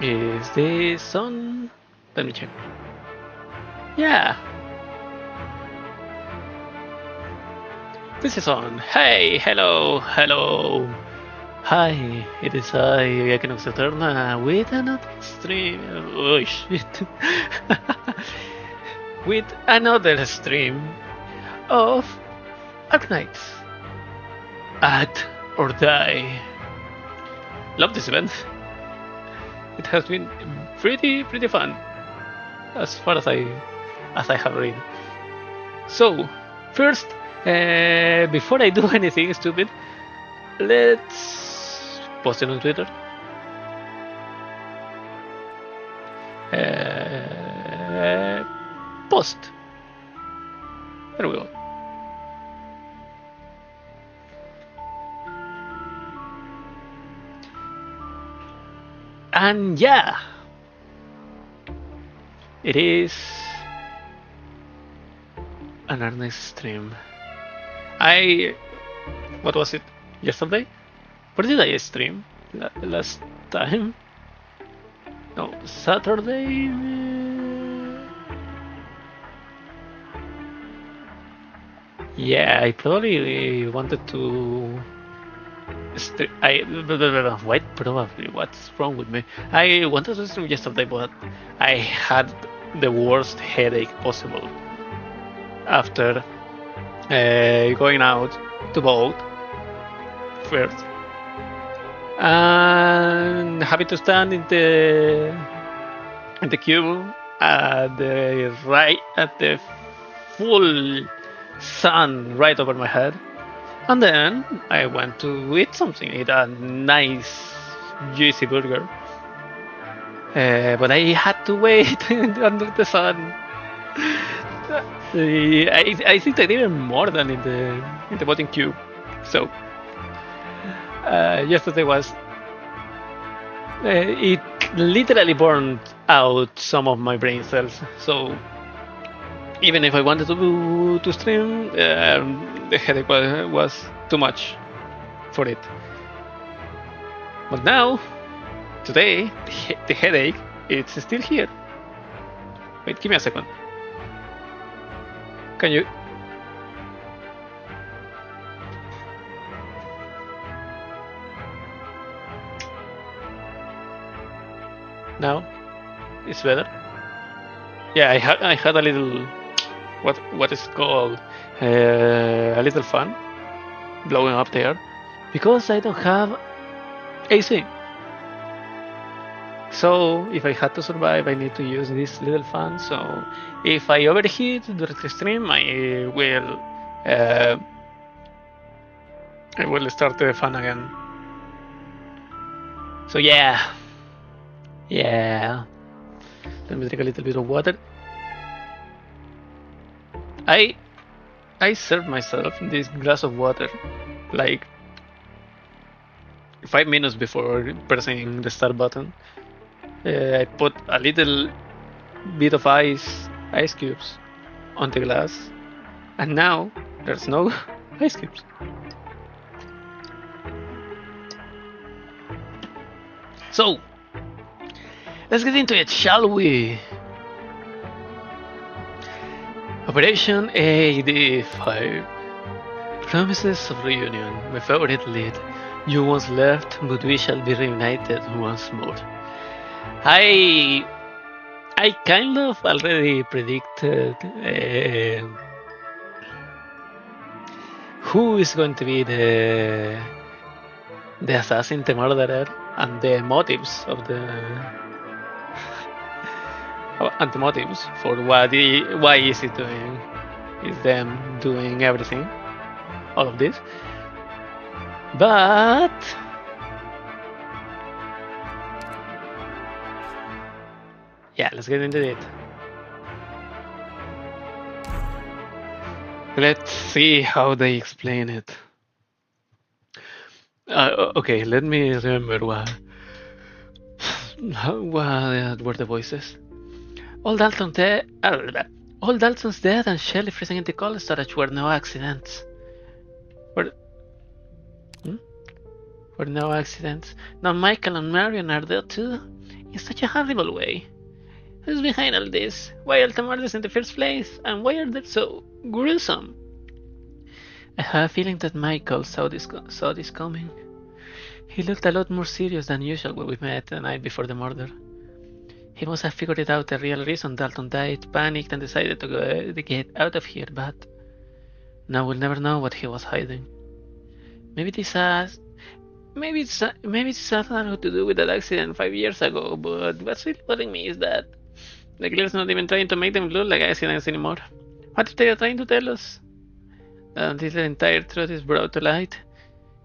Is this on? Let me check. Yeah, this is on. Hey, hello, hello. Hi, it is I, Equinox Eterna, with another stream. Oh shit. With another stream of Arknights. Act or Die. Love this event. It has been pretty fun, as far as I have read. So, first, before I do anything stupid, let's post it on Twitter. Post. There we go. And yeah, it is an nice stream. What was it? Yesterday? Where did I stream? Last time? No, Saturday? Yeah, I probably wanted to. What? Probably. What's wrong with me? I wanted to stream yesterday, but I had the worst headache possible after going out to vote first and having to stand in the queue at the full sun right over my head. And then I went to eat something, eat a nice juicy burger. But I had to wait under the sun. I think I did even more than in the voting queue. So yesterday was it literally burned out some of my brain cells. So even if I wanted to stream, the headache was too much for it. But now, today, the headache, it's still here. Wait, give me a second. Can you? Now, it's better. Yeah, I had a little what is called a little fan blowing up there because I don't have AC. So if I had to survive, I need to use this little fan. So if I overheat during the stream, I will start the fan again. So yeah. Let me drink a little bit of water. I served myself this glass of water like 5 minutes before pressing the start button. I put a little bit of ice cubes on the glass, and now there's no ice cubes. So let's get into it, shall we? Operation AD5. Promises of reunion. My favorite lead. You once left, but we shall be reunited once more. I kind of already predicted who is going to be the assassin, the murderer, and the motives of the and the motives for why is it doing is them doing everything, all of this. But yeah, let's get into it. Let's see how they explain it. Okay, let me remember what were the voices. All Dalton's dead, and Shelley freezing in the cold storage were no accidents. Were no accidents. Now Michael and Marion are there too. in such a horrible way. Who's behind all this? Why are the murders in the first place? And why are they so gruesome? I have a feeling that Michael saw this coming. He looked a lot more serious than usual when we met the night before the murder. He must have figured out the real reason Dalton died, panicked, and decided to get out of here, but now we'll never know what he was hiding. Maybe this has maybe it's something to do with that accident 5 years ago, but what's really bothering me is that the killer's not even trying to make them look like accidents anymore. What are they trying to tell us? Until the entire truth is brought to light,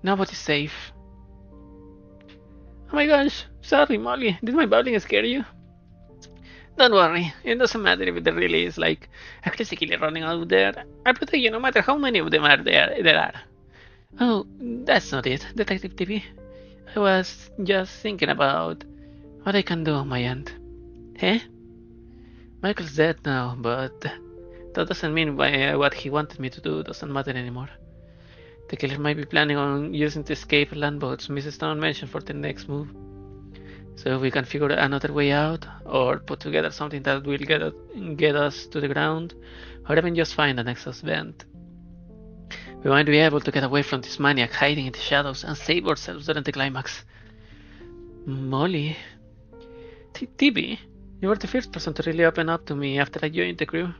nobody's safe. Oh my gosh, sorry Molly, did my babbling scare you? Don't worry, it doesn't matter if there really is like a crazy killer running out there. I'll protect you no matter how many of them there are. Oh, that's not it, Detective TV. I was just thinking about what I can do on my end. Eh? Michael's dead now, but that doesn't mean what he wanted me to do doesn't matter anymore. The killer might be planning on using the escape land boats Mrs. Stone mentioned for the next move. So we can figure another way out, or put together something that will get us to the ground, or even just find an exhaust vent. We might be able to get away from this maniac hiding in the shadows and save ourselves during the climax. Molly. TB, you were the first person to really open up to me after I joined the crew.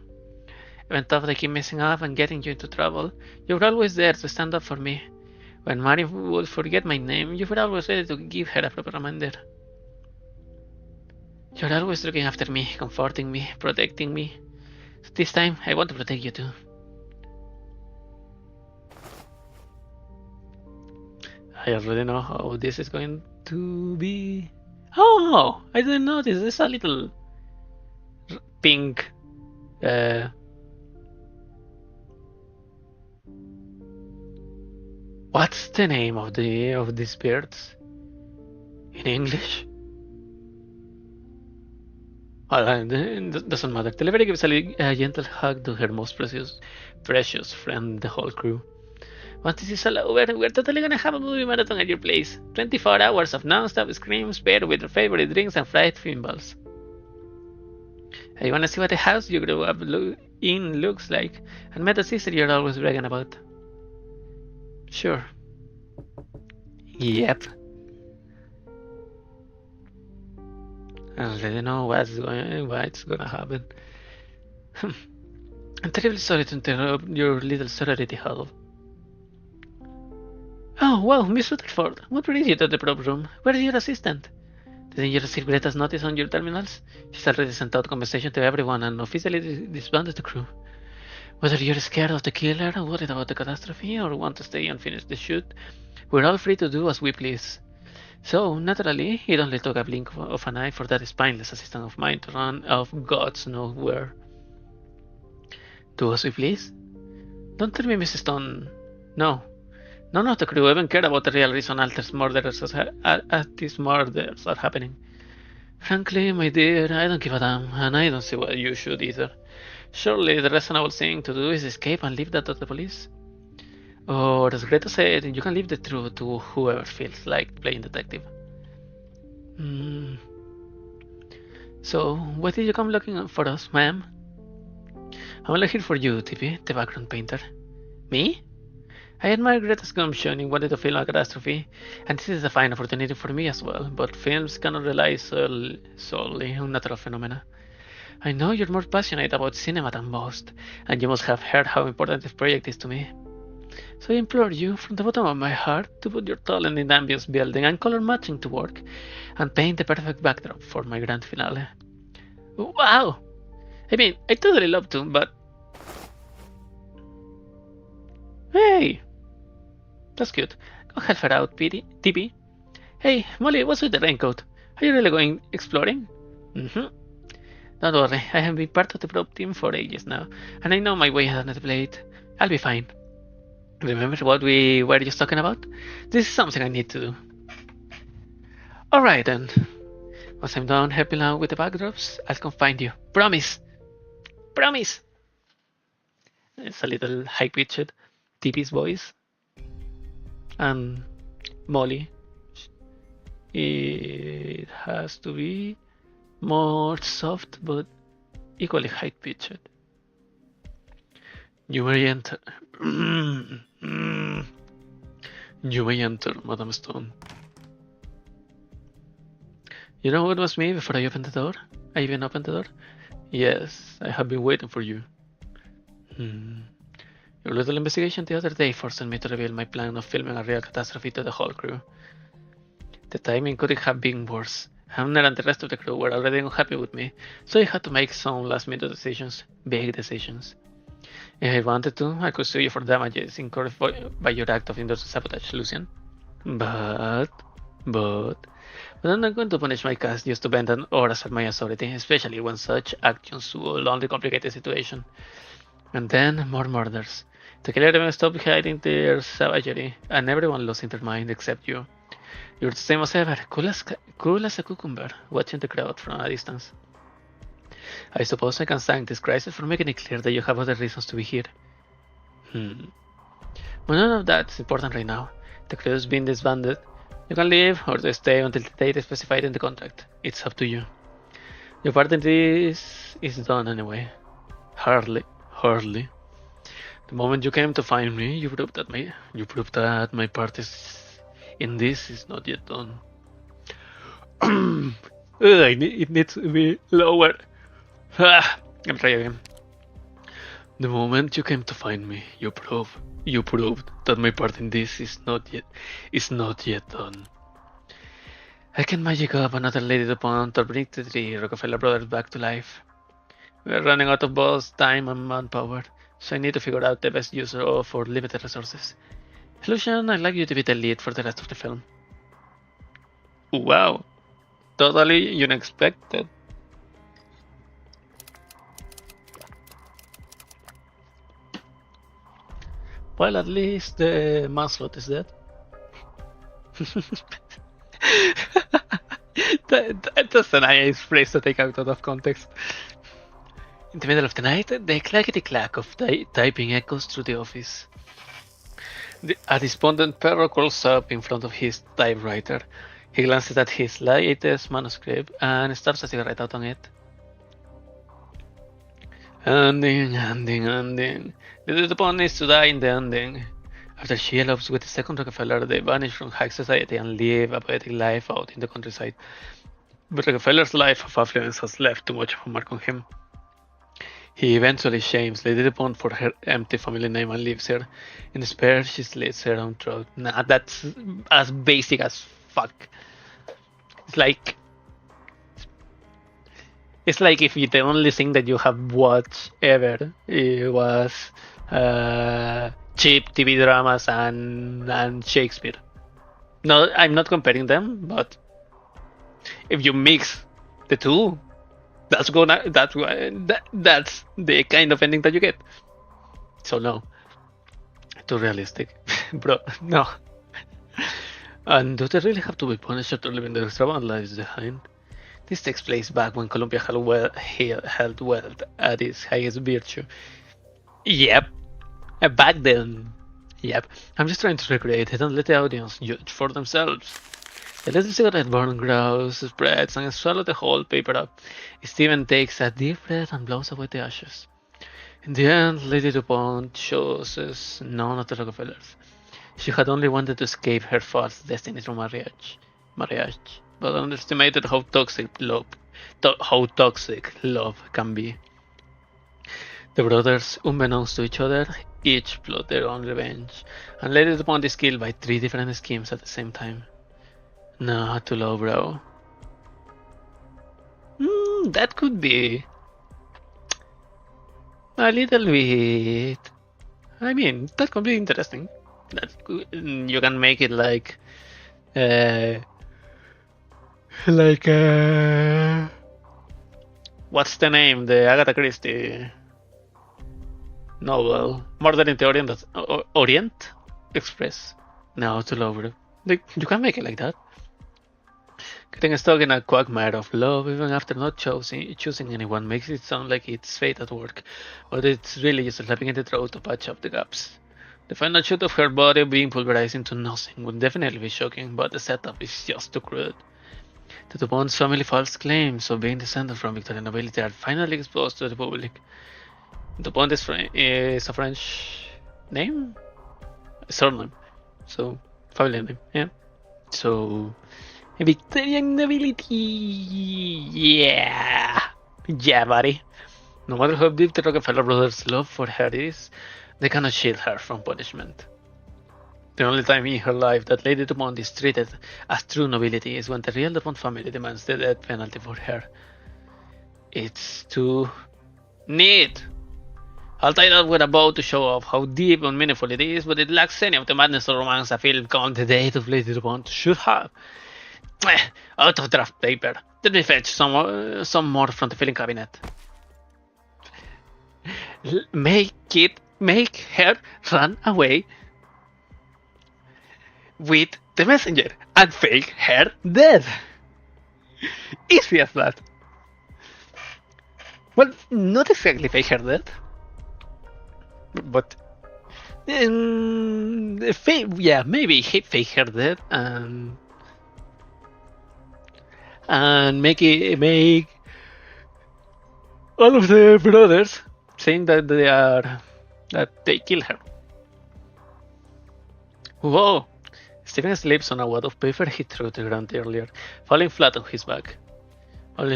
Even though I keep messing up and getting you into trouble, you were always there to stand up for me. When Mary would forget my name, you were always ready to give her a proper reminder. You're always looking after me, comforting me, protecting me. This time, I want to protect you too. I already know how this is going to be. Oh, I didn't notice. There's a little pink. What's the name of these birds in English? Well, it doesn't matter. Televery gives a gentle hug to her most precious friend, the whole crew. Once this is all over, we're totally gonna have a movie marathon at your place. 24 hours of non-stop screams paired with your favorite drinks and fried pinballs. I wanna see what the house you grew up in looks like, and met a sister you're always bragging about. Sure. Yep. I already know what's gonna happen. I'm terribly sorry to interrupt your little sorority huddle. Oh, wow, Miss Rutherford, what brings you to the prop room? Where is your assistant? Didn't you receive Greta's notice on your terminals? She's already sent out compensation to everyone and officially disbanded the crew. Whether you're scared of the killer, worried about the catastrophe, or want to stay and finish the shoot, we're all free to do as we please. So, naturally, it only took a blink of an eye for that spineless assistant of mine to run off gods knows where. Do as we please? Don't tell me, Mrs. Stone. No. None of the crew even care about the real reason these murders are happening. Frankly, my dear, I don't give a damn, and I don't see why you should either. Surely the reasonable thing to do is escape and leave that to the police. Or as Greta said, you can leave the truth to whoever feels like playing detective. So, why did you come looking for us, ma'am? I'm only here for you, Tippy, the background painter. Me? I admire Greta's gumption in wanting to film a catastrophe, and this is a fine opportunity for me as well, but films cannot rely solely on natural phenomena. I know you're more passionate about cinema than most, and you must have heard how important this project is to me. So I implore you, from the bottom of my heart, to put your talent in ambience building and color matching to work, and paint the perfect backdrop for my grand finale. Wow! I mean, I totally love to, but... Hey! That's cute. Go help her out, TB. Hey, Molly, what's with the raincoat? Are you really going exploring? Don't worry, I have been part of the prop team for ages now, and I know my way on the plate. I'll be fine. Remember what we were just talking about? This is something I need to do. Alright then. Once I'm done helping out with the backdrops, I'll come find you. Promise! Promise! It's a little high-pitched TB's voice. And Molly, it has to be more soft but equally high-pitched. You may enter. You may enter, Madame Stone. You know what was me before I opened the door? I even opened the door? Yes, I have been waiting for you. Your little investigation the other day forced me to reveal my plan of filming a real catastrophe to the whole crew. The timing couldn't have been worse. Hamner and the rest of the crew were already unhappy with me, so I had to make some last-minute decisions. Big decisions. If I wanted to, I could sue you for damages incurred by your act of industrial sabotage, Lucian. But I'm not going to punish my cast just to bend or assert my authority, especially when such actions will only complicate the situation. And then more murders. The killer even stopped hiding their savagery, and everyone lost their mind except you. You're the same as ever, cool as a cucumber, watching the crowd from a distance. I suppose I can thank this crisis for making it clear that you have other reasons to be here. But none of that's important right now. The crew's been disbanded. You can leave or stay until the date specified in the contract. It's up to you. Your part in this is done anyway. Hardly. The moment you came to find me, you proved that my part in this is not yet done. It needs to be lower. I'll try again. The moment you came to find me, you proved that my part in this is not yet done. I can magic up another Lady DuPont or bring the three Rockefeller brothers back to life. We're running out of both time and manpower, so I need to figure out the best use of our limited resources. Lucian, I'd like you to be the lead for the rest of the film. Wow, totally unexpected. Well, at least the manslot is dead. That's a nice phrase to take out of context. In the middle of the night, the clackety-clack of typing echoes through the office. A despondent Perro curls up in front of his typewriter. He glances at his latest manuscript and starts a cigarette out on it. Ending. The DuPont needs to die in the ending. After she elopes with the second Rockefeller, they vanish from high society and live a poetic life out in the countryside. But Rockefeller's life of affluence has left too much of a mark on him. He eventually shames Lady DuPont for her empty family name and leaves her. In despair, she slits her own throat. Nah, that's as basic as fuck. It's like if the only thing that you have watched ever was cheap TV dramas and Shakespeare. No, I'm not comparing them, but if you mix the two, that's the kind of ending that you get. So no, too realistic, bro. No. And do they really have to be punished after leaving their extravagant lives behind? This takes place back when Colombia held wealth at its highest virtue. Yep. Back then. Yep. I'm just trying to recreate it and let the audience judge for themselves. The little cigarette burn grows, spreads, and swallows the whole paper up. Steven takes a deep breath and blows away the ashes. In the end, Lady DuPont chooses none of the Rockefellers. She had only wanted to escape her false destiny through marriage, but underestimated how toxic love can be. The brothers, unbeknownst to each other, each plot their own revenge, and Lady DuPont is killed by 3 different schemes at the same time. No, too low, bro. That could be a little bit. I mean, that could be interesting. You can make it like what's the name? The Agatha Christie novel, Murder in the Orient Express. No, too low, bro. Like, you can make it like that. Getting stuck in a quagmire of love, even after not choosing anyone, makes it sound like it's fate at work, but it's really just slapping in the throat to patch up the gaps. The final shot of her body being pulverized into nothing would definitely be shocking, but the setup is just too crude. The DuPont's family false claims of being descended from Victorian nobility are finally exposed to the public. DuPont is a French name? A surname. So, family name, yeah. So, Victorian nobility! Yeah! Yeah, buddy. No matter how deep the Rockefeller brothers' love for her is, they cannot shield her from punishment. The only time in her life that Lady DuPont is treated as true nobility is when the real DuPont family demands the death penalty for her. It's too neat. I'll tie that with a bow to show off how deep and meaningful it is, but it lacks any of the madness or romance a film called The Date of Lady DuPont should have. Out of draft paper. Let me fetch some more from the filing cabinet. Make her run away with the messenger and fake her dead. Easy as that. Well, not exactly fake her dead, but maybe fake her dead and make all of the brothers saying that they kill her. Whoa! Stephen slips on a wad of paper he threw to the ground earlier, falling flat on his back. Only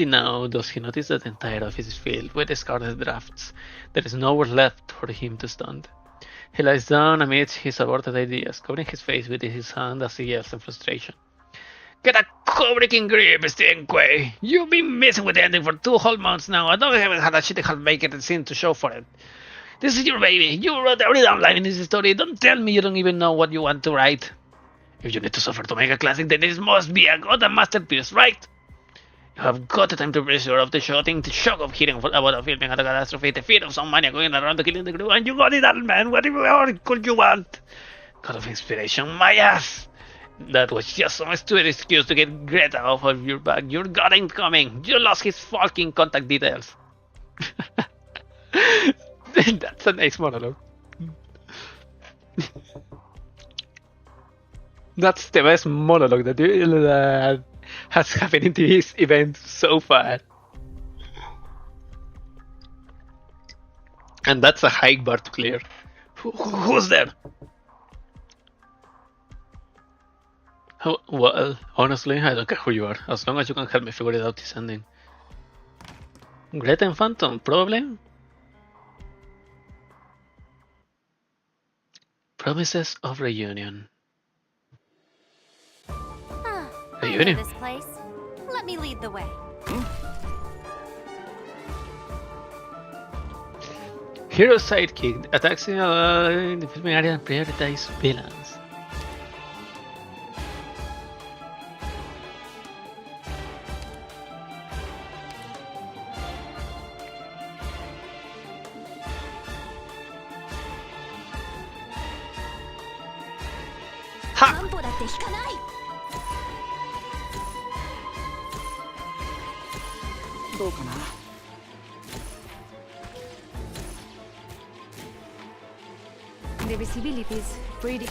now does he notice that the entire office is filled with discarded drafts. There is nowhere left for him to stand. He lies down amidst his aborted ideas, covering his face with his hand as he yells in frustration. Get a cold-breaking grip, Stephen Quay! You've been messing with the ending for 2 whole months now. I don't even have a shitty half-baked scene to show for it. This is your baby. You wrote every damn line in this story. Don't tell me you don't even know what you want to write. If you need to suffer to make a classic, then it must be a goddamn masterpiece, right? You have got the time to pressure of the shooting, the shock of hearing about a filming at a catastrophe, the fear of some maniac going around to killing the crew, and you got it all, man. What more could you want? God of inspiration, my ass. That was just some stupid excuse to get Greta off of your back. You got him coming. You lost his fucking contact details. That's a nice monologue. That's the best monologue that has happened in this event so far. And that's a high bar to clear. Who's there? Oh, well, honestly, I don't care who you are, as long as you can help me figure it out this ending. Greta and Phantom, probably? Promises of reunion. Reunion? This place. Let me lead the way. Hero sidekick attacks in the filming area and prioritize villains. The visibility is pretty.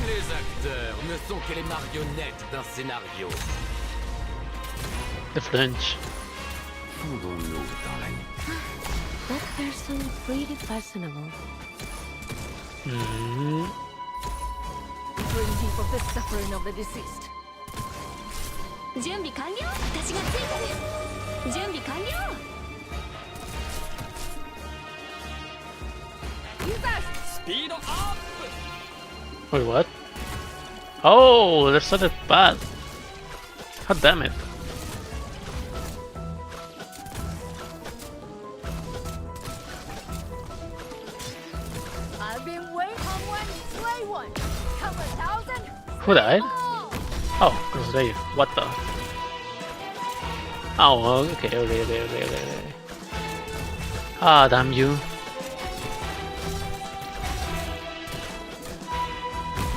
Les acteurs ne sont que les marionnettes d'un scénario. The French. Fondons-nous dans la nuit. That person pretty personable. Bring people the suffering of the deceased. 準備完了。私がついてる。準備完了。Speed up! Wait, what? Oh, there's such a path. God damn it. I've been waiting on one, slay one. Come 1,000. Who died? Oh, because they. What the? Oh, okay. Ah, damn you.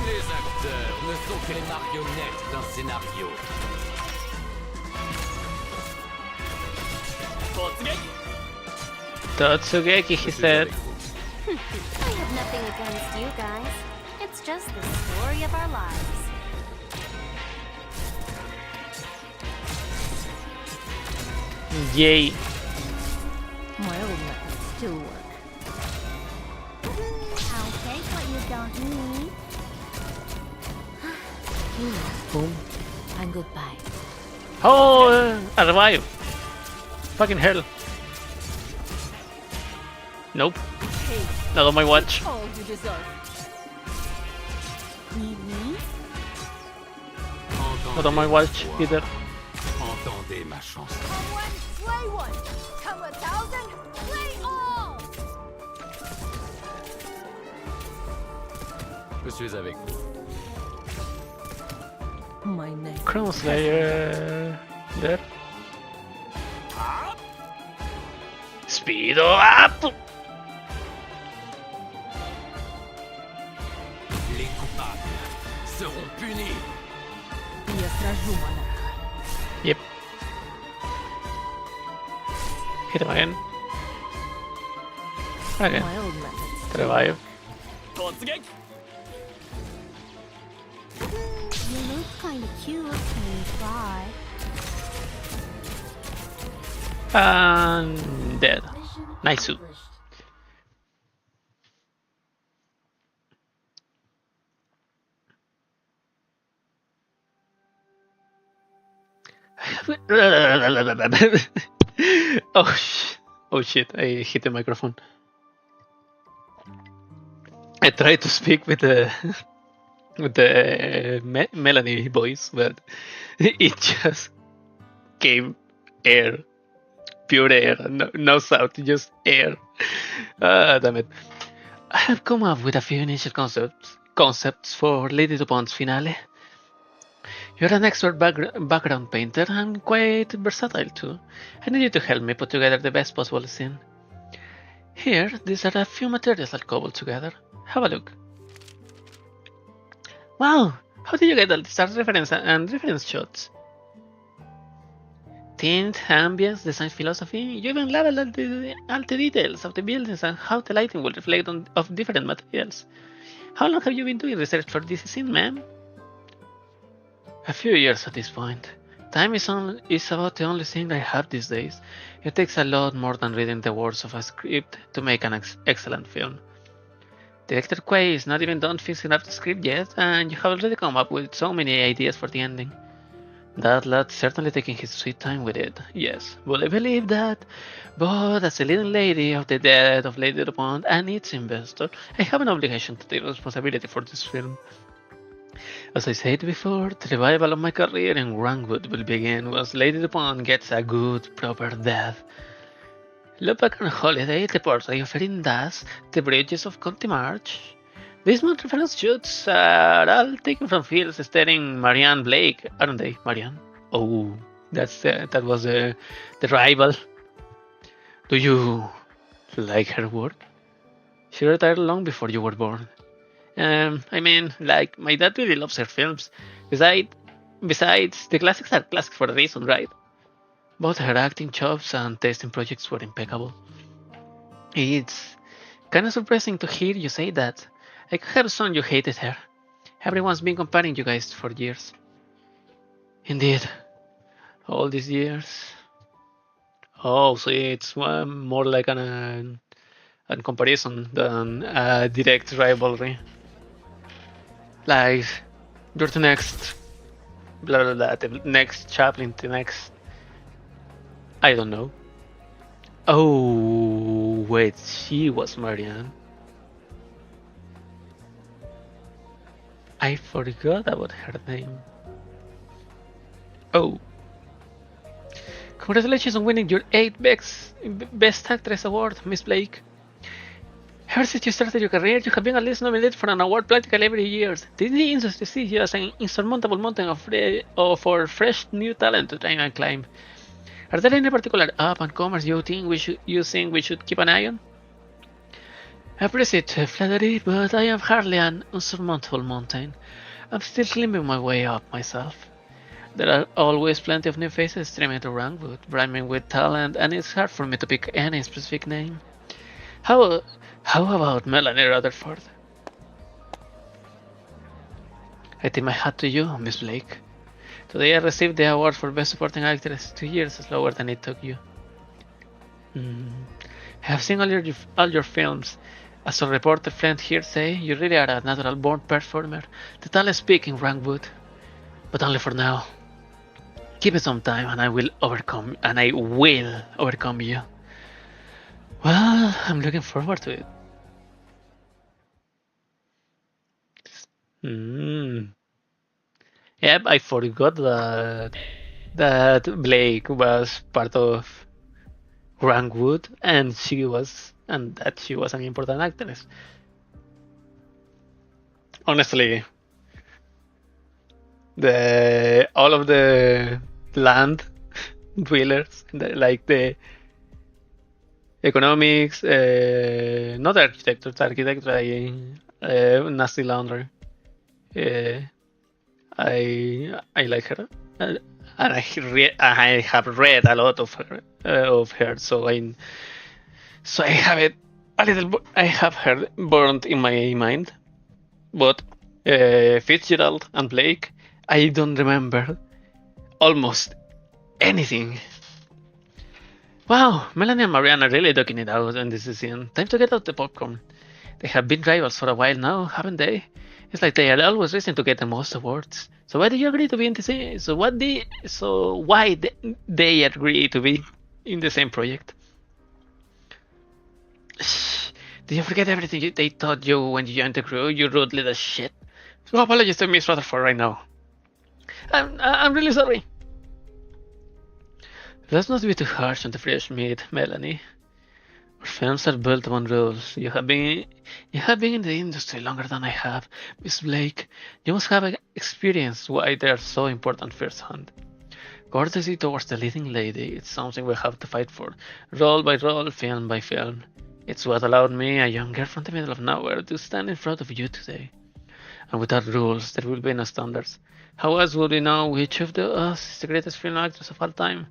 Les acteurs ne sont que les marionnettes d'un scénario. Totsugeki, he Je suis said. avec vous. I have nothing against you guys. It's just the story of our lives. Yay. My old methods still work. I'll take what you don't need. Boom. And goodbye. Oh, I revive. Fucking hell. Nope. Hey, Not on my watch. all you deserve. Need me? Not on my watch either. Entendez ma chanson. Come one, slay one. Come 1,000, slay all. Je suis avec vous. My name. Crown Slayer. There. Speed up! Les coupables seront punis. Я сражу монарха. Yep. Hit him again. Again. My old methods. Revive. You look kind of cute when you fly. And dead. Nice suit. Oh shit, I hit the microphone. I tried to speak with the Melanie voice, but it just came air, pure air, no sound, just air. Damn it. I have come up with a few initial concepts for Lady Dupont's finale. You're an expert background painter and quite versatile too. I need you to help me put together the best possible scene. Here, these are a few materials I'll cobble together. Have a look. Wow! How did you get all these art reference shots? Tint, ambience, design philosophy, you even leveled all the details of the buildings and how the lighting will reflect of different materials. How long have you been doing research for this scene, ma'am? A few years at this point. Time is about the only thing I have these days. It takes a lot more than reading the words of a script to make an excellent film. Director Quay is not even done fixing up the script yet, and you have already come up with so many ideas for the ending. That lad's certainly taking his sweet time with it, yes, will I believe that? But as a leading lady of the death of Lady Dupont and its investor, I have an obligation to take responsibility for this film. As I said before, the revival of my career in Wrangwood will begin once Lady Dupont gets a good, proper death. Look back on Holiday, the portrait of Erin Das, the bridges of Conti March. These month reference shoots are all taken from fields starring Marianne Blake, aren't they, Marianne? Oh, that was the rival. Do you like her work? She retired long before you were born. I mean, like, my dad really loves her films. Besides, the classics are classics for a reason, right? Both her acting chops and taste in projects were impeccable. It's kind of surprising to hear you say that. I could have sworn you hated her. Everyone's been comparing you guys for years. Indeed. All these years. Oh, so it's more like a comparison than a direct rivalry. Like, you're the next, blah blah blah, the next Chaplin, the next, I don't know. Oh, wait, she was Marianne. I forgot about her name. Oh. Congratulations on winning your 8th Best Actress Award, Miss Blake. Ever since you started your career, you have been at least nominated for an award practically every year. The industry sees you as an insurmountable mountain for fresh new talent to try and climb. Are there any particular up-and-comers you think we should keep an eye on? I appreciate flattery, but I am hardly an insurmountable mountain. I'm still climbing my way up myself. There are always plenty of new faces streaming to Wrangwood, brimming with talent, and it's hard for me to pick any specific name. How how about Melanie Rutherford? I tip my hat to you, Miss Blake. Today I received the award for Best Supporting Actress, 2 years slower than it took you. I have seen all your films. As a reporter friend here say, you really are a natural born performer. The talent speaking, Rankwood. But only for now. Give it some time and I will overcome you. Well, I'm looking forward to it. Mm. Yep, I forgot that Blake was part of Rankwood and that she was an important actress. Honestly, the all of the land dwellers, like the economics, not architecture, nasty laundry. Uh, I like her, and I have read a lot of her, so I have it a little. I have her burned in my mind, but Fitzgerald and Blake, I don't remember almost anything. Wow, Melanie and Marianne are really ducking it out in this season. Time to get out the popcorn. They have been rivals for a while now, haven't they? It's like they are always racing to get the most awards. So why do you agree to be in the same? They agree to be in the same project? Did you forget everything they taught you when you joined the crew? You rude little shit. So apologies to Miss Rutherford right now. I'm really sorry. Let's not be too harsh on the fresh meat, Melanie. Our films are built on rules. You have been in the industry longer than I have, Miss Blake. You must have experienced why they are so important firsthand. Courtesy towards the leading lady, it's something we have to fight for, role by role, film by film. It's what allowed me, a young girl from the middle of nowhere, to stand in front of you today. And without rules, there will be no standards. How else would we know which of us is the greatest film actress of all time?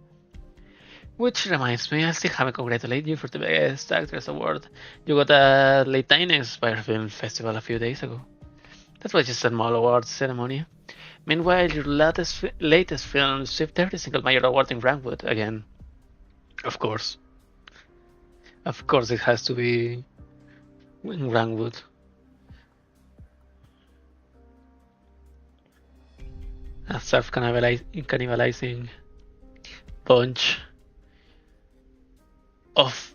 Which reminds me, I still haven't congratulated you for the Best Actress Award. You got at Late Inspire Film Festival a few days ago. That was just a small awards ceremony. Meanwhile, your latest film received every single major award in Rankwood again. Of course. Of course it has to be in Rankwood. A self-cannibalizing bunch of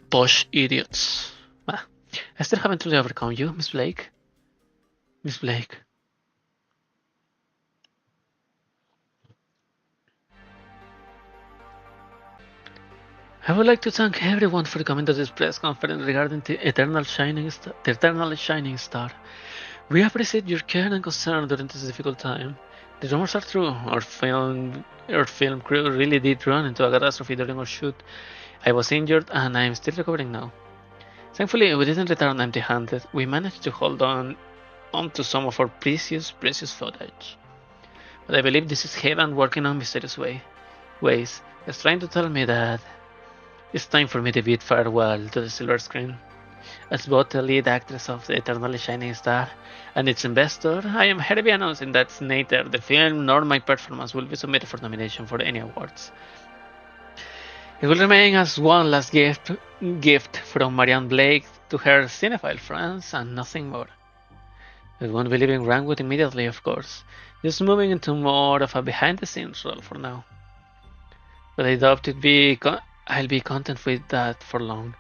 posh idiots. Ah, I still haven't truly overcome you, Miss Blake. Miss Blake. I would like to thank everyone for coming to this press conference regarding the Eternal Shining Star. We appreciate your care and concern during this difficult time. The rumors are true. Our film crew really did run into a catastrophe during our shoot. I was injured and I am still recovering now. Thankfully, we didn't return empty-handed. We managed to hold onto some of our precious footage. But I believe this is heaven working on mysterious ways. It's trying to tell me that it's time for me to bid farewell to the silver screen. As both the lead actress of the Eternally Shining Star and its investor, I am hereby announcing that neither the film nor my performance will be submitted for nomination for any awards. It will remain as one last gift from Marianne Blake to her cinephile friends and nothing more. We won't be leaving Rankwood immediately, of course, just moving into more of a behind-the-scenes role for now. But I doubt I'll be content with that for long.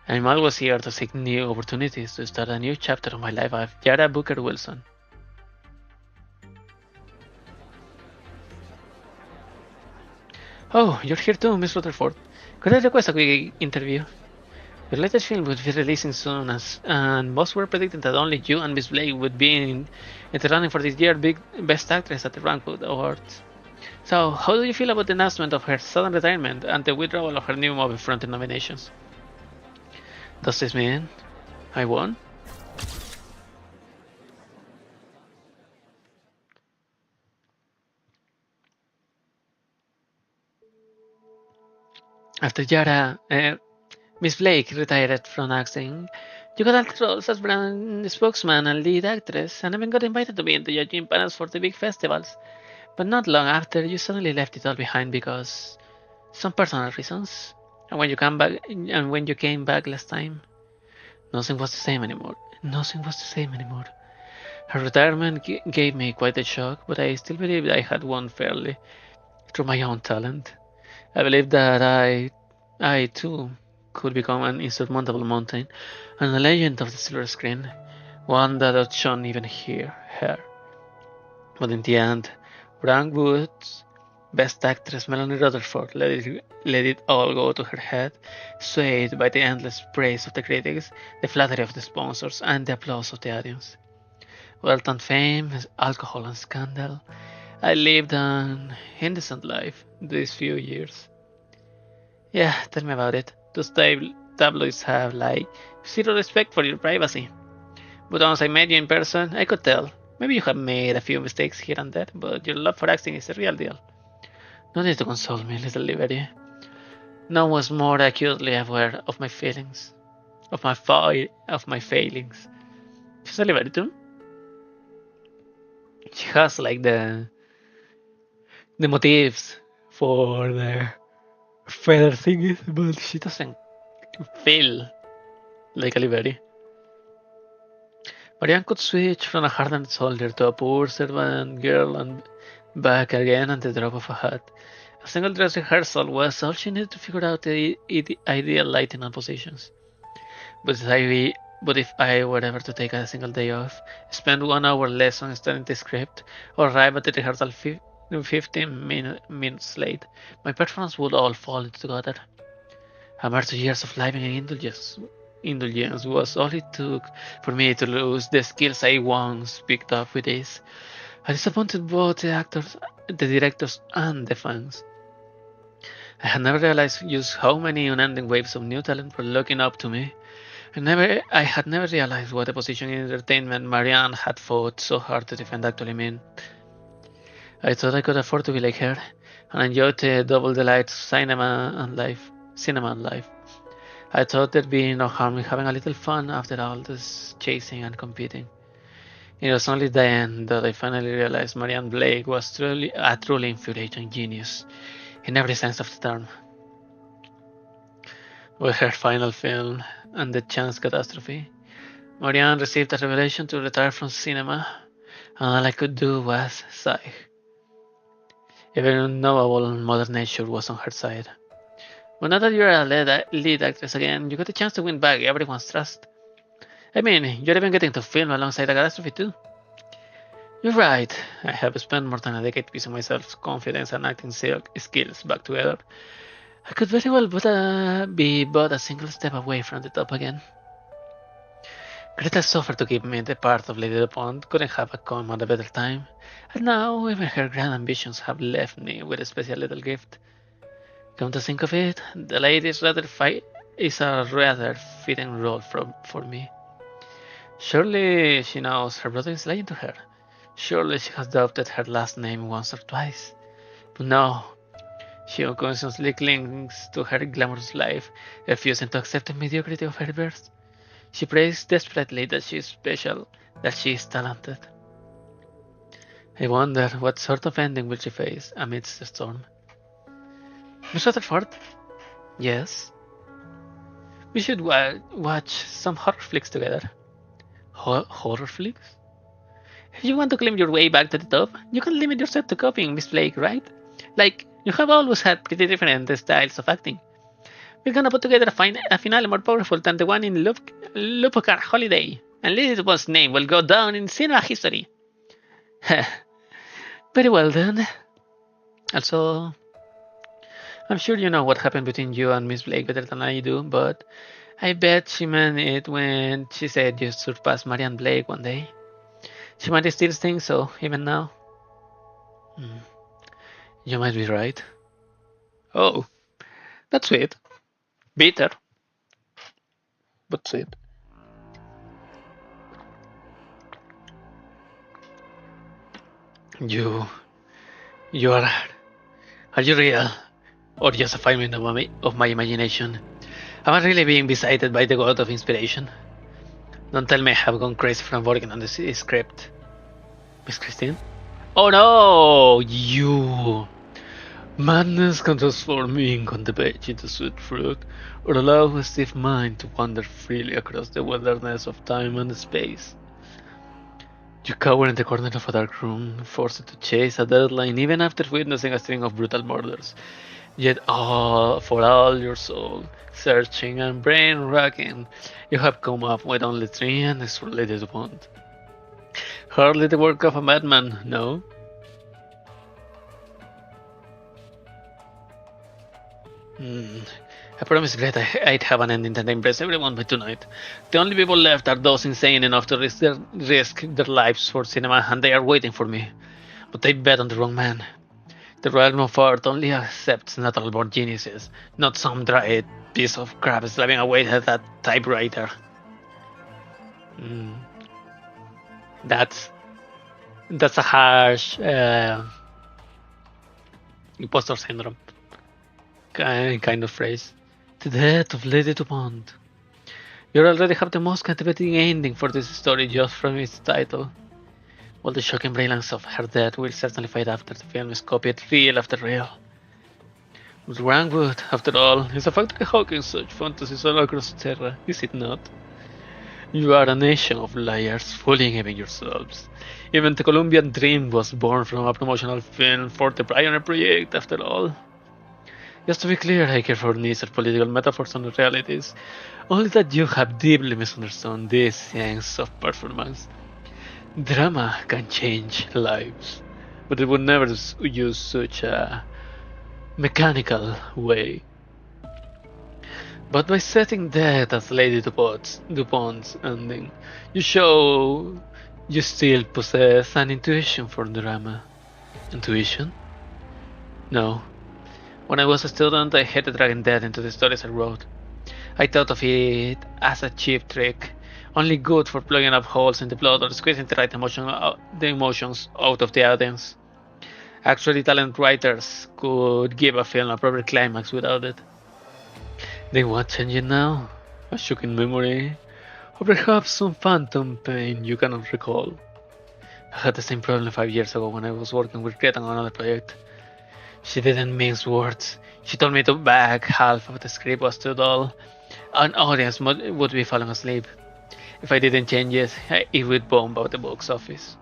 I'm always here to seek new opportunities to start a new chapter of my life as Yara Booker Wilson. Oh, you're here too, Miss Rutherford. Could I request a quick interview? Your latest film would be releasing soon, and most were predicting that only you and Miss Blake would be in the running for this year's big Best Actress at the Rankwood Awards. So, how do you feel about the announcement of her sudden retirement and the withdrawal of her new movie from the nominations? Does this mean I won? After Yara, Miss Blake retired from acting. You got other roles as brand spokesman and lead actress, and even got invited to be in the judging panels for the big festivals. But not long after, you suddenly left it all behind because some personal reasons. And when you came back last time, nothing was the same anymore. Nothing was the same anymore. Her retirement gave me quite a shock, but I still believed I had won fairly through my own talent. I believed that I too, could become an insurmountable mountain and a legend of the silver screen, one that outshone even her. But in the end, Frank Woods, Best Actress Melanie Rutherford, let it all go to her head, swayed by the endless praise of the critics, the flattery of the sponsors, and the applause of the audience. Wealth and fame, alcohol and scandal. I lived an indecent life these few years. Yeah, tell me about it. Those tabloids have, like, zero respect for your privacy. But once I met you in person, I could tell. Maybe you have made a few mistakes here and there, but your love for acting is a real deal. No need to console me, little Liberty. No one was more acutely aware of my feelings, of my failings. She's a Liberty too. She has like the motives for the feather thingies, but she doesn't feel like a Liberty. Marianne could switch from a hardened soldier to a poor servant girl and back again at the drop of a hat. A single dress rehearsal was all she needed to figure out the ideal lighting and positions. But if I were ever to take a single day off, spend 1 hour less on studying the script, or arrive at the rehearsal 15 minutes late, my performance would all fall into gutter. A mere 2 years of living in indulgence was all it took for me to lose the skills I once picked up with this. I disappointed both the actors, the directors, and the fans. I had never realized just how many unending waves of new talent were looking up to me. I had never realized what a position in entertainment Marianne had fought so hard to defend actually meant. I thought I could afford to be like her and enjoy the double delights of cinema and life. I thought there'd be no harm in having a little fun after all this chasing and competing. It was only then that I finally realized Marianne Blake was a truly infuriating genius, in every sense of the term. With her final film and The Chance Catastrophe, Marianne received a revelation to retire from cinema, and all I could do was sigh. Even knowable Mother Nature was on her side. But now that you're a lead actress again, you got a chance to win back everyone's trust. I mean, you're even getting to film alongside a catastrophe too. You're right, I have spent more than a decade piecing my self-confidence and acting skills back together. I could very well be but a single step away from the top again. Greta suffered to give me the part of Lady Dupont, couldn't have come at a better time, and now even her grand ambitions have left me with a special little gift. Come to think of it, the lady is a rather fitting role for me. Surely she knows her brother is lying to her. Surely she has doubted her last name once or twice. But no, she unconsciously clings to her glamorous life, refusing to accept the mediocrity of her birth. She prays desperately that she is special, that she is talented. I wonder what sort of ending will she face amidst the storm. Miss Rutherford? Yes? We should watch some horror flicks together. Horror flicks? If you want to claim your way back to the top, you can limit yourself to copying Miss Blake, right? Like, you have always had pretty different styles of acting. We're gonna put together a finale more powerful than the one in Lupocar Holiday, and Lily's name will go down in cinema history. Very well then. Also, I'm sure you know what happened between you and Miss Blake better than I do, but I bet she meant it when she said you surpassed Marianne Blake one day. She might still think so, even now. You might be right. Oh, that's sweet. Bitter, but sweet. You, you are you real, or just a figment of my imagination? Am I really being visited by the god of inspiration? Don't tell me I have gone crazy from working on this script. Miss Christine? Oh no! You! Madness can transform ink on the page into sweet fruit, or allow a stiff mind to wander freely across the wilderness of time and space. You cower in the corner of a dark room, forced to chase a deadline even after witnessing a string of brutal murders. Yet for all your soul, searching and brain-racking, you have come up with only three unexploited wounds. Hardly the work of a madman, no? I promised Greta I'd have an ending that impress everyone by tonight. The only people left are those insane enough to risk their lives for cinema, and they are waiting for me. But they bet on the wrong man. The realm of art only accepts natural born geniuses, not some dry piece of crap slaving away at that typewriter. That's a harsh imposter syndrome kind of phrase. The death of Lady Dupont. You already have the most captivating ending for this story just from its title. While the shocking brilliance of her death will certainly fade after the film is copied reel after reel. But Rangwood, after all, is a factory hawking such fantasies all across Terra, is it not? You are a nation of liars, fooling even yourselves. Even the Colombian Dream was born from a promotional film for the Pioneer Project, after all. Just to be clear, I care for neither political metaphors and realities, only that you have deeply misunderstood this sense of performance. Drama can change lives, but it would never use such a mechanical way. But by setting that as Lady Dupont's ending, you show you still possess an intuition for drama. Intuition? No. When I was a student, I hated dragging death into the stories I wrote. I thought of it as a cheap trick, only good for plugging up holes in the plot or squeezing the right emotions out of the audience. Actually, talented writers could give a film a proper climax without it. Then what changed now? A shocking memory? Or perhaps some phantom pain you cannot recall? I had the same problem 5 years ago when I was working with Greta on another project. She didn't mince words. She told me to back half of the script was too dull. An audience would be falling asleep. If I didn't change it, it would bomb out the box office.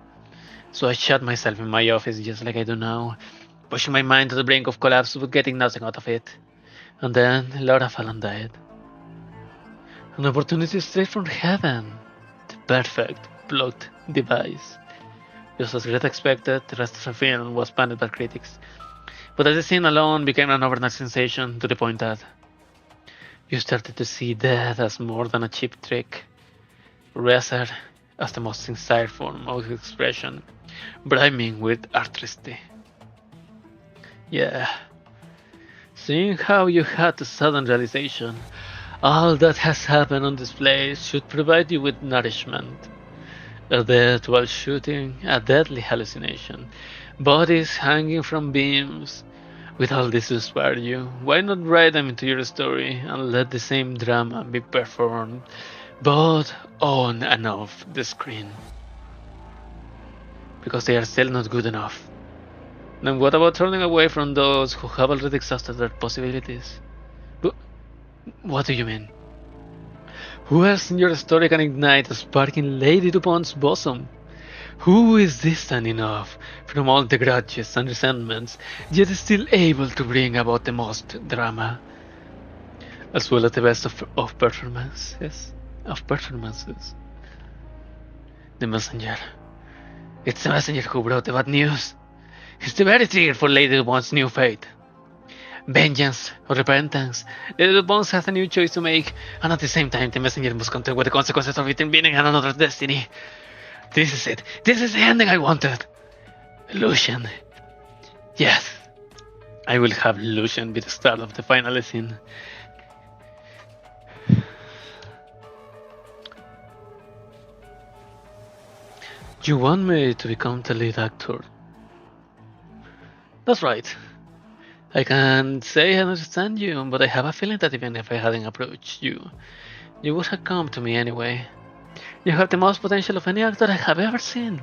So I shut myself in my office just like I do now, pushing my mind to the brink of collapse but getting nothing out of it. And then Laura Fallon died. An opportunity straight from heaven. The perfect plot device. Just as Greta expected, the rest of the film was panned by critics. But the scene alone became an overnight sensation to the point that you started to see death as more than a cheap trick, rather as the most sincere form of expression, brimming with artistry. Yeah. Seeing how you had the sudden realization, all that has happened on display should provide you with nourishment. A death while shooting, a deadly hallucination, bodies hanging from beams. With all this to inspire you, why not write them into your story and let the same drama be performed, both on and off the screen? Because they are still not good enough. Then what about turning away from those who have already exhausted their possibilities? What do you mean? Who else in your story can ignite a spark in Lady Dupont's bosom? Who is distant enough from all the grudges and resentments, yet still able to bring about the most drama, as well as the best of performances? The messenger. It's the messenger who brought the bad news. It's the very trigger for Lady Dupont's new fate. Vengeance or repentance. Lady Dupont has a new choice to make, and at the same time, the messenger must contend with the consequences of intervening in another destiny. This is it. This is the ending I wanted. Lucian. Yes. I will have Lucian be the start of the final scene. You want me to become the lead actor? That's right. I can't say I understand you, but I have a feeling that even if I hadn't approached you, you would have come to me anyway. You have the most potential of any actor I have ever seen.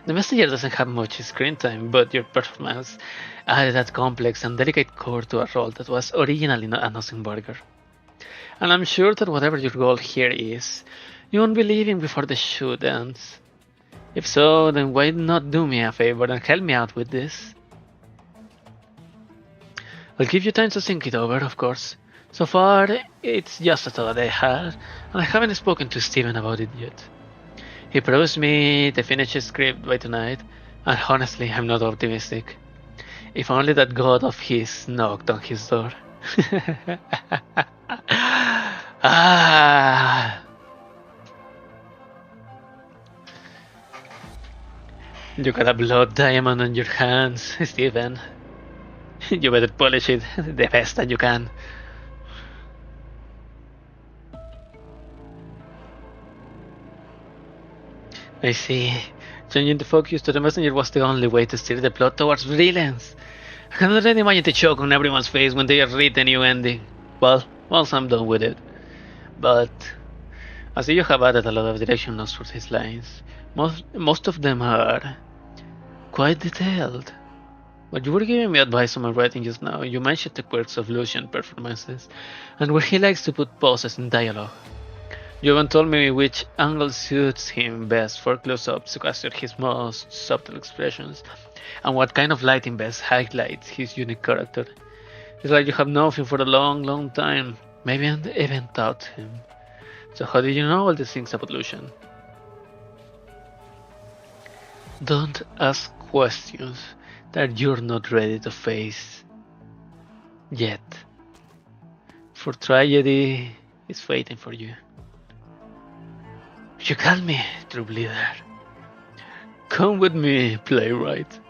The messenger doesn't have much screen time, but your performance added that complex and delicate core to a role that was originally a nothing burger. And I'm sure that whatever your goal here is, you won't be leaving before the shoot ends. If so, then why not do me a favor and help me out with this? I'll give you time to think it over, of course. So far, it's just a thought I had, and I haven't spoken to Steven about it yet. He promised me the finished script by tonight, and honestly, I'm not optimistic. If only that god of his knocked on his door. Ah. You got a blood diamond on your hands, Steven. You better polish it the best that you can. I see. Changing the focus to the messenger was the only way to steer the plot towards brilliance. I can already imagine the shock on everyone's face when they read the new ending. Well, once I'm done with it. But I see you have added a lot of direction notes for these lines. Most of them are quite detailed. But you were giving me advice on my writing just now. You mentioned the quirks of Lucian performances, and where he likes to put pauses in dialogue. You even told me which angle suits him best for close-ups to capture his most subtle expressions, and what kind of lighting best highlights his unique character. It's like you have known him for a long time, maybe even taught him. So how did you know all these things about Lucian? Don't ask questions that you're not ready to face yet. For tragedy is waiting for you. You got me, true leader. Come with me, playwright.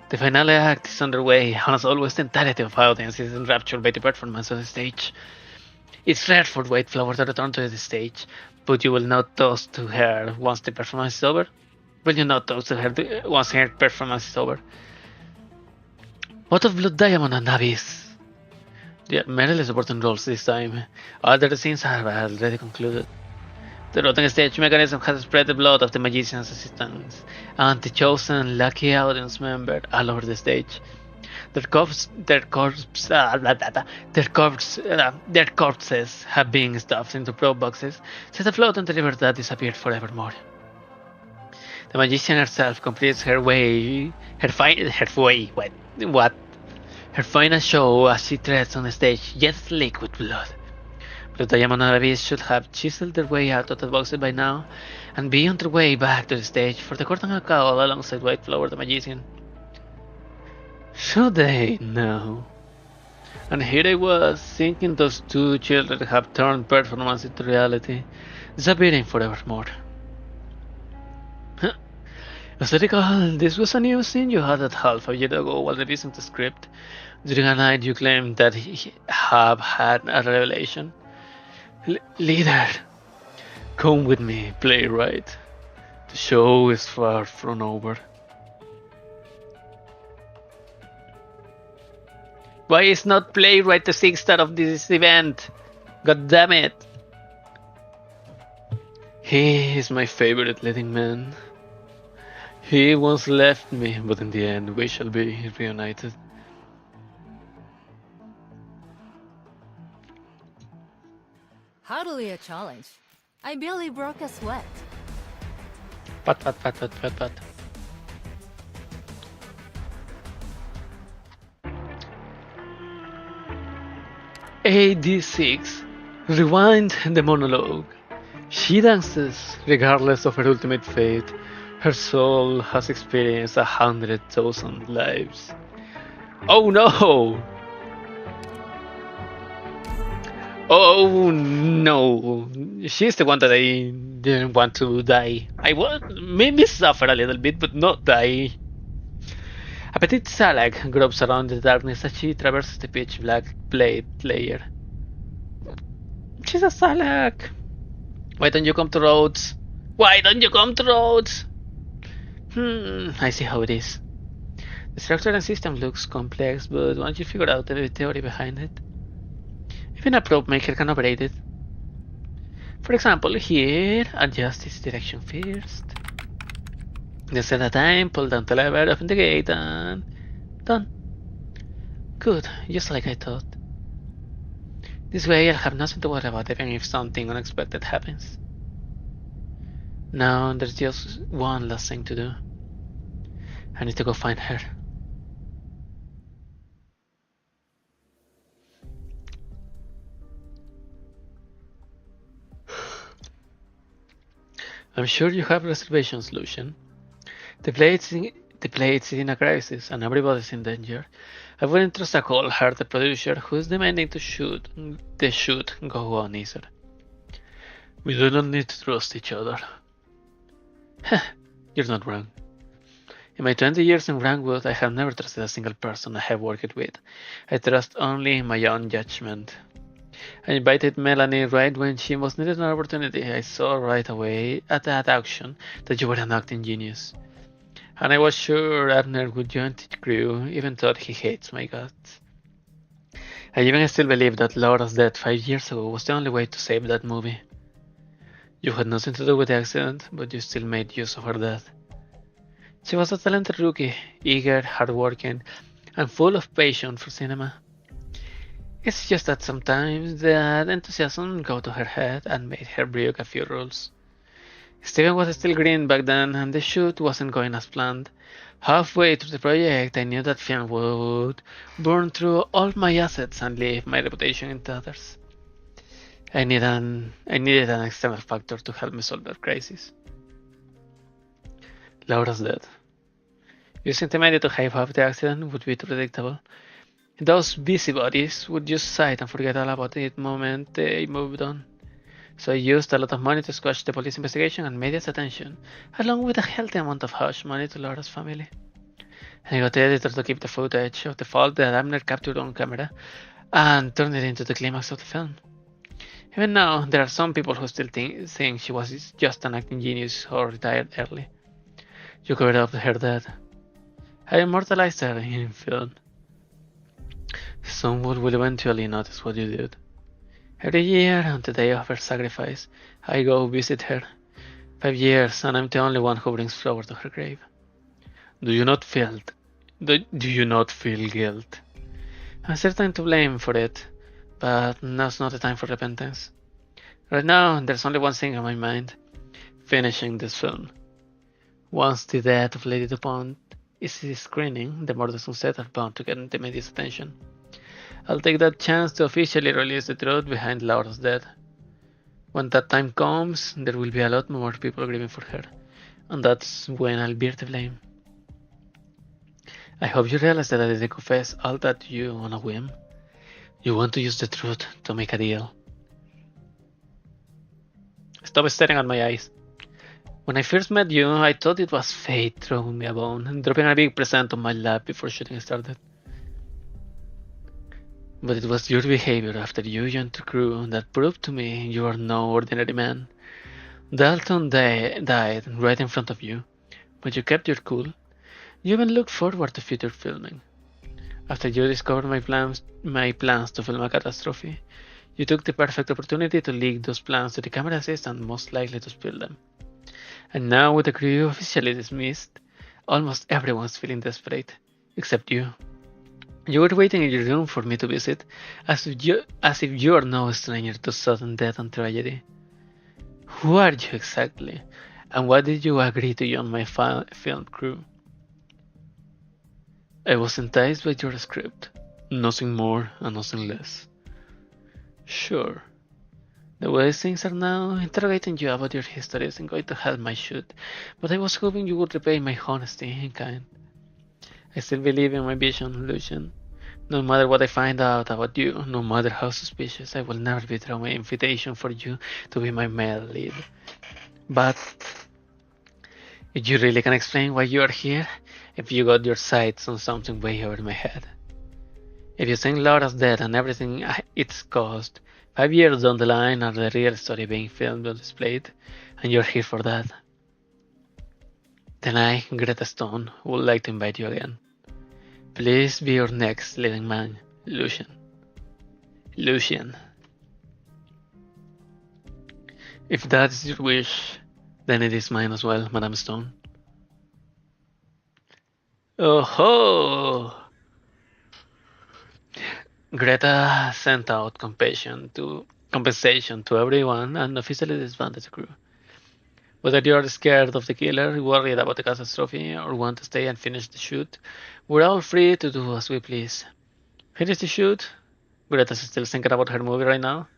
The finale act is underway, and as always the entirety of audience is enraptured by the performance on the stage. It's rare for White Flower to return to the stage, but you will not toast to her once the performance is over. Will you not toast to her once her performance is over? What of Blood Diamond and Abyss? They are merely supporting roles this time. Other scenes are already concluded. The rotten stage mechanism has spread the blood of the magician's assistants, and the chosen lucky audience member all over the stage. Their corpses have been stuffed into probe boxes, set afloat and delivered that disappeared forevermore. The magician herself completes her final show as she treads on the stage, yet slick with blood. But the Diamond and Abyss should have chiseled their way out of the boxes by now, and be on their way back to the stage for the curtain call alongside White Flower the magician. Should they? No. And here I was, thinking those two children have turned performance into reality, disappearing forevermore. As I recall, this was a new scene you had at half a year ago while revising the script. During a night you claimed that you have had a revelation. Leader, come with me, playwright. The show is far from over. Why is not playwright the sixth star of this event? God damn it! He is my favorite leading man. He once left me, but in the end we shall be reunited. Hardly a challenge. I barely broke a sweat. Pat. AD6. Rewind the monologue. She dances regardless of her ultimate fate. Her soul has experienced 100,000 lives. Oh no! Oh no! She's the one that I didn't want to die. I maybe suffer a little bit, but not die. A petite Salak gropes around the darkness as she traverses the pitch black plate layer. She's a Salak! Why don't you come to Rhodes? Why don't you come to Rhodes? I see how it is. The structure and system looks complex, but once you figure out the theory behind it, even a probe maker can operate it. For example, here, adjust its direction first. Then set a time, pull down the lever, open the gate, and done. Good, just like I thought. This way I'll have nothing to worry about even if something unexpected happens. Now there's just one last thing to do. I need to go find her. I'm sure you have reservations, Lucian. The plate's in a crisis and everybody's in danger. I wouldn't trust a cold-hearted producer who's demanding the shoot go on either. We do not need to trust each other. You're not wrong. In my 20 years in Brandwood, I have never trusted a single person I have worked with. I trust only my own judgment. I invited Melanie right when she most needed an opportunity. I saw right away at that auction that you were an acting genius. And I was sure Abner would join the crew, even though he hates my guts. I even still believe that Laura's death 5 years ago was the only way to save that movie. You had nothing to do with the accident, but you still made use of her death. She was a talented rookie, eager, hardworking, and full of passion for cinema. It's just that sometimes that enthusiasm got to her head and made her break a few rules. Steven was still green back then, and the shoot wasn't going as planned. Halfway through the project, I knew that film would burn through all my assets and leave my reputation in tatters. I needed an external factor to help me solve that crisis. Laura's dead. Using the media to hype up the accident would be too predictable. Those busybodies would just sigh and forget all about it the moment they moved on. So I used a lot of money to squash the police investigation and media's attention, along with a healthy amount of hush money to Laura's family. I got the editor to keep the footage of the fall that Abner captured on camera and turn it into the climax of the film. Even now, there are some people who still think she was just an acting genius or retired early. You covered up her death. I immortalized her in film. Someone will eventually notice what you did. Every year, on the day of her sacrifice, I go visit her. 5 years, and I'm the only one who brings flowers to her grave. Do you not feel guilt? I'm certain to blame for it, but now's not the time for repentance. Right now, there's only one thing on my mind: finishing this film. Once the death of Lady DuPont is screening, the murders on set are bound to get the media's attention. I'll take that chance to officially release the truth behind Laura's death. When that time comes, there will be a lot more people grieving for her, and that's when I'll bear the blame. I hope you realize that I didn't confess all that to you on a whim. You want to use the truth to make a deal. Stop staring at my eyes. When I first met you, I thought it was fate throwing me a bone and dropping a big present on my lap before shooting started. But it was your behavior after you joined the crew that proved to me you are no ordinary man. Dalton died right in front of you, but you kept your cool. You even looked forward to future filming. After you discovered my plans to film a catastrophe, you took the perfect opportunity to leak those plans to the camera assistant most likely to spill them. And now with the crew officially dismissed, almost everyone's feeling desperate, except you. You were waiting in your room for me to visit, as if you are no stranger to sudden death and tragedy. Who are you exactly, and why did you agree to join my film crew? I was enticed by your script, nothing more and nothing less. Sure, the way things are now, interrogating you about your history isn't going to help my shoot, but I was hoping you would repay my honesty in kind. I still believe in my vision, Lucian. No matter what I find out about you, no matter how suspicious, I will never withdraw my invitation for you to be my male lead. But if you really can explain why you are here, if you got your sights on something way over my head. If you think Laura's dead and everything it's caused, 5 years down the line are the real story being filmed or displayed, and you're here for that, then I, Greta Stone, would like to invite you again. Please be your next living man, Lucian. Lucian. If that is your wish, then it is mine as well, Madame Stone. Oh ho! Greta sent out compensation to everyone and officially disbanded the crew. Whether you are scared of the killer, worried about the catastrophe, or want to stay and finish the shoot, we're all free to do as we please. Finish the shoot? Greta's still thinking about her movie right now.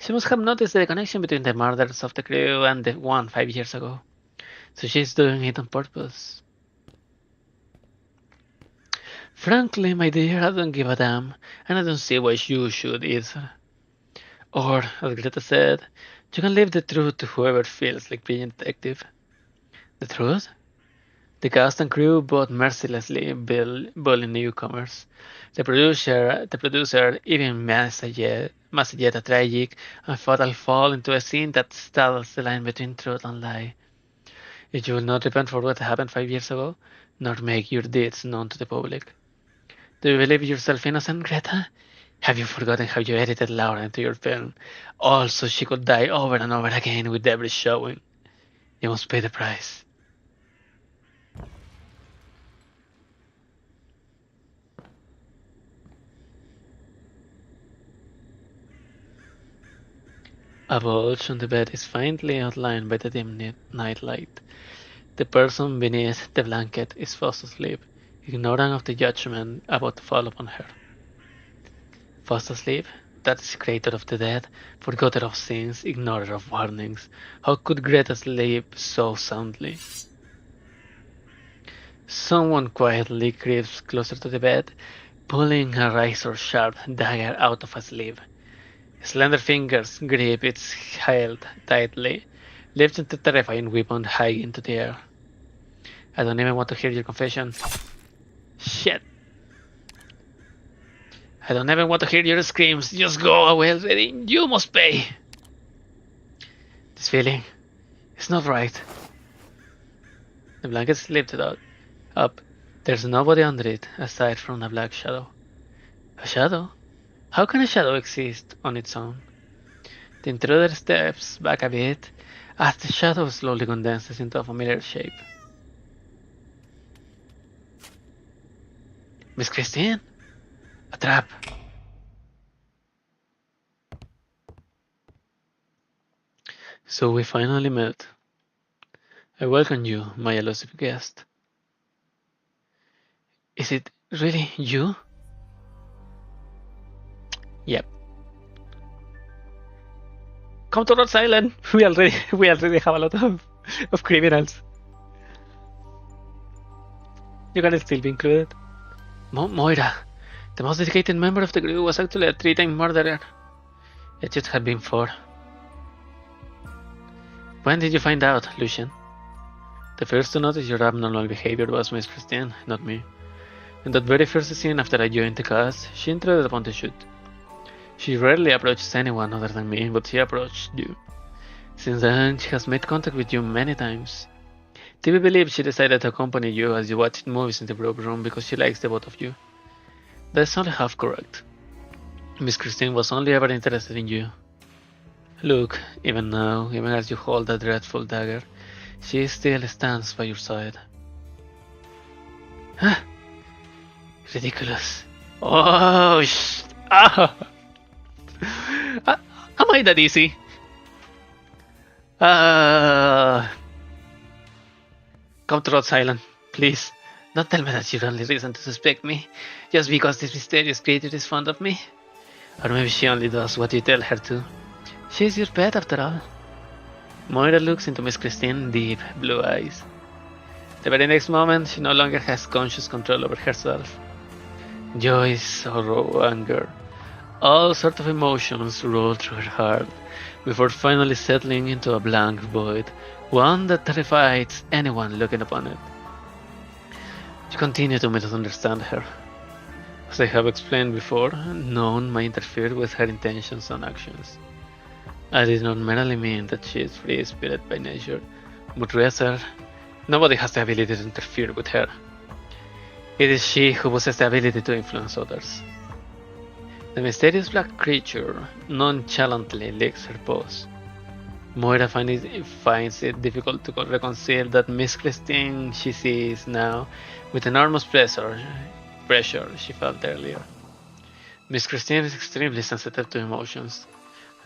She must have noticed the connection between the murders of the crew and the one 5 years ago. So she's doing it on purpose. Frankly, my dear, I don't give a damn, and I don't see why you should either. Or, as Greta said, you can leave the truth to whoever feels like being a detective. The truth? The cast and crew both mercilessly bullying newcomers. The producer even missed yet a tragic and fatal fall into a scene that straddles the line between truth and lie. If you will not repent for what happened 5 years ago, nor make your deeds known to the public. Do you believe yourself innocent, Greta? Have you forgotten how you edited Laura into your film? Also, she could die over and over again with every showing. You must pay the price. A bulge on the bed is faintly outlined by the dim night light. The person beneath the blanket is fast asleep, ignorant of the judgment about to fall upon her. Fast asleep? That is creator of the dead, forgotten of sins, ignorer of warnings. How could Greta sleep so soundly? Someone quietly creeps closer to the bed, pulling a razor-sharp dagger out of a sleeve. Slender fingers grip its hilt tightly, lifting the terrifying weapon high into the air. I don't even want to hear your confession. Shit. I don't even want to hear your screams. Just go away already. You must pay. This feeling is not right. The blanket's lifted up. There's nobody under it aside from a black shadow. A shadow? How can a shadow exist on its own? The intruder steps back a bit as the shadow slowly condenses into a familiar shape. Miss Christine? A trap. So we finally met. I welcome you, my elusive guest. Is it really you? Yep. Come to Rhodes Island. We already have a lot of criminals. You can still be included. Moira, the most dedicated member of the crew, was actually a 3-time murderer. It should have been 4. When did you find out, Lucian? The first to notice your abnormal behavior was Miss Christine, not me. In that very first scene after I joined the cast, she intruded upon the shoot. She rarely approaches anyone other than me, but she approached you. Since then, she has made contact with you many times. TV believes she decided to accompany you as you watched movies in the break room because she likes the both of you. That's only half correct. Miss Christine was only ever interested in you. Look, even now, even as you hold that dreadful dagger, she still stands by your side. Huh? Ridiculous. Oh, am I that easy? Come to Rhodes Island, please. Don't tell me that you only reason to suspect me, just because this mysterious creature is fond of me. Or maybe she only does what you tell her to. She's your pet after all. Moira looks into Miss Christine's deep blue eyes. The very next moment, she no longer has conscious control over herself. Joy, sorrow, anger, all sorts of emotions roll through her heart before finally settling into a blank void, one that terrifies anyone looking upon it. You continue to misunderstand her. As I have explained before, none may interfere with her intentions and actions. I did not merely mean that she is free-spirited by nature, but rather, nobody has the ability to interfere with her. It is she who possesses the ability to influence others. The mysterious black creature nonchalantly licks her paws. Moira finds it difficult to reconcile that Miss Christine she sees now with enormous pressure she felt earlier. Miss Christine is extremely sensitive to emotions.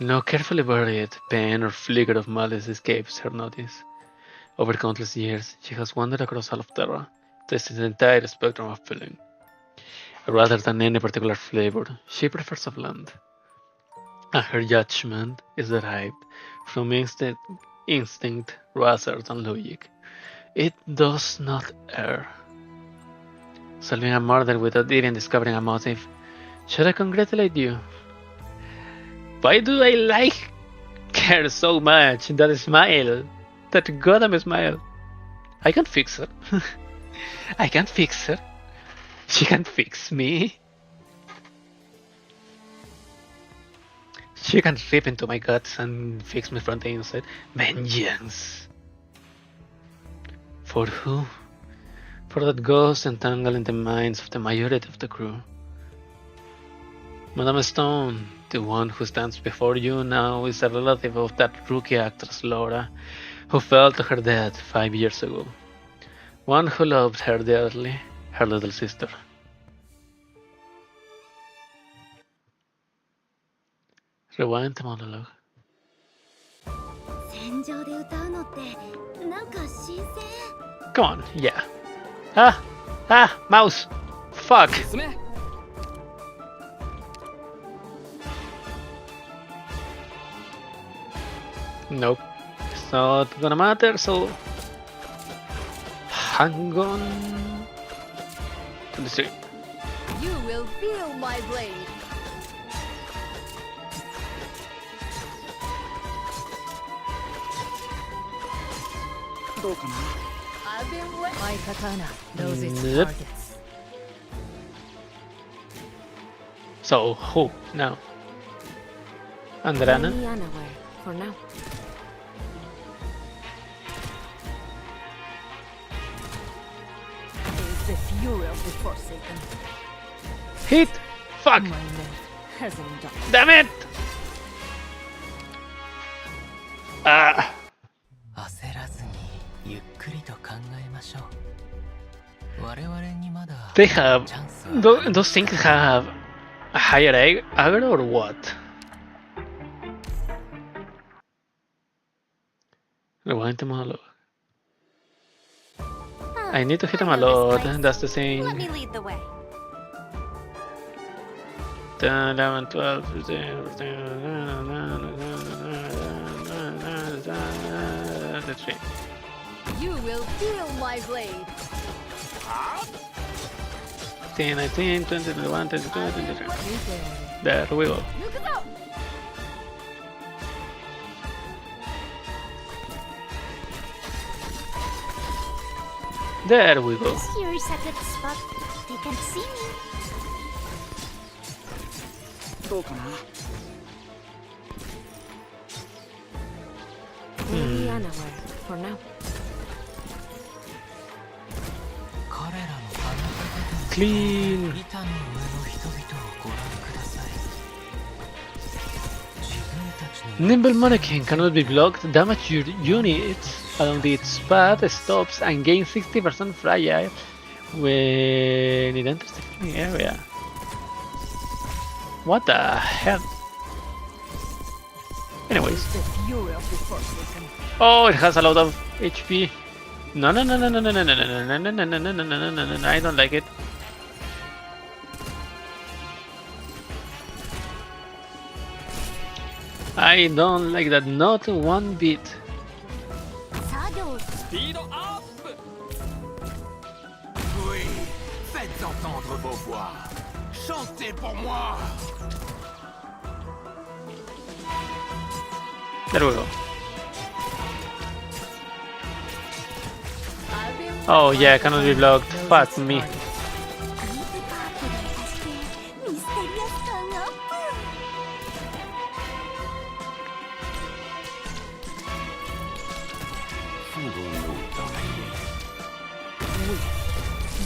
No carefully buried pain or flicker of malice escapes her notice. Over countless years, she has wandered across all of Terra, tasting the entire spectrum of feeling. Rather than any particular flavor, she prefers a blend. And her judgment is derived from instinct rather than logic. It does not err. Solving a murder without even discovering a motive. Should I congratulate you? Why do I like her so much? That smile. That goddamn smile. I can fix her. I can't fix her. She can't fix me. She can rip into my guts and fix me from the inside. Vengeance. For who? For that ghost entangled in the minds of the majority of the crew. Madame Stone, the one who stands before you now, is a relative of that rookie actress Laura, who fell to her death 5 years ago. One who loved her dearly, her little sister. Rewind the monologue. Come on, yeah. Mouse! Fuck! Nope. It's not gonna matter, so... hang on... to the street. You will feel my blade. I've been waiting. My katana knows its targets. So, who now? Andrana? For now. It is the fury of the Forsaken. Hit! Fuck! My men hasn't done. Damn it! Ah! They have... those things have a higher aggro or what? Rewind the monologue. I need to hit him a lot, that's the thing. Let me lead the way. 10, 11, 12, 15, You will feel my blade. 10, 19, 20, 21, 22, 23. There we go. There we go. Here's a good spot. They can see me. We'll be unaware for now. Clean. Nimble mannequin cannot be blocked. Damage your units along its path stops and gains 60% fragile when it enters the flaming area. What the hell? Anyways. Oh, it has a lot of HP. No, no, no, no, no, no, no, no, no, no, no, no, no, no, no, no, no, no, no, I don't like it. I don't like that, not one bit. Speed up! Oui, faites entendre vos voix. Chantez pour moi. There we go. Oh yeah, cannot be blocked. Fuck me.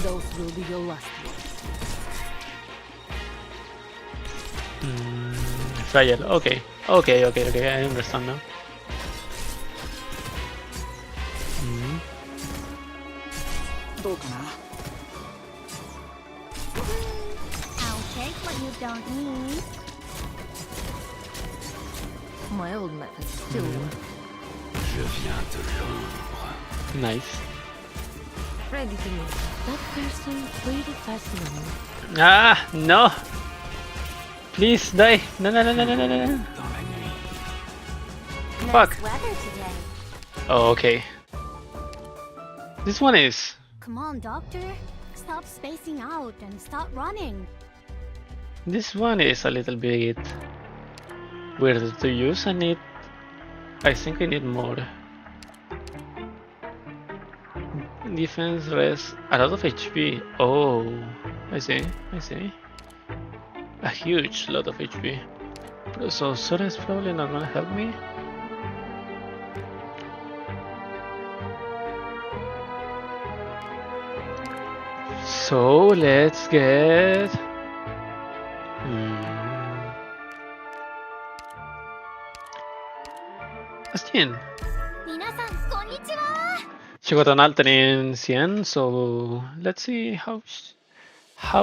Those will be your last words. Trial. Okay. Okay. I understand now. I'll take what you don't need. My old method still works. Je viens de l'ombre. Nice. Ready to meet that person pretty fast now. Ah, no. Please die. No. Dans la nuit. Fuck. Nice weather today. Oh, okay. This one is. Come on, doctor. Stop spacing out and start running. This one is a little bit weird to use. I think I need more. Defense, res, a lot of HP. Oh, I see. A huge lot of HP. So Sora is probably not gonna help me. So let's get. Astien. 皆さん、こんにちは。 She got an alternate 100, so let's see how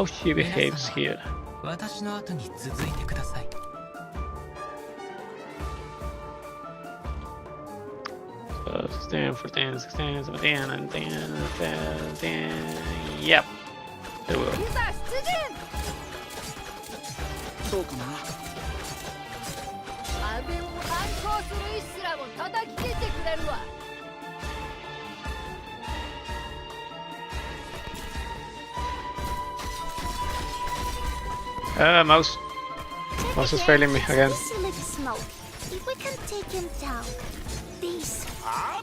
she behaves here. 私の後に続いてください。So 16, 14, 16, 17, 19, 17. Yep. There we go. いざ出陣。どうかな。安全を反抗するイスラも叩き切ってくれるわ。 Mouse. Mouse is failing me again. If we can take him down, this. ちゃ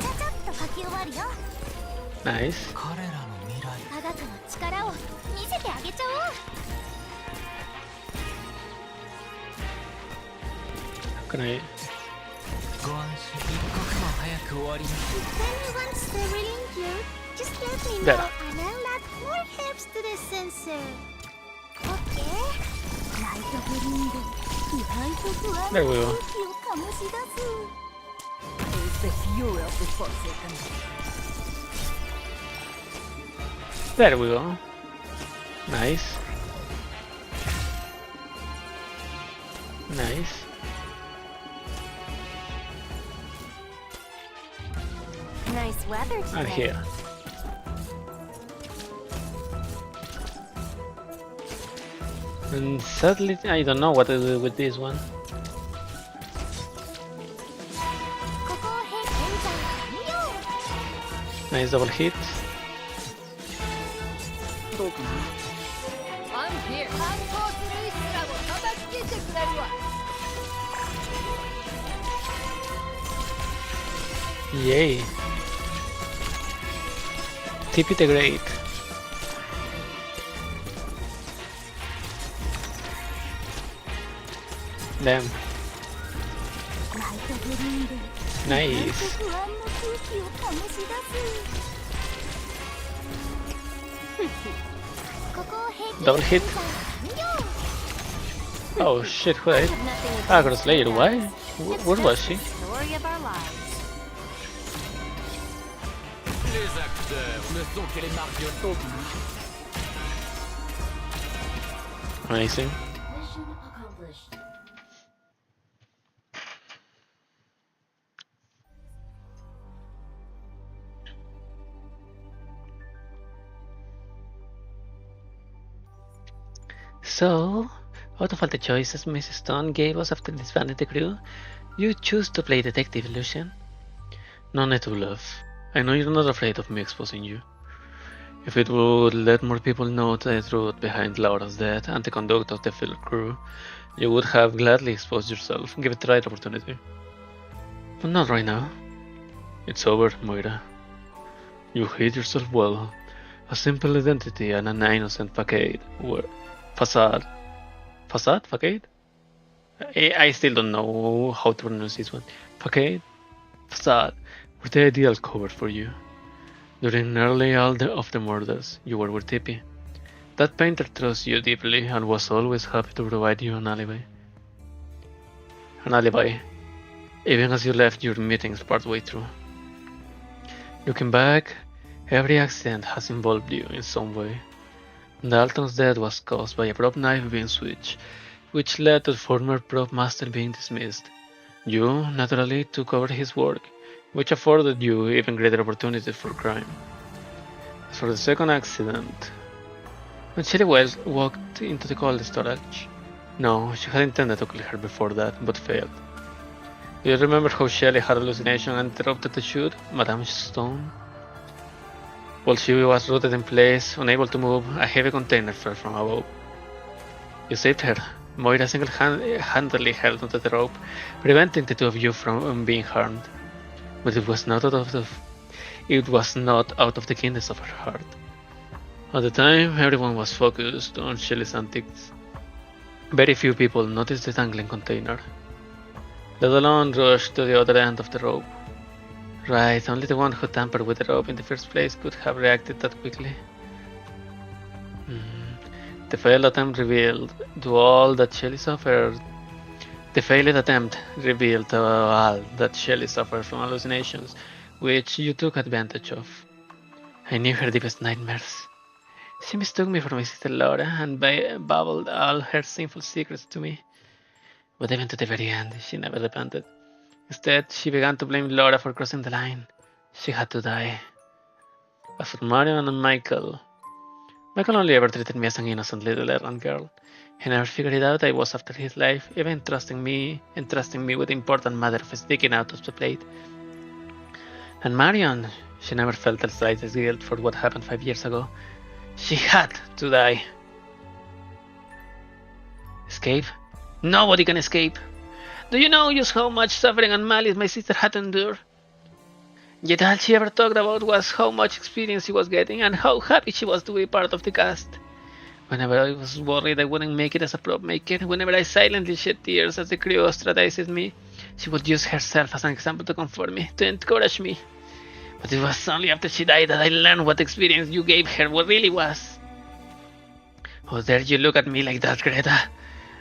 ちゃっと書き終わるよ。 Nice. 彼らの未来。科学の力を見せてあげちゃおう。 How can I? ご安心。一刻も早く終わります。 If anyone's thrilling you, just let me know There. and I'll add more herbs to the sensor. Okay? ライトブリング、意外と不安な There we 空 go. 気を醸し出す。It's the fury of the Forsaken. There we go. Nice. Nice. Nice weather today. And here. And sadly, I don't know what to do with this one. ここを変現在完了。 Nice double hit. どうかな。反抗するイスラも叩き切ってくれるわ。 Yay. TP the Great. Damn. ライトブリング、 Nice. 不安な空気を醸し出す。ここを平均 Double hit. 現在完了。 Oh shit, who died? Agro Slayer, why? Where was she? Story of our lives. Les acteurs ne sont que les marionnettes. Amazing. Mission accomplished. So, out of all the choices Mrs. Stone gave us after disbanding the crew, you choose to play Detective Lucian. No need to bluff. I know you're not afraid of me exposing you. If it would let more people know the truth behind Laura's death and the conduct of the field crew, you would have gladly exposed yourself, give it the right opportunity. But not right now. It's over, Moira. You hid yourself well. A simple identity and an innocent facade were facade. Facade? Facade? I still don't know how to pronounce this one. Facade? Facade were the ideal cover for you. During nearly all of the murders, you were with Tippy. That painter trusts you deeply and was always happy to provide you an alibi. An alibi, even as you left your meetings partway through. Looking back, every accident has involved you in some way. Dalton's death was caused by a prop knife being switched, which led to the former prop master being dismissed. You, naturally, took over his work, which afforded you even greater opportunities for crime. As for the second accident, when Shelley Wells walked into the cold storage, no, she had intended to kill her before that, but failed. Do you remember how Shelley had hallucination and interrupted the shoot, Madame Stone? While she was rooted in place, unable to move, a heavy container fell from above. You saved her. Moira single-handedly held onto the rope, preventing the two of you from being harmed. But it was not out of the kindness of her heart. At the time, everyone was focused on Shelley's antics. Very few people noticed the dangling container, let alone rushed to the other end of the rope. Right, only the one who tampered with the rope in the first place could have reacted that quickly. The failed attempt revealed to all that Shelley suffered. The failed attempt revealed to all that Shelley suffered from hallucinations, which you took advantage of. I knew her deepest nightmares. She mistook me for my sister Laura and babbled all her sinful secrets to me. But even to the very end, she never repented. Instead, she began to blame Laura for crossing the line. She had to die. As for Marion and Michael only ever treated me as an innocent little errand girl. He never figured it out I was after his life, even entrusting me with the important matter of sticking out of the plate. And Marion, she never felt the slightest guilt for what happened 5 years ago. She had to die. Escape? Nobody can escape. Do you know just how much suffering and malice my sister had to endure? Yet all she ever talked about was how much experience she was getting and how happy she was to be part of the cast. Whenever I was worried I wouldn't make it as a prop maker, whenever I silently shed tears as the crew ostracized me, she would use herself as an example to comfort me, to encourage me. But it was only after she died that I learned what experience you gave her really was. How dare you look at me like that, Greta?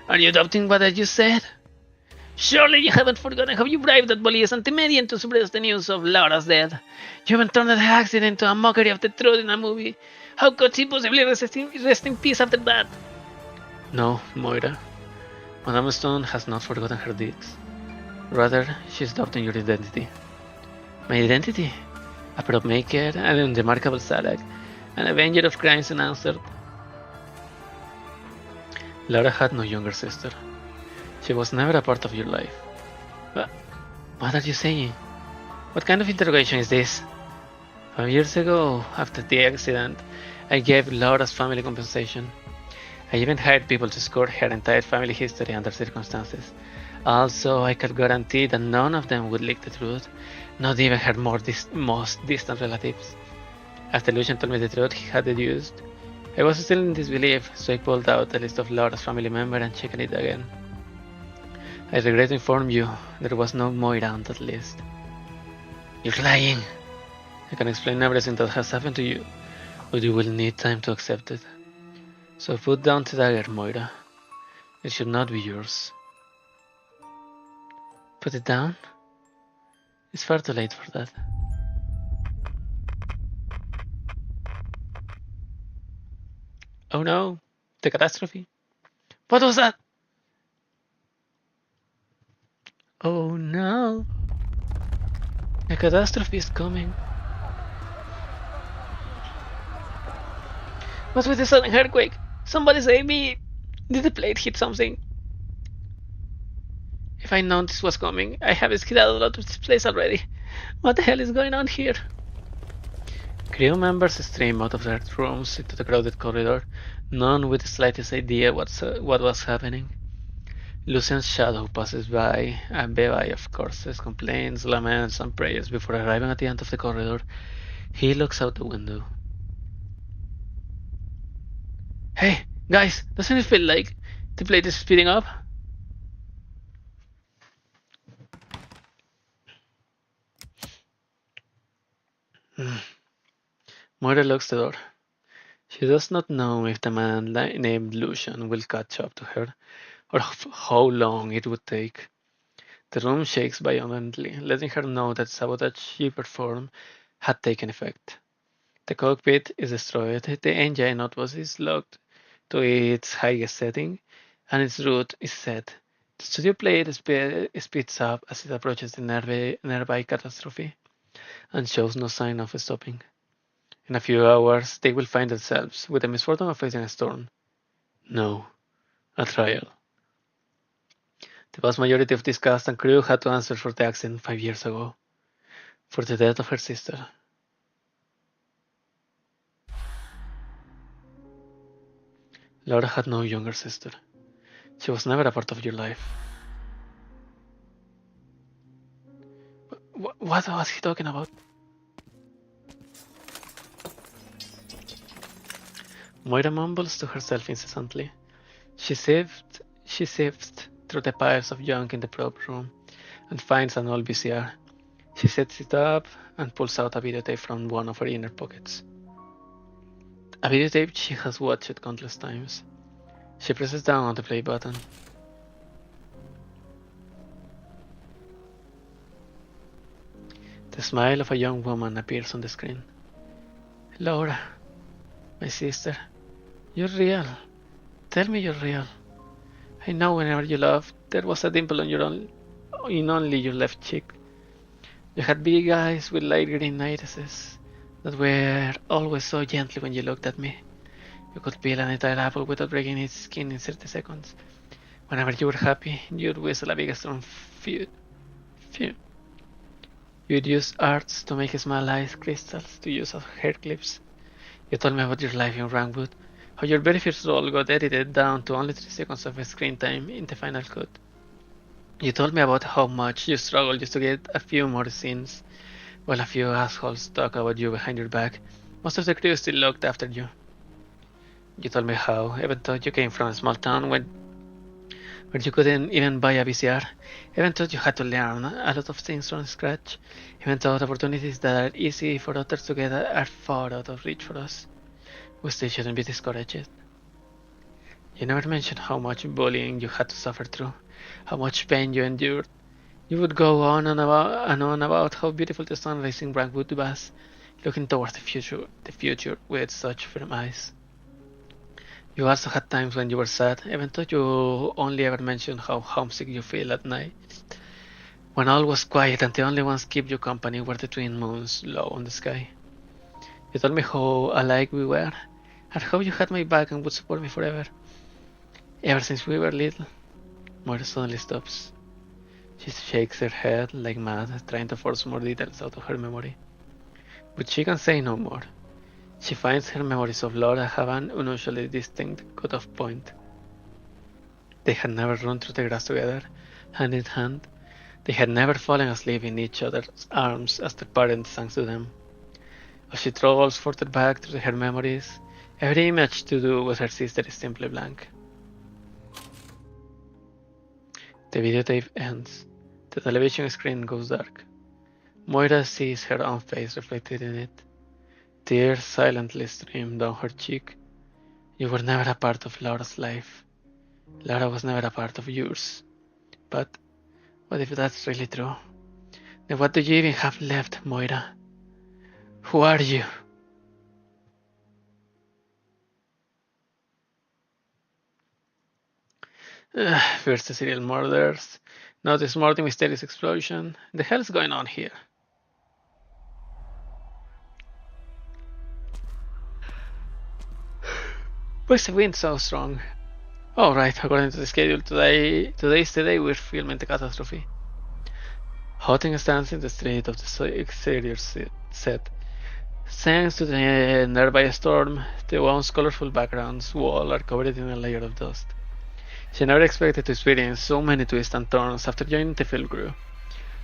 Are you doubting what I just said? Surely you haven't forgotten how you bribed that police anti-median to suppress the news of Laura's death. You haven't turned the accident into a mockery of the truth in a movie. How could she possibly rest in peace after that? No, Moira. Madame Stone has not forgotten her deeds. Rather, she's doubting your identity. My identity? A prop maker, an unremarkable Salak, an avenger of crimes unanswered. Laura had no younger sister. She was never a part of your life. What are you saying? What kind of interrogation is this? 5 years ago, after the accident, I gave Laura's family compensation. I even hired people to score her entire family history under circumstances. Also, I could guarantee that none of them would leak the truth, not even her most distant relatives. After Lucian told me the truth he had deduced, I was still in disbelief, so I pulled out a list of Laura's family members and checked it again. I regret to inform you, there was no Moira on that list. You're lying! I can explain everything that has happened to you, but you will need time to accept it. So put down the dagger, Moira. It should not be yours. Put it down? It's far too late for that. Oh no! The catastrophe! What was that? Oh no! A catastrophe is coming. What's with the sudden earthquake? Somebody save me! Did the plate hit something? If I'd known this was coming, I have skedaddled out of this place already. What the hell is going on here? Crew members stream out of their rooms into the crowded corridor, none with the slightest idea what was happening. Lucian's shadow passes by, a bevy of curses, complaints, laments, and prayers before arriving at the end of the corridor. He looks out the window. Hey, guys, doesn't it feel like the plate is speeding up? Moira locks the door. She does not know if the man named Lucian will catch up to her, or how long it would take. The room shakes violently, letting her know that the sabotage she performed had taken effect. The cockpit is destroyed, the engine outpost is locked to its highest setting, and its route is set. The studio plate speeds up as it approaches the nearby catastrophe, and shows no sign of stopping. In a few hours, they will find themselves with the misfortune of facing a storm. No, a trial. The vast majority of this cast and crew had to answer for the accident 5 years ago, for the death of her sister. Laura had no younger sister. She was never a part of your life. What was he talking about? Moira mumbles to herself incessantly. She sifts through the piles of junk in the probe room and finds an old VCR. She sets it up and pulls out a videotape from one of her inner pockets. A videotape she has watched countless times. She presses down on the play button. The smile of a young woman appears on the screen. Laura, my sister, you're real. Tell me you're real. I know whenever you laughed, there was a dimple on in only your left cheek. You had big eyes with light green irises that were always so gently when you looked at me. You could peel an entire apple without breaking its skin in 30 seconds. Whenever you were happy, you'd whistle a big strong phew. You'd use arts to make small ice crystals to use as hair clips. You told me about your life in Rankwood, how your very first role got edited down to only 3 seconds of screen time in the final cut. You told me about how much you struggled just to get a few more scenes, while a few assholes talk about you behind your back. Most of the crew still looked after you. You told me how, even though you came from a small town where you couldn't even buy a VCR, even though you had to learn a lot of things from scratch, even though the opportunities that are easy for others to get are far out of reach for us, we still shouldn't be discouraged. You never mentioned how much bullying you had to suffer through, how much pain you endured. You would go on and on about how beautiful the sunrise in Brankwood was, looking towards the future with such firm eyes. You also had times when you were sad, even though you only ever mentioned how homesick you feel at night. When all was quiet and the only ones keep you company were the twin moons low on the sky. You told me how alike we were, and how you had my back and would support me forever. Ever since we were little. Moira suddenly stops. She shakes her head like mad, trying to force more details out of her memory. But she can say no more. She finds her memories of Laura have an unusually distinct cut-off point. They had never run through the grass together, hand in hand. They had never fallen asleep in each other's arms as their parents sang to them. As she travels further back through her memories, every image to do with her sister is simply blank. The videotape ends. The television screen goes dark. Moira sees her own face reflected in it. Tears silently stream down her cheek. You were never a part of Laura's life. Laura was never a part of yours. But what if that's really true? Then what do you even have left, Moira? Who are you? First the serial murders. Now this morning mysterious explosion. The hell is going on here? Why is the wind so strong? Oh right, according to the schedule, today's the day we're filming the catastrophe. Hotting stands in the street of the exterior set. Thanks to the nearby storm, the once colorful background's wall are covered in a layer of dust. She never expected to experience so many twists and turns after joining the film crew.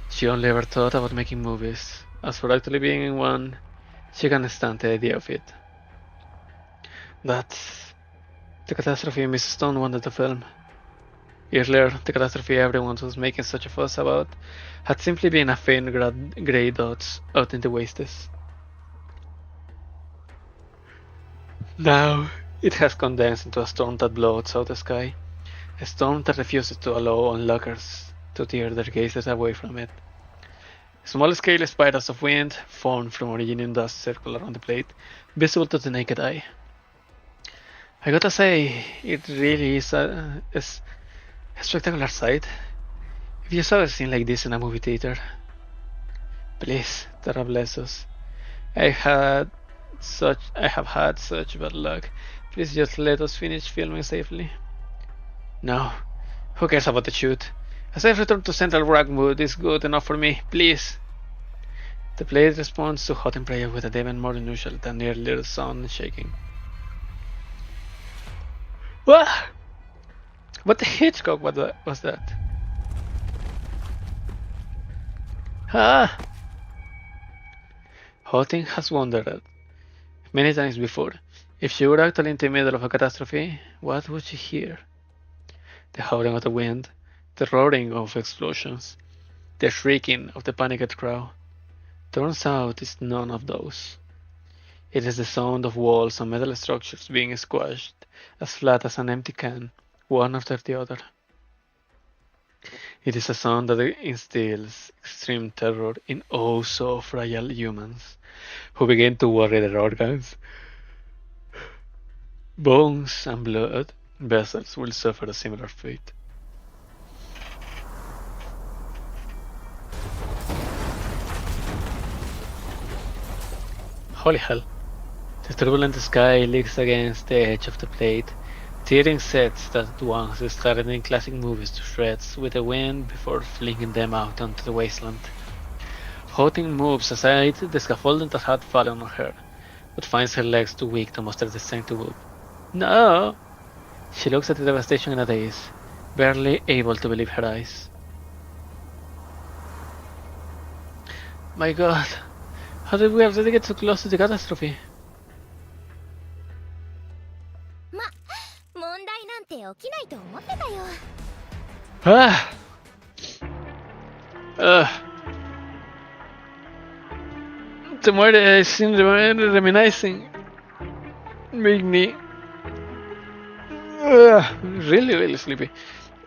She only ever thought about making movies. As for actually being in one, she can't stand the idea of it. That's the catastrophe Mrs. Stone wanted to film. Earlier, the catastrophe everyone was making such a fuss about had simply been a faint grey dots out in the wastes. Now it has condensed into a storm that blots out the sky, a storm that refuses to allow onlookers to tear their gazes away from it. Small-scale spirals of wind form from originating dust circle around the plate, visible to the naked eye. I gotta say, it really is a spectacular sight. If you saw a scene like this in a movie theater, please, Terra bless us. I have had such bad luck. Please just let us finish filming safely. No, who cares about the shoot? A safe return to Central Rockwood is good enough for me, please. The blade responds to hot and prayer with a even more unusual than earlier sound shaking. What? What the Hitchcock was that? Ah! Houghton has wondered many times before if she were actually in the middle of a catastrophe, what would she hear? The howling of the wind, the roaring of explosions, the shrieking of the panicked crowd. Turns out it's none of those. It is the sound of walls and metal structures being squashed as flat as an empty can, one after the other. It is a sound that instills extreme terror in oh so fragile humans who begin to worry their organs, bones, and blood vessels will suffer a similar fate. Holy hell. The turbulent sky leaks against the edge of the plate, tearing sets that once started in classic movies to shreds with the wind before flinging them out onto the wasteland. Houghton moves aside the scaffolding that had fallen on her, but finds her legs too weak to muster the strength to move. No! She looks at the devastation in a daze, barely able to believe her eyes. My god, how did we already get so close to the catastrophe? ま、問題なんて起きないと思ってたよ。Ah! Ugh. The more I seem reminiscing, make me really, really sleepy.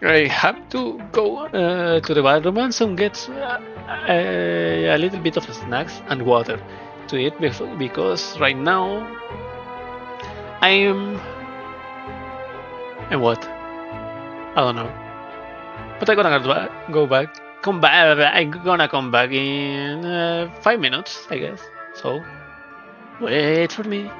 I have to go to the bathroom and some get a little bit of snacks and water to eat because right now I'm what? I don't know. But I'm gonna go back. Come back. I'm gonna come back in 5 minutes, I guess. So wait for me.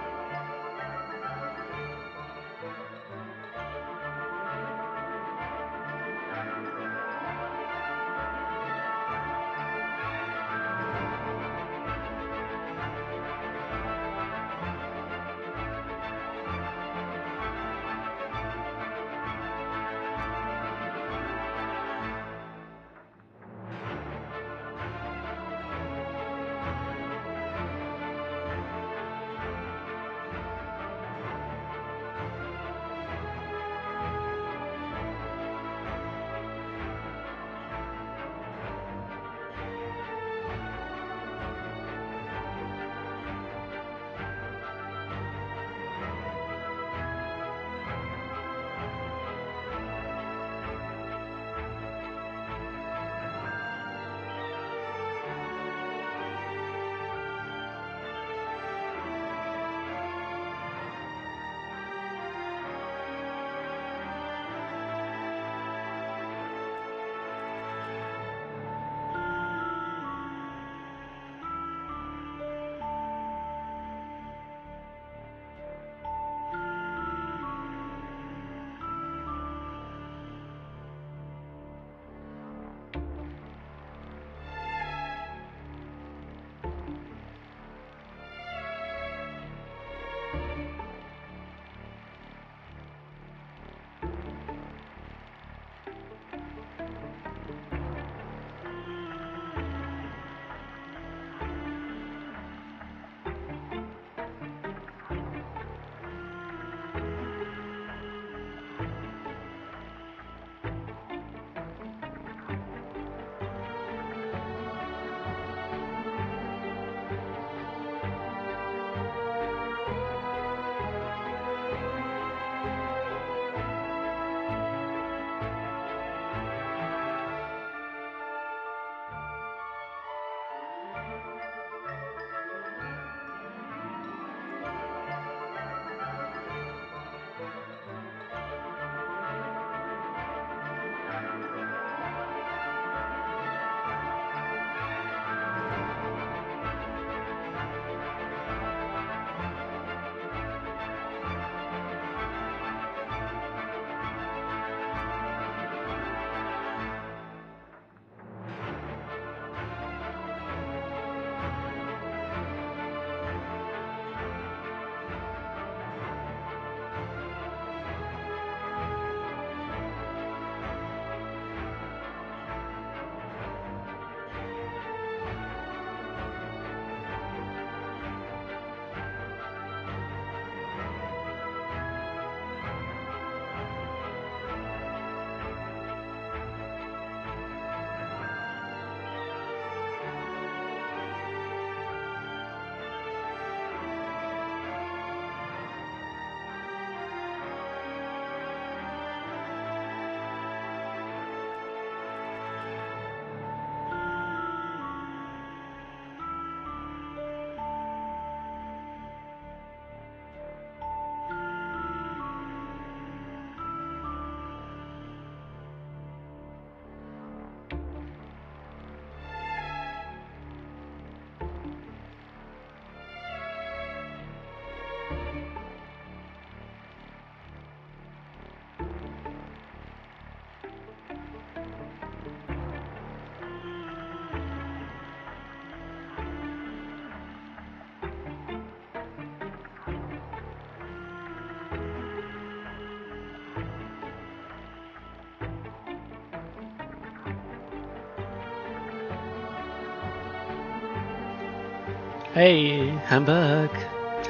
Hey, I'm back.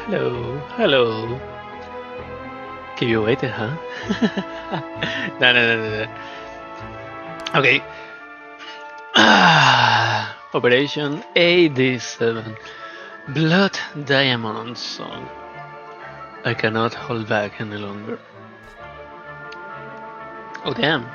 Hello, hello. Keep you waiting, huh? No. Okay. Operation AD7. Blood Diamond Song. I cannot hold back any longer. Oh damn.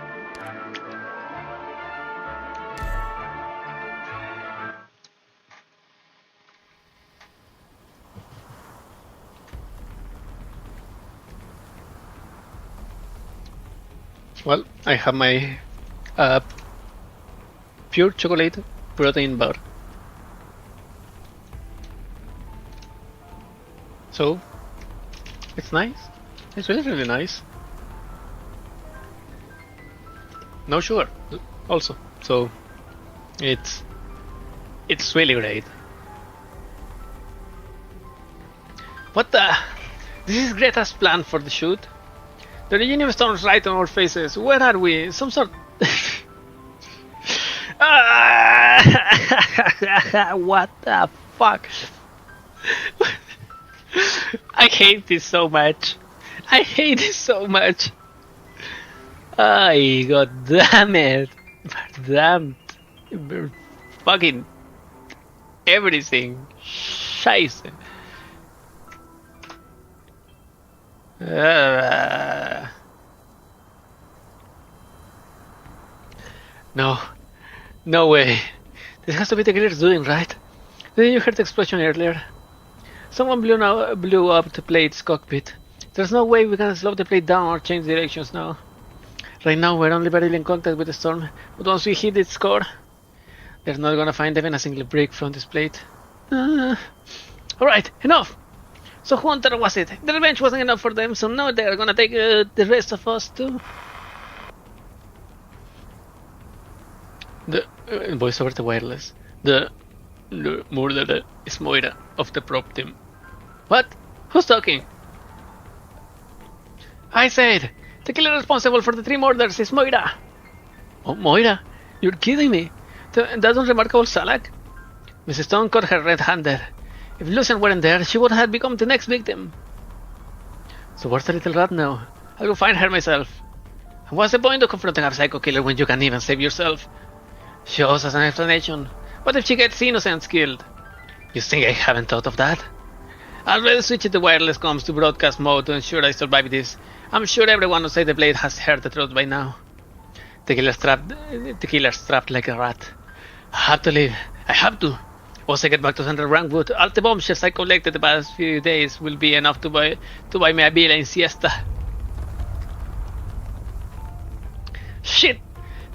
Well, I have my uh, pure chocolate protein bar. So, it's nice. It's really nice. No sugar, also. So, it's really great. What the? This is Greta's plan for the shoot. The Reginium storms right on our faces. Where are we? Some sort. What the fuck? I hate this so much. I hate this so much. I god damn it. Damn. Fucking everything. Scheiße. No. No way. This has to be the killer's doing, right? Didn't you hear the explosion earlier? Someone blew up the plate's cockpit. There's no way we can slow the plate down or change directions now. Right now we're only barely in contact with the storm, but once we hit its core, they're not gonna find even a single break from this plate. Alright, enough! So who on Terra was it? The revenge wasn't enough for them, so now they're gonna take the rest of us too. The voice over the wireless. The murderer is Moira of the prop team. What? Who's talking? I said, the killer responsible for the 3 murders is Moira. Oh, Moira? You're kidding me. That unremarkable Salak? Mrs. Stone caught her red-handed. If Lucian weren't there, she would have become the next victim. So where's the little rat now? I'll go find her myself. And what's the point of confronting a psycho killer when you can't even save yourself? She owes us an explanation. What if she gets innocents killed? You think I haven't thought of that? I'll rather switch the wireless comms to broadcast mode to ensure I survive this. I'm sure everyone who saved the blade has heard the truth by now. The killer's trapped like a rat. I have to leave. I have to. Once I get back to Central Rankwood, all the bombshells I collected the past few days will be enough to buy me a villa in Siesta. Shit!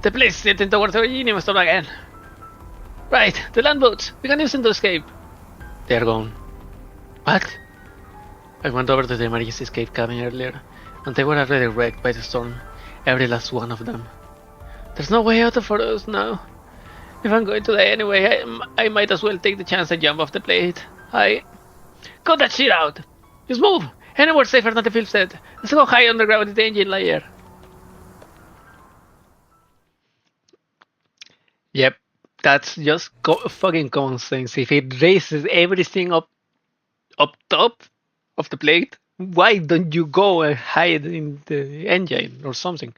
The place is heading towards the Reginium storm again. Right, the landboats. We can use them to escape. They're gone. What? I went over to the emergency escape cabin earlier, and they were already wrecked by the storm. Every last one of them. There's no way out for us now. If I'm going to die anyway, I might as well take the chance and jump off the plate. Cut that shit out! Just move! Anywhere safer than the field set. Let's go high underground in the engine layer. Yep, that's just fucking common sense. If it raises everything up top of the plate, why don't you go and hide in the engine or something?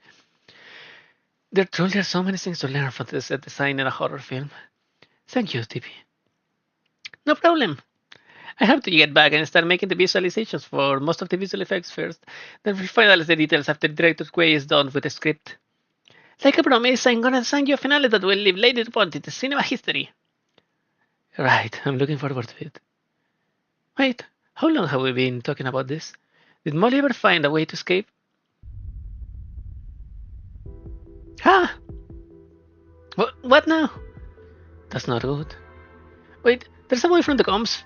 There truly are so many things to learn from the set design in a horror film. Thank you, TP. No problem. I have to get back and start making the visualizations for most of the visual effects first, then we'll finalize the details after Director Quay is done with the script. Like I promised, I'm gonna design you a finale that will live later upon in the cinema history. Right, I'm looking forward to it. Wait, how long have we been talking about this? Did Molly ever find a way to escape? Ah! What now? That's not good. Wait, there's a way from the comms.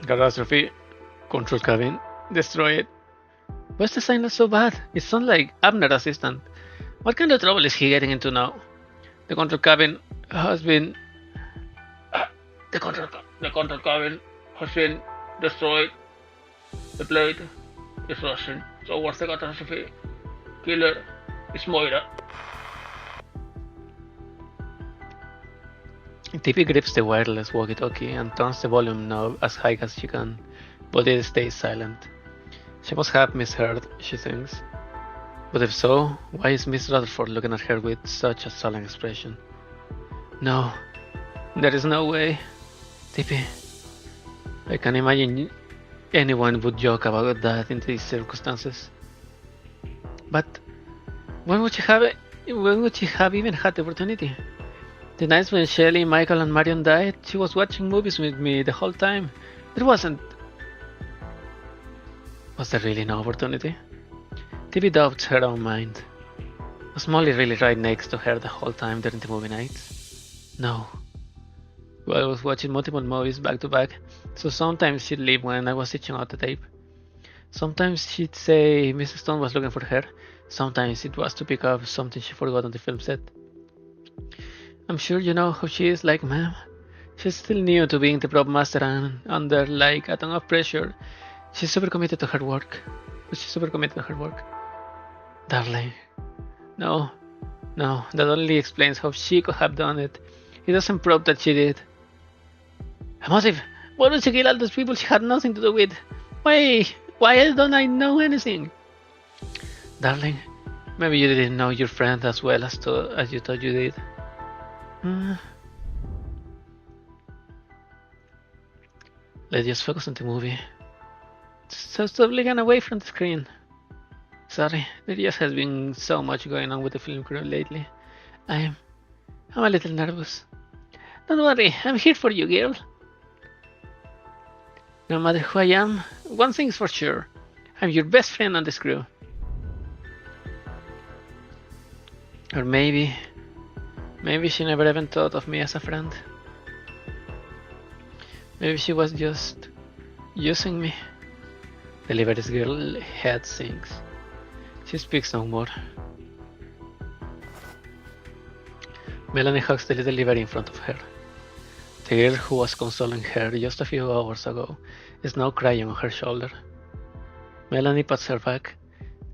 Catastrophe. Control cabin. Destroy it. Why's the signal so bad? It sounds like Abner assistant. What kind of trouble is he getting into now? The control cabin has been... The control cabin has been destroyed. The plate is rushing. So what's the catastrophe? Killer is Moira. Tippy grips the wireless walkie-talkie and turns the volume knob as high as she can, but it stays silent. She must have misheard, she thinks. But if so, why is Miss Rutherford looking at her with such a sullen expression? No, there is no way. Tippy, I can imagine anyone would joke about that in these circumstances. But when would she have even had the opportunity? The nights when Shelley, Michael, and Marion died, she was watching movies with me the whole time. There wasn't. Was there really no opportunity? Tippy doubts her own mind. Was Molly really right next to her the whole time during the movie nights? No. Well, I was watching multiple movies back to back, so sometimes she'd leave when I was stitching out the tape. Sometimes she'd say Mrs. Stone was looking for her. Sometimes it was to pick up something she forgot on the film set. I'm sure you know how she is like, ma'am. She's still new to being the prop master and under like a ton of pressure. She's super committed to her work. Darling. No, that only explains how she could have done it. It doesn't prove that she did. Emotive! Why did she kill all those people she had nothing to do with? Why don't I know anything? Darling, maybe you didn't know your friend as well as you thought you did. Let's just focus on the movie. So stop looking away from the screen. Sorry, there just has been so much going on with the film crew lately. I'm a little nervous. Don't worry, I'm here for you, girl. No matter who I am, one thing's for sure. I'm your best friend on this crew. Or maybe she never even thought of me as a friend. Maybe she was just using me. The Libera's girl head sinks. She speaks no more. Melanie hugs the little Libera in front of her. The girl who was consoling her just a few hours ago is now crying on her shoulder. Melanie pats her back.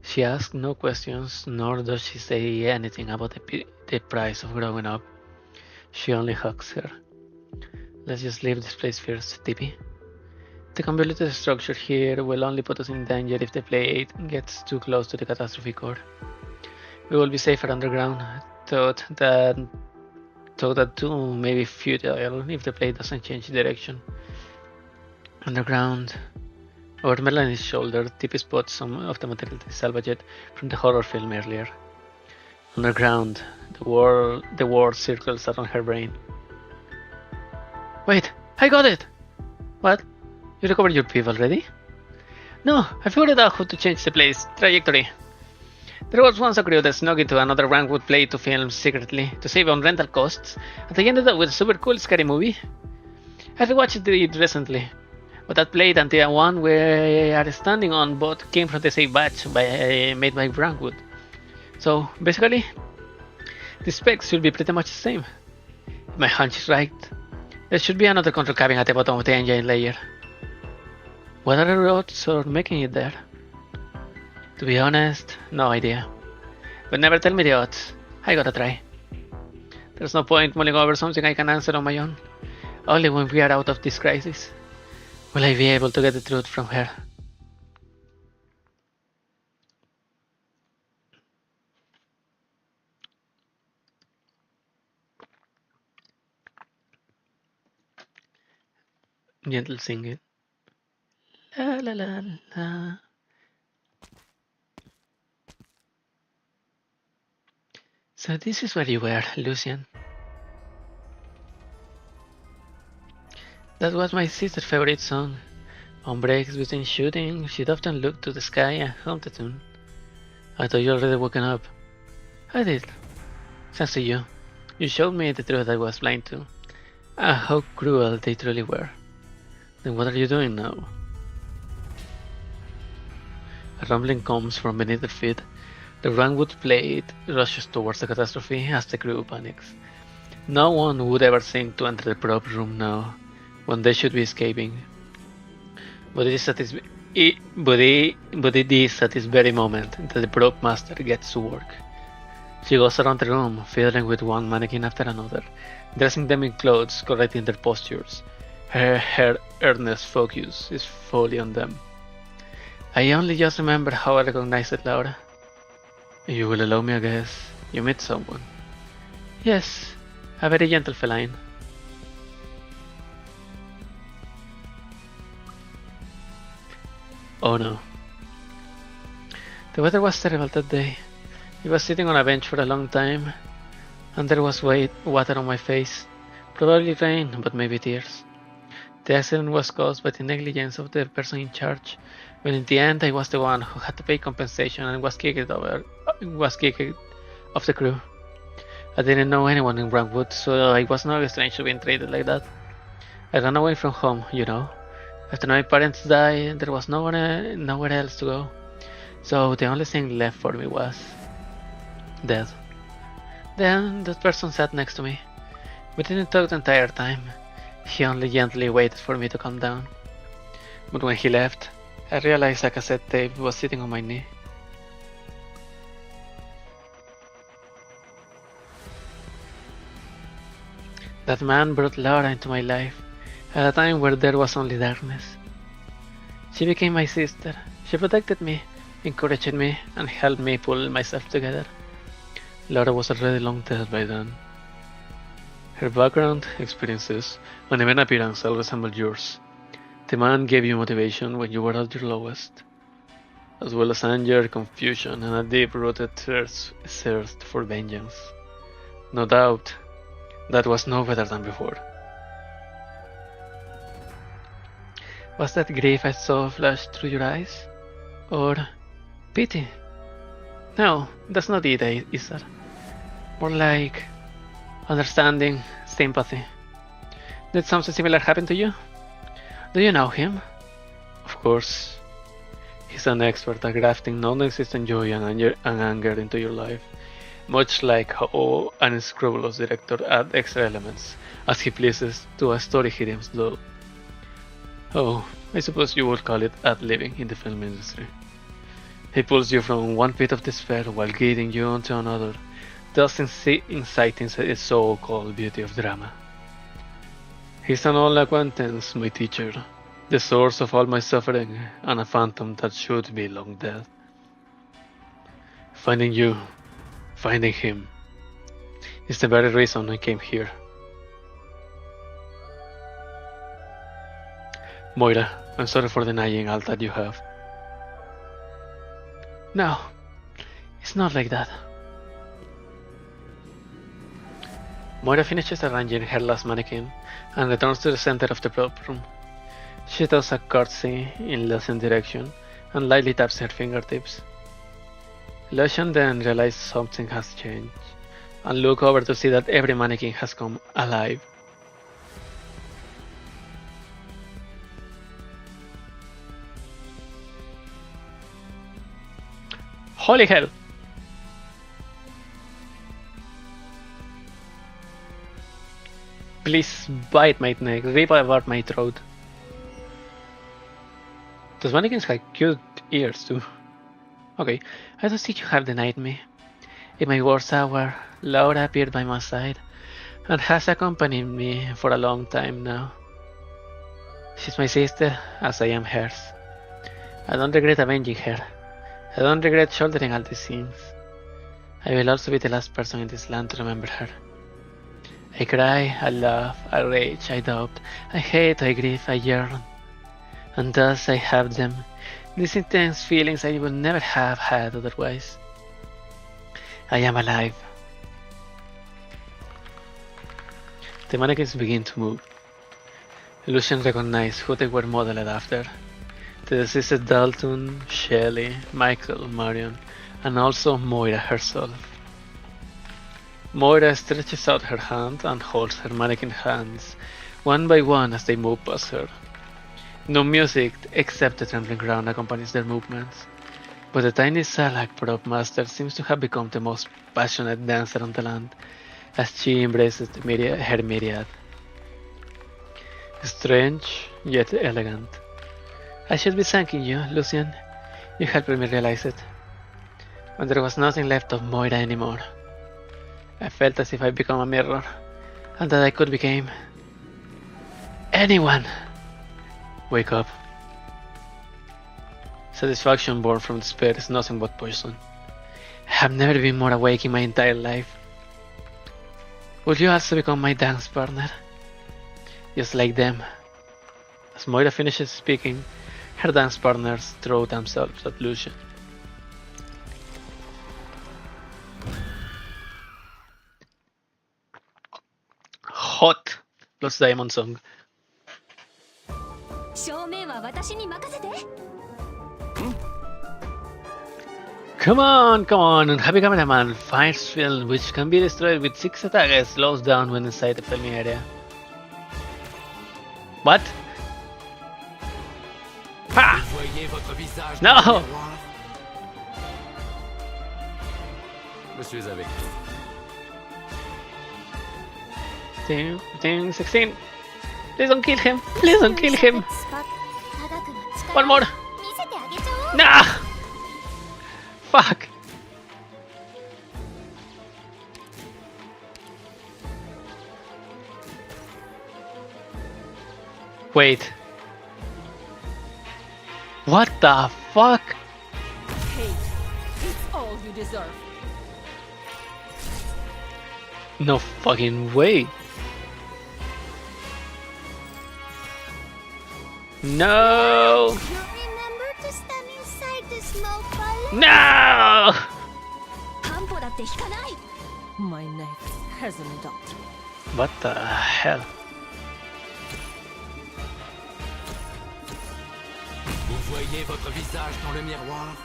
She asks no questions, nor does she say anything about the price of growing up. She only hugs her. Let's just leave this place first, Tippy. The convoluted structure here will only put us in danger if the plate gets too close to the catastrophe core. We will be safer underground. Thought that too may be futile if the plate doesn't change direction. Underground. Over Melanie's shoulder, Tippy spots some of the material they salvaged from the horror film earlier. Underground. The word circles around her brain. Wait, I got it! What? You recovered your piv already? No, I figured out how to change the plate's trajectory. There was once a crew that snuck into another Rankwood plate to film secretly to save on rental costs, and they ended up with a super cool scary movie. I rewatched it recently, but that plate and the one we are standing on both came from the same batch made by Rankwood. So basically, the specs should be pretty much the same. If my hunch is right, there should be another control cabin at the bottom of the engine layer. What are the odds of making it there? To be honest, no idea. But never tell me the odds. I gotta try. There's no point mulling over something I can answer on my own. Only when we are out of this crisis will I be able to get the truth from her. Gentle singing. La la la la. So this is where you were, Lucian. That was my sister's favorite song. On breaks between shooting, she'd often look to the sky and hum the tune. I thought you already woken up. I did. Thanks to you. You showed me the truth I was blind to. How cruel they truly were. Then what are you doing now? A rumbling comes from beneath their feet. The Rankwood plate rushes towards the catastrophe as the crew panics. No one would ever think to enter the prop room now, when they should be escaping. But it is at this very moment that the prop master gets to work. She goes around the room, fiddling with one mannequin after another, dressing them in clothes, correcting their postures. Her earnest focus is fully on them. I only just remember how I recognized it, Laura. You will allow me, I guess. You met someone. Yes, a very gentle feline. Oh no. The weather was terrible that day. I was sitting on a bench for a long time, and there was water on my face. Probably rain, but maybe tears. The accident was caused by the negligence of the person in charge, when in the end I was the one who had to pay compensation and was kicked off the crew. I didn't know anyone in Brentwood, so I was not strange to being treated like that. I ran away from home, you know. After my parents died, there was nowhere else to go. So the only thing left for me was death. Then that person sat next to me. We didn't talk the entire time. He only gently waited for me to calm down. But when he left, I realized a cassette tape was sitting on my knee. That man brought Laura into my life at a time where there was only darkness. She became my sister. She protected me, encouraged me, and helped me pull myself together. Laura was already long dead by then. Her background, experiences, and even appearance all resembled yours. The man gave you motivation when you were at your lowest, as well as anger, confusion, and a deep-rooted thirst for vengeance. No doubt, that was no better than before. Was that grief I saw flash through your eyes? Or pity? No, that's not it either. More like understanding, sympathy. Did something similar happen to you? Do you know him? Of course. He's an expert at grafting non-existent joy and anger into your life, much like how an unscrupulous director adds extra elements as he pleases to a story he deems dull. Oh, I suppose you would call it ad-libbing in the film industry. He pulls you from one pit of despair while guiding you onto another, thus inciting the so-called beauty of drama. He's an old acquaintance, my teacher, the source of all my suffering, and a phantom that should be long dead. Finding you, finding him, is the very reason I came here. Moira, I'm sorry for denying all that you have. No, it's not like that. Moira finishes arranging her last mannequin and returns to the center of the prop room. She does a curtsy in Lucian's direction and lightly taps her fingertips. Lucian then realizes something has changed and looks over to see that every mannequin has come alive. Holy hell! Please bite my neck, rip apart my throat. Those mannequins have cute ears too. Okay, I don't think you have denied me. In my worst hour, Laura appeared by my side and has accompanied me for a long time now. She's my sister, as I am hers. I don't regret avenging her. I don't regret shouldering all these sins. I will also be the last person in this land to remember her. I cry, I laugh, I rage, I doubt, I hate, I grieve, I yearn. And thus I have them, these intense feelings I would never have had otherwise. I am alive. The mannequins begin to move. Lucian recognized who they were modeled after. The deceased Dalton, Shelley, Michael, Marion, and also Moira herself. Moira stretches out her hand and holds her mannequin hands, one by one as they move past her. No music except the trembling ground accompanies their movements, but the tiny Salak prop master seems to have become the most passionate dancer on the land as she embraces her myriad. Strange, yet elegant. I should be thanking you, Lucian. You helped me realize it. When there was nothing left of Moira anymore, I felt as if I become a mirror, and that I could become anyone. Wake up. Satisfaction born from despair is nothing but poison. I have never been more awake in my entire life. Would you also become my dance partner? Just like them. As Moira finishes speaking, her dance partners throw themselves at Lucian. Hot plus Diamond Song. 正面は私に任せて。Come on, come on, Unhappy Cameraman finds film which can be destroyed with 6 attacks, slows down when inside the filming area. What? Ha! Voyez votre visage No! dans le miroir. Je suis avec vous. 16. Please don't kill him. Please don't kill him. One more. 見せてあげちゃおう。 Nah! Fuck. Wait. What the fuck? Hate. It's all you deserve. No fucking way. No! You remember to stand inside the smoke ball? No! 半歩だって引かない。 My neck has an adult. What the hell? Vous voyez votre visage dans le miroir.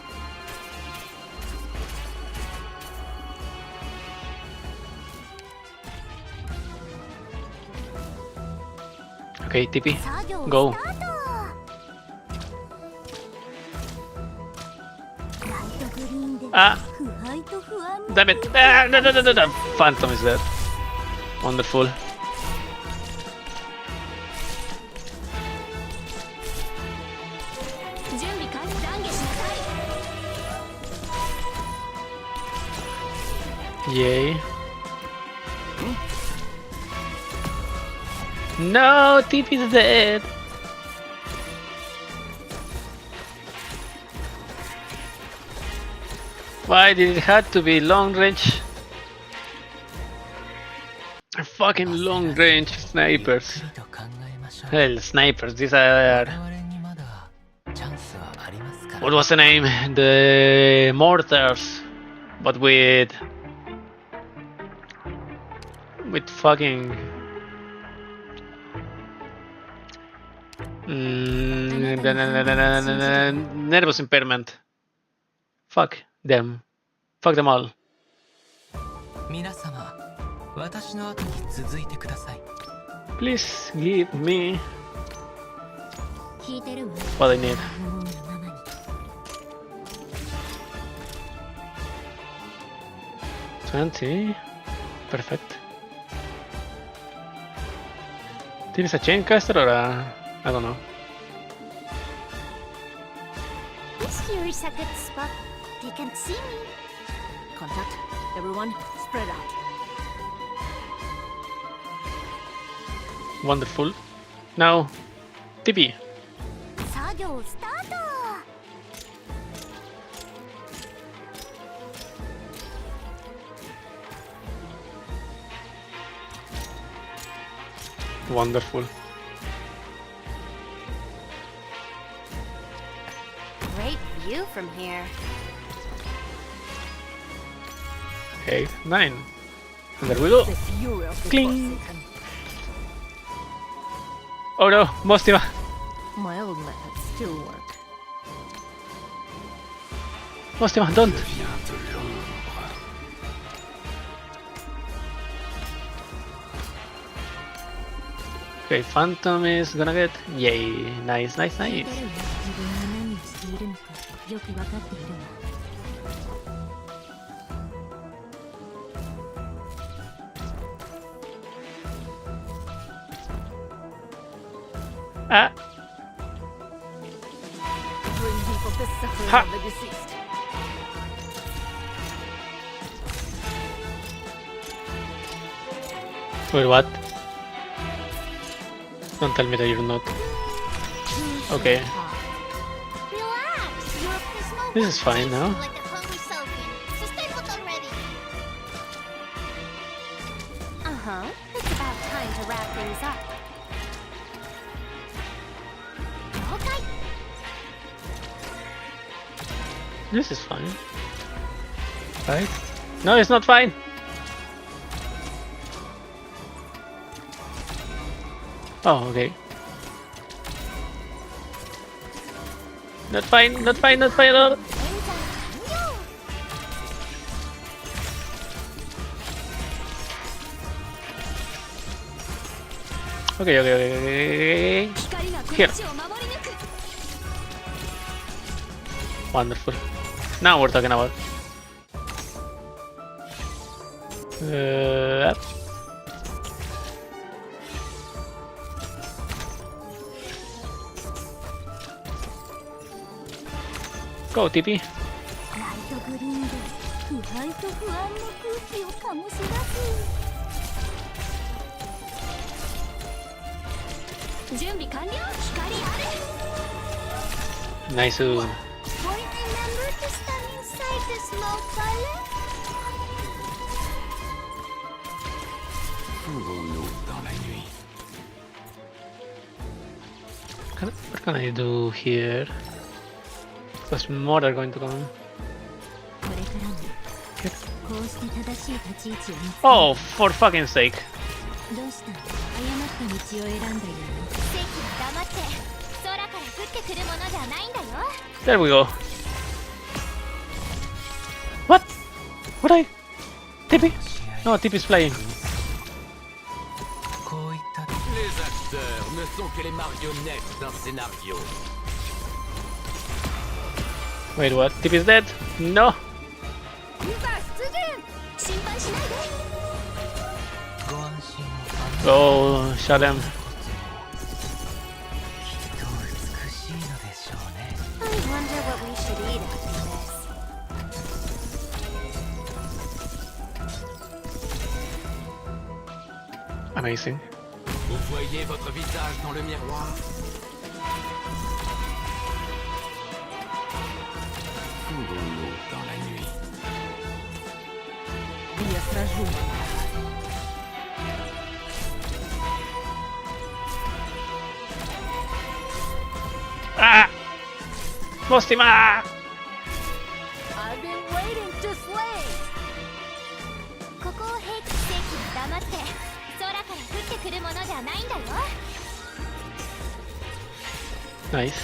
Okay, TP. 作業 Go. スタート。ライトグリーンで Ah, 不敗と不安な damn it. Ah, no. Phantom is dead. Wonderful. 準備完了。懺悔しなさい。 Yay. No, TP is dead. Why did it have to be long range? Fucking long range snipers. と考えましょう Hell, snipers. These 我 are. 々にまだチャンスはありますから What was the name? The mortars, but with fucking nervous impairment. Fuck them. Fuck them all. 皆様私の後に続いてください Please give me 聞いてるわ。 what I need. 思うがままに。 20. Perfect. ¿Tienes a Chaincaster or a... I don't know. This here is a good spot. They can't see me. Contact. Everyone, spread out. Wonderful. Now, TP. 作業スタート。 Wonderful. Great view from here. 8, 9. And there we go. The fury of the Cling. Forsaken. Oh no, Mostima. My old methods still work. Mostima, don't. Okay, Phantom is gonna get. Yay. Nice, nice, 聞い nice. てるわ。自分が何をしているのかよくわかっているわ。 Ah, Bring people the suffering Ha. of the deceased. Wait, what? Don't tell me that you're not. Okay. Relax. You're a This is fine now. like a hungry selfie. So stay put already. It's about time to wrap things up. Okay. This is fine. Right? No, it's not fine. Oh, okay. Not fine, not fine, not fine at all. Okay, okay, okay, okay. Here. Wonderful. Now we're talking about. Up. Go, TP. ライトグリーンで腐敗と不安の空気を醸し出す。準備完了。光ある。 Nice. Point remember to stand inside the small toilet. Fondons-nous dans la nuit. What can I do here? Because more are going to come. これからもこうして正しい立ち位置を見つけ Oh, for fucking sake. どうしたの？誤った道を選んだよね。席黙って。空から降ってくるものじゃないんだよ。 There we go. What? What I? TP? No, TP is flying. こういった Les acteurs ne sont que les marionnettes d'un scénario. Wait, what? TP is dead? No. 心配しないで。ご安心を Oh, Shalem. きっと美しいのでしょうね I wonder what we should eat after this. Amazing. Vous voyez votre visage dans le miroir? Fondons-nous dans la nuit. Я сражу. Ah! Mostima! I've been waiting to slay. ここを平気席黙って。空から降ってくるものじゃないんだよ。 Nice.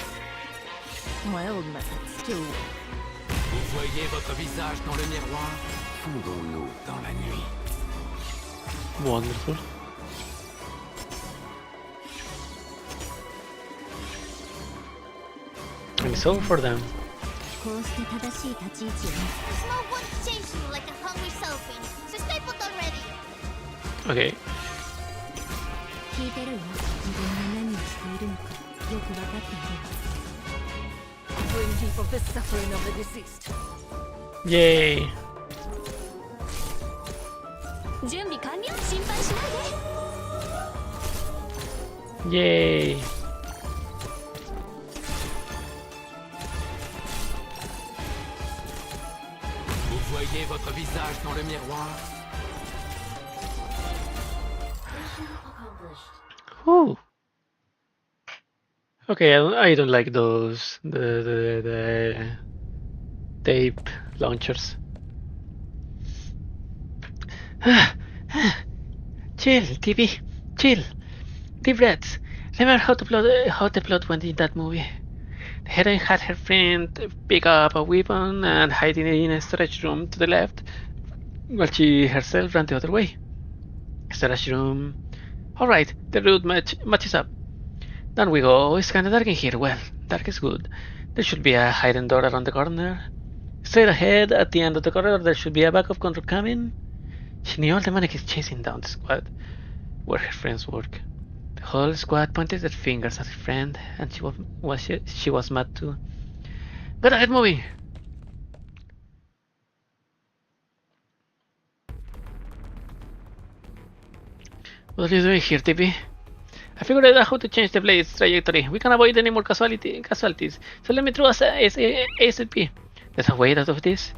My old methods still work. Vous voyez votre visage dans le miroir? Fondons-nous dans la nuit. Wonderful. And so for them. こうして正しい立ち位置を見つけ。Snow won't chase you like a hungry selfie. So stay put already. Okay. 聞いてるよ。自分が何をしているのかよくわかっているわ。 Bring deep of the suffering of the deceased. Yay. 準備完了。心配しないで。 Yay. Vous voyez votre visage dans le miroir? Whew. Okay, I don't like those the tape launchers. Chill, TV, chill. Deep breaths. Remember how the plot went in that movie. The heroine had her friend pick up a weapon and hide it in a storage room to the left, while she herself ran the other way. Storage room. Alright, the route matches up. Down we go. It's kinda dark in here. Well, dark is good. There should be a hidden door around the corner. Straight ahead, at the end of the corridor, there should be a backup control cabin. She knew all the mannequins chasing down the squad where her friends work. The whole squad pointed their fingers at her friend, and she was mad too. Gotta get moving! What are you doing here, TP? I figured out how to change the blade's trajectory. We can avoid any more casualties. So let me through ASAP. There's a way out of this.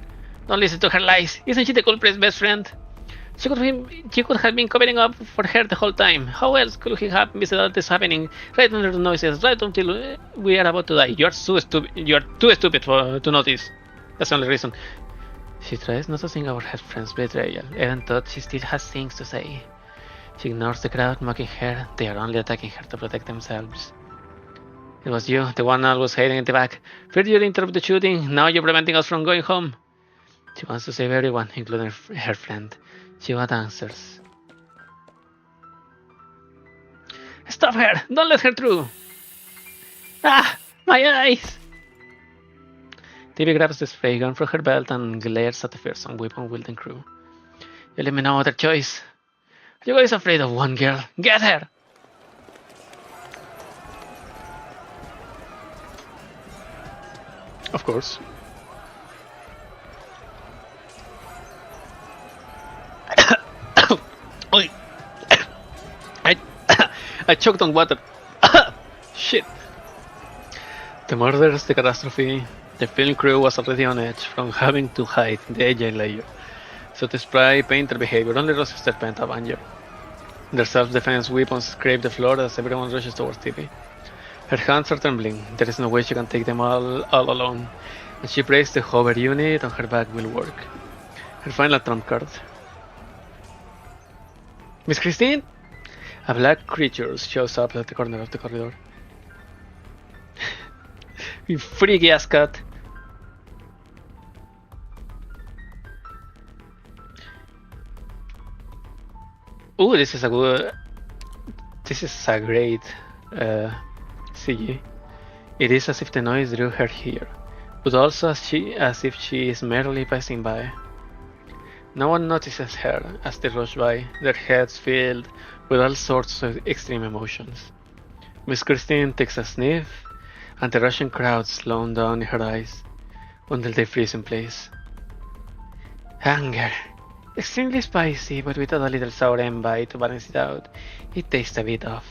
Don't listen to her lies. Isn't she the culprit's best friend? She could have been covering up for her the whole time. How else could he have missed all this happening right under the noises, right until we are about to die? You're too stupid to notice. That's the only reason. She tries not to think about her friend's betrayal, even though she still has things to say. She ignores the crowd mocking her. They are only attacking her to protect themselves. It was you, the one always hiding in the back. Feared you'd interrupt the shooting. Now you're preventing us from going home. She wants to save everyone, including her friend. She wants answers. Stop her! Don't let her through! Ah! My eyes! TB grabs the spray gun from her belt and glares at the fearsome weapon-wielding crew. You leave me no other choice. Are you guys afraid of one girl? Get her! Of course. I choked on water. Shit. The murders, the catastrophe. The film crew was already on edge from having to hide the agile layer. So to spray paint their behavior, only Rose's serpent avenger. Their self-defense weapons scrape the floor as everyone rushes towards TV. Her hands are trembling. There is no way she can take them all alone. And she prays the hover unit on her back will work. Her final trump card. Miss Christine? A black creature shows up at the corner of the corridor. You freaky ass cat. Ooh, this is a good. This is a great CG. It is as if the noise drew her here, but also as if she is merely passing by. No one notices her as they rush by, their heads filled with all sorts of extreme emotions. Miss Christine takes a sniff, and the rushing crowd slows down in her eyes until they freeze in place. Anger. Extremely spicy, but with a little sour envy to balance it out. It tastes a bit off.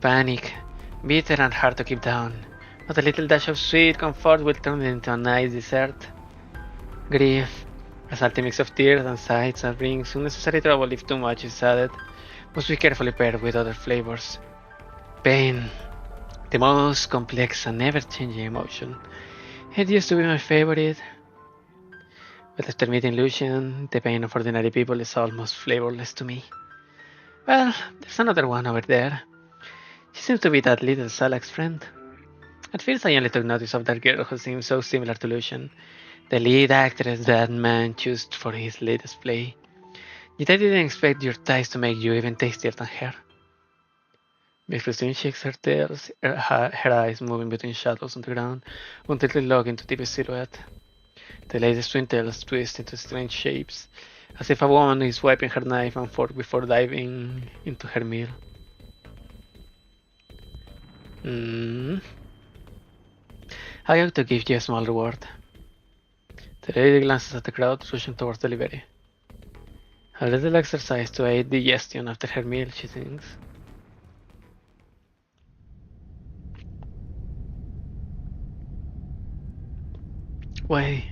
Panic. Bitter and hard to keep down, but a little dash of sweet comfort will turn it into a nice dessert. Grief. A salty mix of tears and sighs that brings unnecessary trouble if too much is added. Must be carefully paired with other flavors. Pain. The most complex and ever-changing emotion. It used to be my favorite. But after meeting Lucian, the pain of ordinary people is almost flavorless to me. Well, there's another one over there. She seems to be that little Salak's friend. At first I only took notice of that girl who seems so similar to Lucian, the lead actress that man chose for his latest play. Yet I didn't expect your ties to make you even tastier than her. Miss Christine shakes her tears, her eyes moving between shadows on the ground until they lock into Tipe's silhouette. The lady's twin tails twist into strange shapes, as if a woman is wiping her knife and fork before diving into her meal. I have to give you a small reward. The lady glances at the crowd rushing towards the library. A little exercise to aid digestion after her meal, she thinks. Why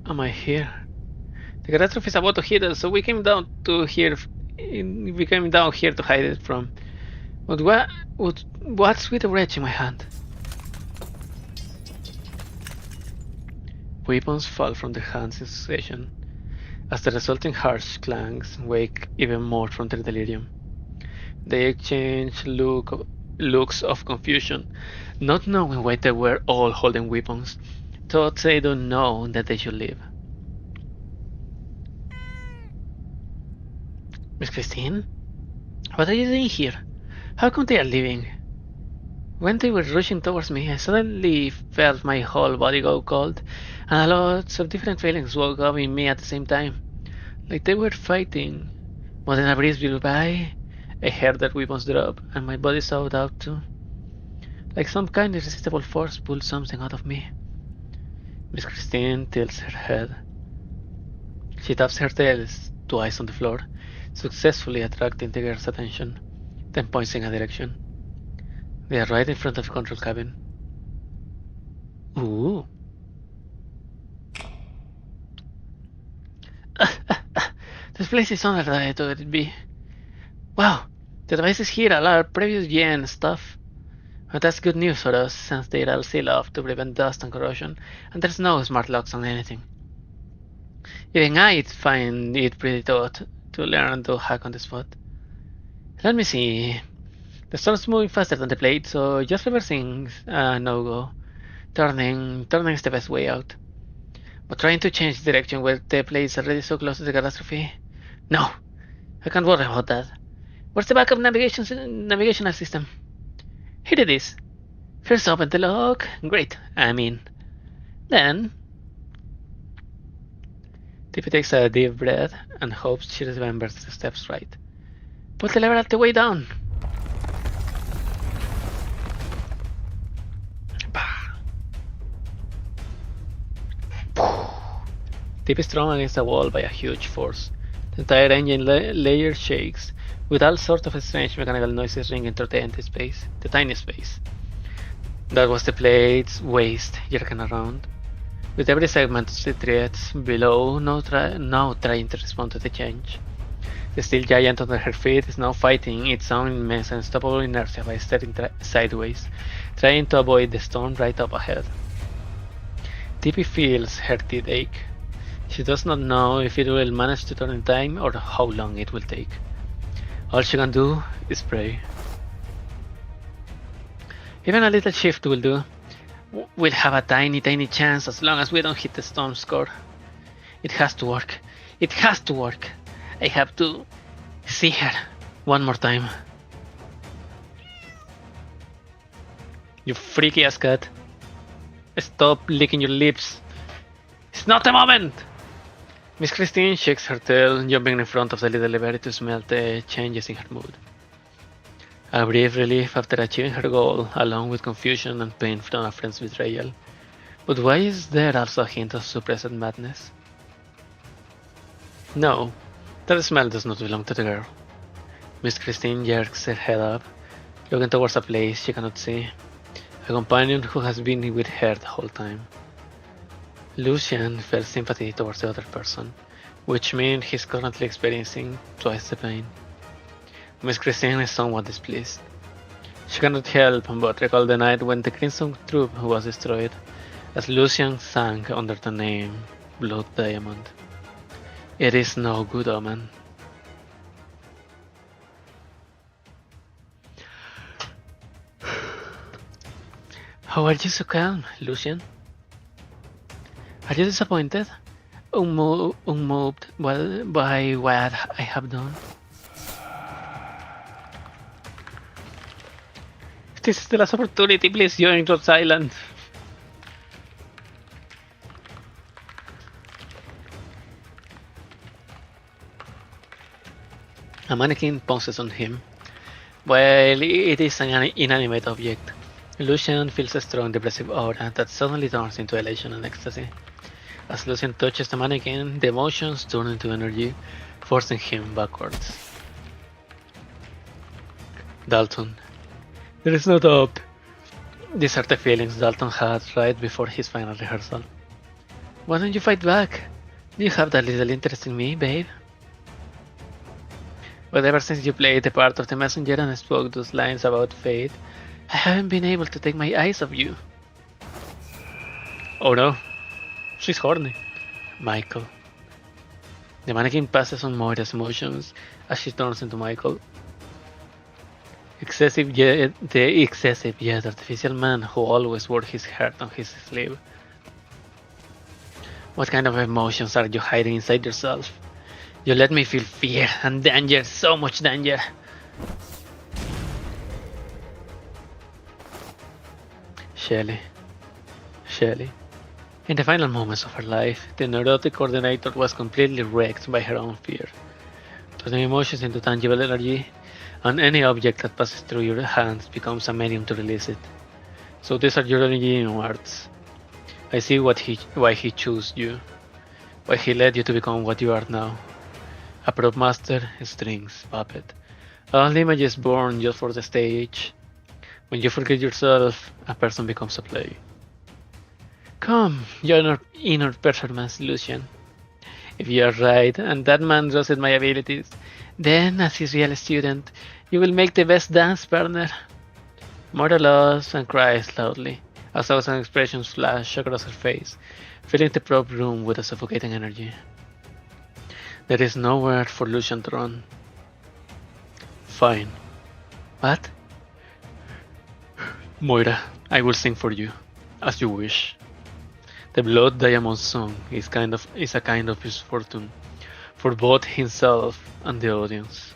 am I here? The catastrophe is about to hit us, so we came down here to hide it from. But what's with the wrench in my hand? Weapons fall from their hands in succession, as the resulting harsh clangs wake even more from their delirium. They exchange looks of confusion, not knowing why they were all holding weapons, though they don't know that they should leave. Miss Christine? What are you doing here? How come they are leaving? When they were rushing towards me, I suddenly felt my whole body go cold, and lots of different feelings woke up in me at the same time, like they were fighting. But then a breeze blew by, I heard their weapons drop, and my body sobbed out too. Like some kind of irresistible force pulled something out of me. Miss Christine tilts her head. She taps her tails twice on the floor, successfully attracting the girl's attention, then points in a direction. They are right in front of the control cabin. Ooh. This place is sooner than I thought it'd be. Wow, the devices here allow previous gen stuff. But that's good news for us, since they're all sealed off to prevent dust and corrosion, and there's no smart locks on anything. Even I'd find it pretty tough to learn to hack on the spot. Let me see. The storm's moving faster than the plate, so just reversing no-go. Turning is the best way out. But trying to change direction where the plate is already so close to the catastrophe? No! I can't worry about that. Where's the backup navigational system? Here it is. First open the lock. Great. Then Tippy takes a deep breath and hopes she remembers the steps right. Put the lever all the way down. Tippy is thrown against a wall by a huge force. The entire engine layer shakes, with all sorts of strange mechanical noises ringing through the empty space, the tiny space. That was the plate's waist jerking around, with every segment of the threads below now trying to respond to the change. The steel giant under her feet is now fighting its own immense and unstoppable inertia by staring sideways, trying to avoid the storm right up ahead. Tippy feels her teeth ache. She does not know if it will manage to turn in time or how long it will take. All she can do is pray. Even a little shift will do. We'll have a tiny chance as long as we don't hit the storm score. It has to work. It has to work. I have to see her one more time. You freaky ass cat. Stop licking your lips. It's not the moment! Miss Christine shakes her tail, jumping in front of the little elevator to smell the changes in her mood. A brief relief after achieving her goal, along with confusion and pain from a friend's betrayal. But why is there also a hint of suppressed madness? No, that smell does not belong to the girl. Miss Christine jerks her head up, looking towards a place she cannot see. A companion who has been with her the whole time. Lucian felt sympathy towards the other person, which means he's currently experiencing twice the pain. Miss Christine is somewhat displeased. She cannot help but recall the night when the Crimson Troop was destroyed, as Lucian sank under the name Blood Diamond. It is no good omen. How are you so calm, Lucian? Are you disappointed? Unmoved by what I have done? This is the last opportunity, please join Rhodes Island. A mannequin pounces on him. While it is an inanimate object, Lucian feels a strong depressive aura that suddenly turns into elation and ecstasy. As Lucian touches the mannequin, the emotions turn into energy, forcing him backwards. Dalton. There is no doubt. These are the feelings Dalton had right before his final rehearsal. Why don't you fight back? Do you have that little interest in me, babe? But ever since you played the part of the messenger and spoke those lines about fate, I haven't been able to take my eyes off you. Oh no. She's horny. Michael. The mannequin passes on Moira's emotions as she turns into Michael. The excessive yet artificial man who always wore his heart on his sleeve. What kind of emotions are you hiding inside yourself? You let me feel fear and danger, so much danger. Shelley. In the final moments of her life, the neurotic coordinator was completely wrecked by her own fear. Turning emotions into tangible energy, and any object that passes through your hands becomes a medium to release it. So these are your origin words. I see why he chose you, why he led you to become what you are now. A prop master, strings, puppet. All images born just for the stage. When you forget yourself, a person becomes a play. Come, your inner performance, Lucian. If you are right, and that man trusted my abilities, then, as his real student, you will make the best dance partner. Mora laughs and cries loudly, as thousand expressions flash across her face, filling the prop room with a suffocating energy. There is nowhere for Lucian to run. Fine. What? Moira, I will sing for you, as you wish. The Blood Diamond song is a kind of misfortune for both himself and the audience.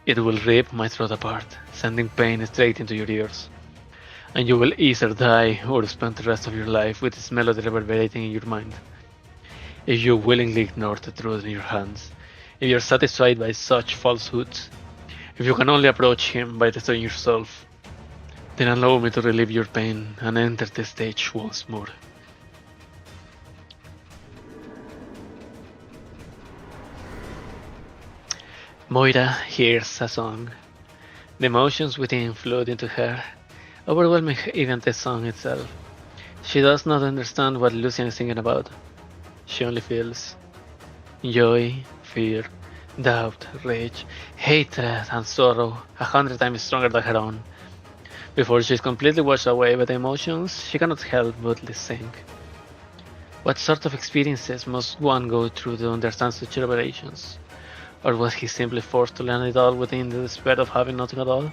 It will rip my throat apart, sending pain straight into your ears, and you will either die or spend the rest of your life with its melody reverberating in your mind. If you willingly ignore the truth in your hands, if you are satisfied by such falsehoods, if you can only approach him by destroying yourself, then allow me to relieve your pain and enter the stage once more. Moira hears a song. The emotions within flood into her, overwhelming even the song itself. She does not understand what Lucian is singing about. She only feels joy, fear, doubt, rage, hatred, and sorrow 100 times stronger than her own. Before she is completely washed away by the emotions, she cannot help but sing. What sort of experiences must one go through to understand such revelations? Or was he simply forced to learn it all within the despair of having nothing at all?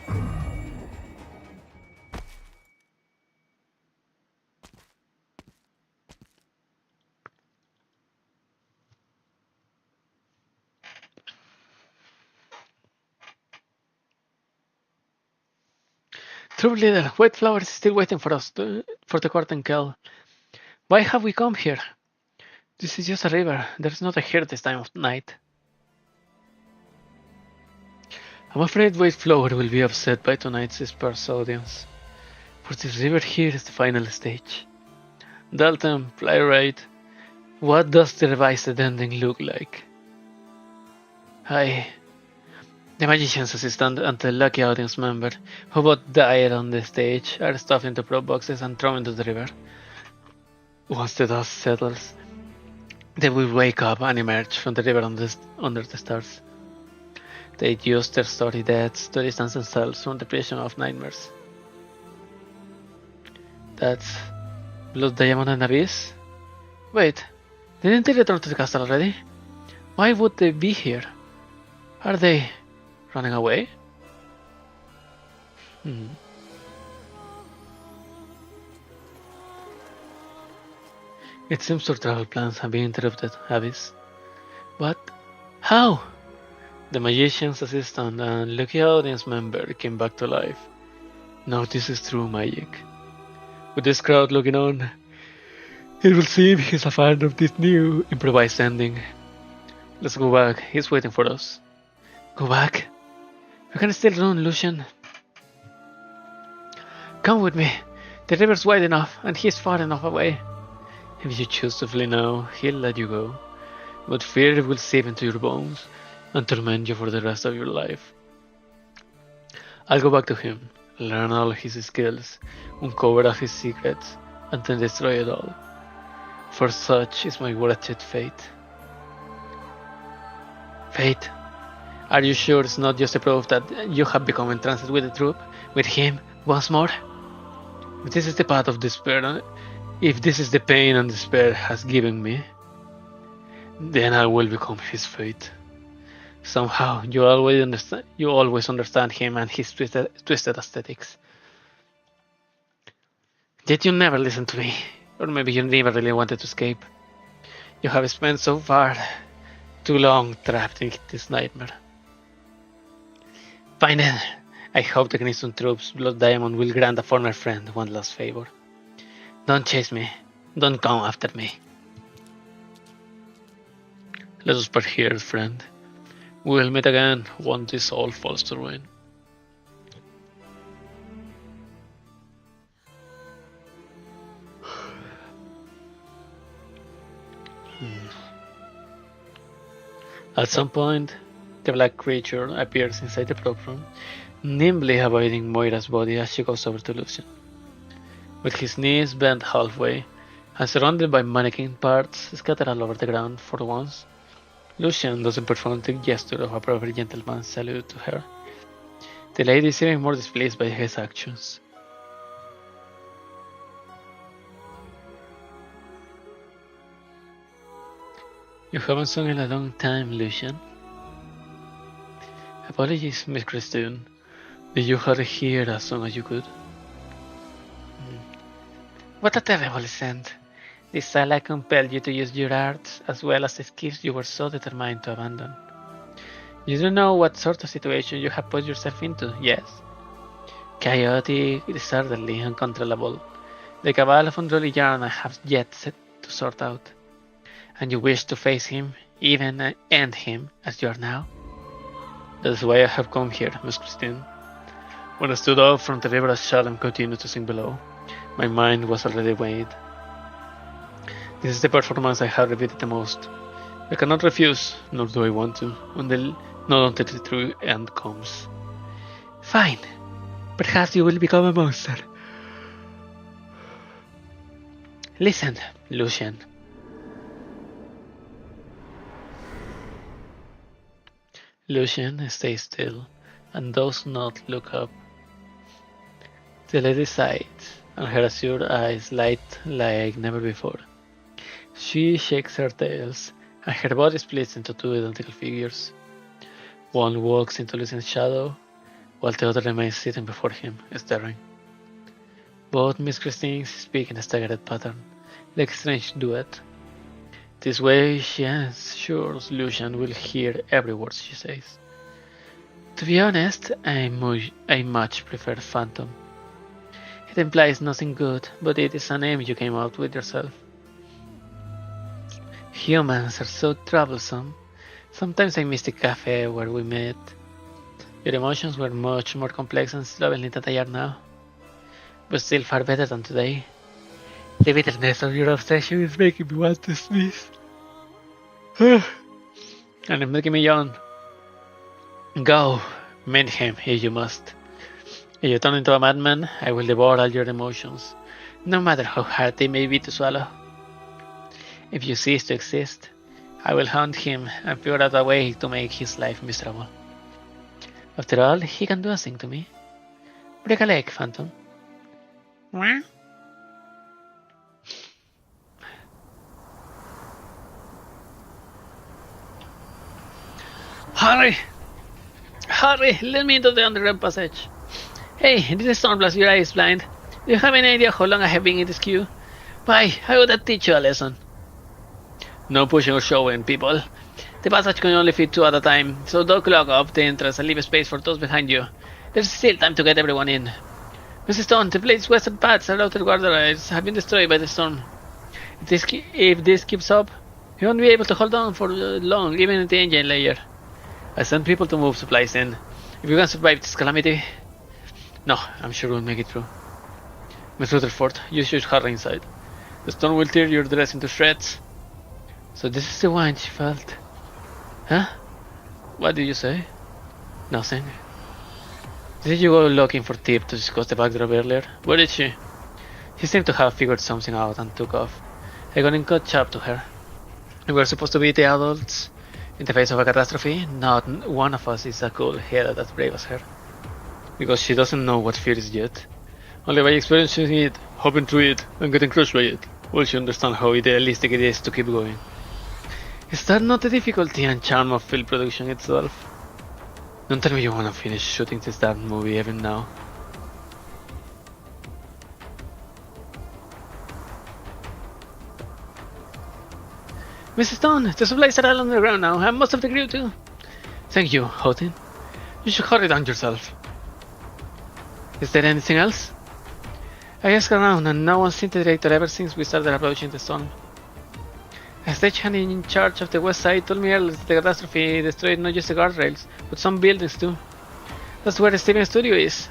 Troop leader, White Flower is still waiting for us for the Quarten Kell. Why have we come here? This is just a river. There is not a here this time of night. I'm afraid White Flower will be upset by tonight's sparse audience. For this river here is the final stage. Dalton, playwright, what does the revised ending look like? The magician's assistant and the lucky audience member who both died on the stage are stuffed into prop boxes and thrown into the river. Once the dust settles, they will wake up and emerge from the river under the stars. They use their story deaths to distance themselves from the prison of nightmares. That's Blood Diamond and Abyss? Wait, didn't they return to the castle already? Why would they be here? Are they running away? It seems our travel plans have been interrupted, Abyss. What? How? The magician's assistant and lucky audience member came back to life. Now this is true magic. With this crowd looking on, it will seem he's a fan of this new improvised ending. Let's go back, he's waiting for us. Go back? We can still run, Lucian. Come with me. The river's wide enough, and he's far enough away. If you choose to flee now, he'll let you go. But fear will seep into your bones and torment you for the rest of your life. I'll go back to him, learn all his skills, uncover all his secrets, and then destroy it all. For such is my wretched fate. Fate? Are you sure it's not just a proof that you have become entranced with the troop, with him, once more? If this is the path of despair, if this is the pain and despair has given me, then I will become his fate. Somehow, you always understand him and his twisted aesthetics. Yet you never listened to me, or maybe you never really wanted to escape. You have spent so far too long trapped in this nightmare. Fine then. I hope the Crimson Troops Blood Diamond will grant a former friend one last favor. Don't chase me. Don't come after me. Let us part here, friend. We will meet again once this all falls to ruin. At some point, the black creature appears inside the prop room, nimbly avoiding Moira's body as she goes over to Lucian. With his knees bent halfway, and surrounded by mannequin parts scattered all over the ground for once, Lucian doesn't perform the gesture of a proper gentleman's salute to her. The lady is even more displeased by his actions. You haven't sung in a long time, Lucian. Apologies, Miss Christine. Did you hardly hear as soon as you could? What a terrible scent. This Sala compelled you to use your arts as well as the skills you were so determined to abandon. You don't know what sort of situation you have put yourself into, yes? Chaotic, disorderly, uncontrollable. The cabal of unruly yarn I have yet to sort out. And you wish to face him, even end him, as you are now? That is why I have come here, Miss Christine. When I stood up from the river as Shalom continued to sing below, my mind was already weighed. This is the performance I have repeated the most. I cannot refuse, nor do I want to, not until the true end comes. Fine. Perhaps you will become a monster. Listen, Lucian. Lucian stays still and does not look up. The lady sighs, and her azure eyes light like never before. She shakes her tails, and her body splits into two identical figures. One walks into Lucian's shadow, while the other remains sitting before him, staring. Both Miss Christine speak in a staggered pattern, like a strange duet. This way she ensures Lucian will hear every word she says. To be honest, I much prefer Phantom. It implies nothing good, but it is a name you came out with yourself. Humans are so troublesome. Sometimes I miss the cafe where we met. Your emotions were much more complex and slovenly than they are now, but still far better than today. The bitterness of your obsession is making me want to sneeze. And it's making me yawn. Go, meet him if you must. If you turn into a madman, I will devour all your emotions, no matter how hard they may be to swallow. If you cease to exist, I will hunt him and figure out a way to make his life miserable. After all, he can do nothing to me. Break a leg, Phantom. Hurry! Hurry! Let me into the underground passage. Hey, this Stormblast, your eye is blind. Do you have any idea how long I have been in this queue? Why, I would teach you a lesson. No pushing or shoving, people. The passage can only fit two at a time, so don't clog up the entrance and leave space for those behind you. There's still time to get everyone in. Mrs. Stone, the blade's western paths and outer guardrails have been destroyed by the storm. If this keeps up, you won't be able to hold on for long, even in the engine layer. I sent people to move supplies in. If you can survive this calamity... No, I'm sure we'll make it through. Miss Rutherford, you should hurry inside. The storm will tear your dress into shreds. So this is the wine she felt. Huh? What did you say? Nothing. Did you go looking for Tip to discuss the backdrop earlier? Where is she? She seemed to have figured something out and took off. I got in catch up to her. We were supposed to be the adults. In the face of a catastrophe, not one of us is as cool-headed as brave as her. Because she doesn't know what fear is yet. Only by experiencing it, hopping through it, and getting crushed by it, will she understand how idealistic it is to keep going. Is that not the difficulty and charm of film production itself? Don't tell me you wanna finish shooting this damn movie even now. Mrs. Stone, the supplies are all on the ground now, and most of the crew too. Thank you, Houghton. You should hurry down yourself. Is there anything else? I asked around, and no one's seen the director ever since we started approaching the storm. A stagehand in charge of the west side told me earlier that the catastrophe destroyed not just the guardrails, but some buildings too. That's where the Steven studio is.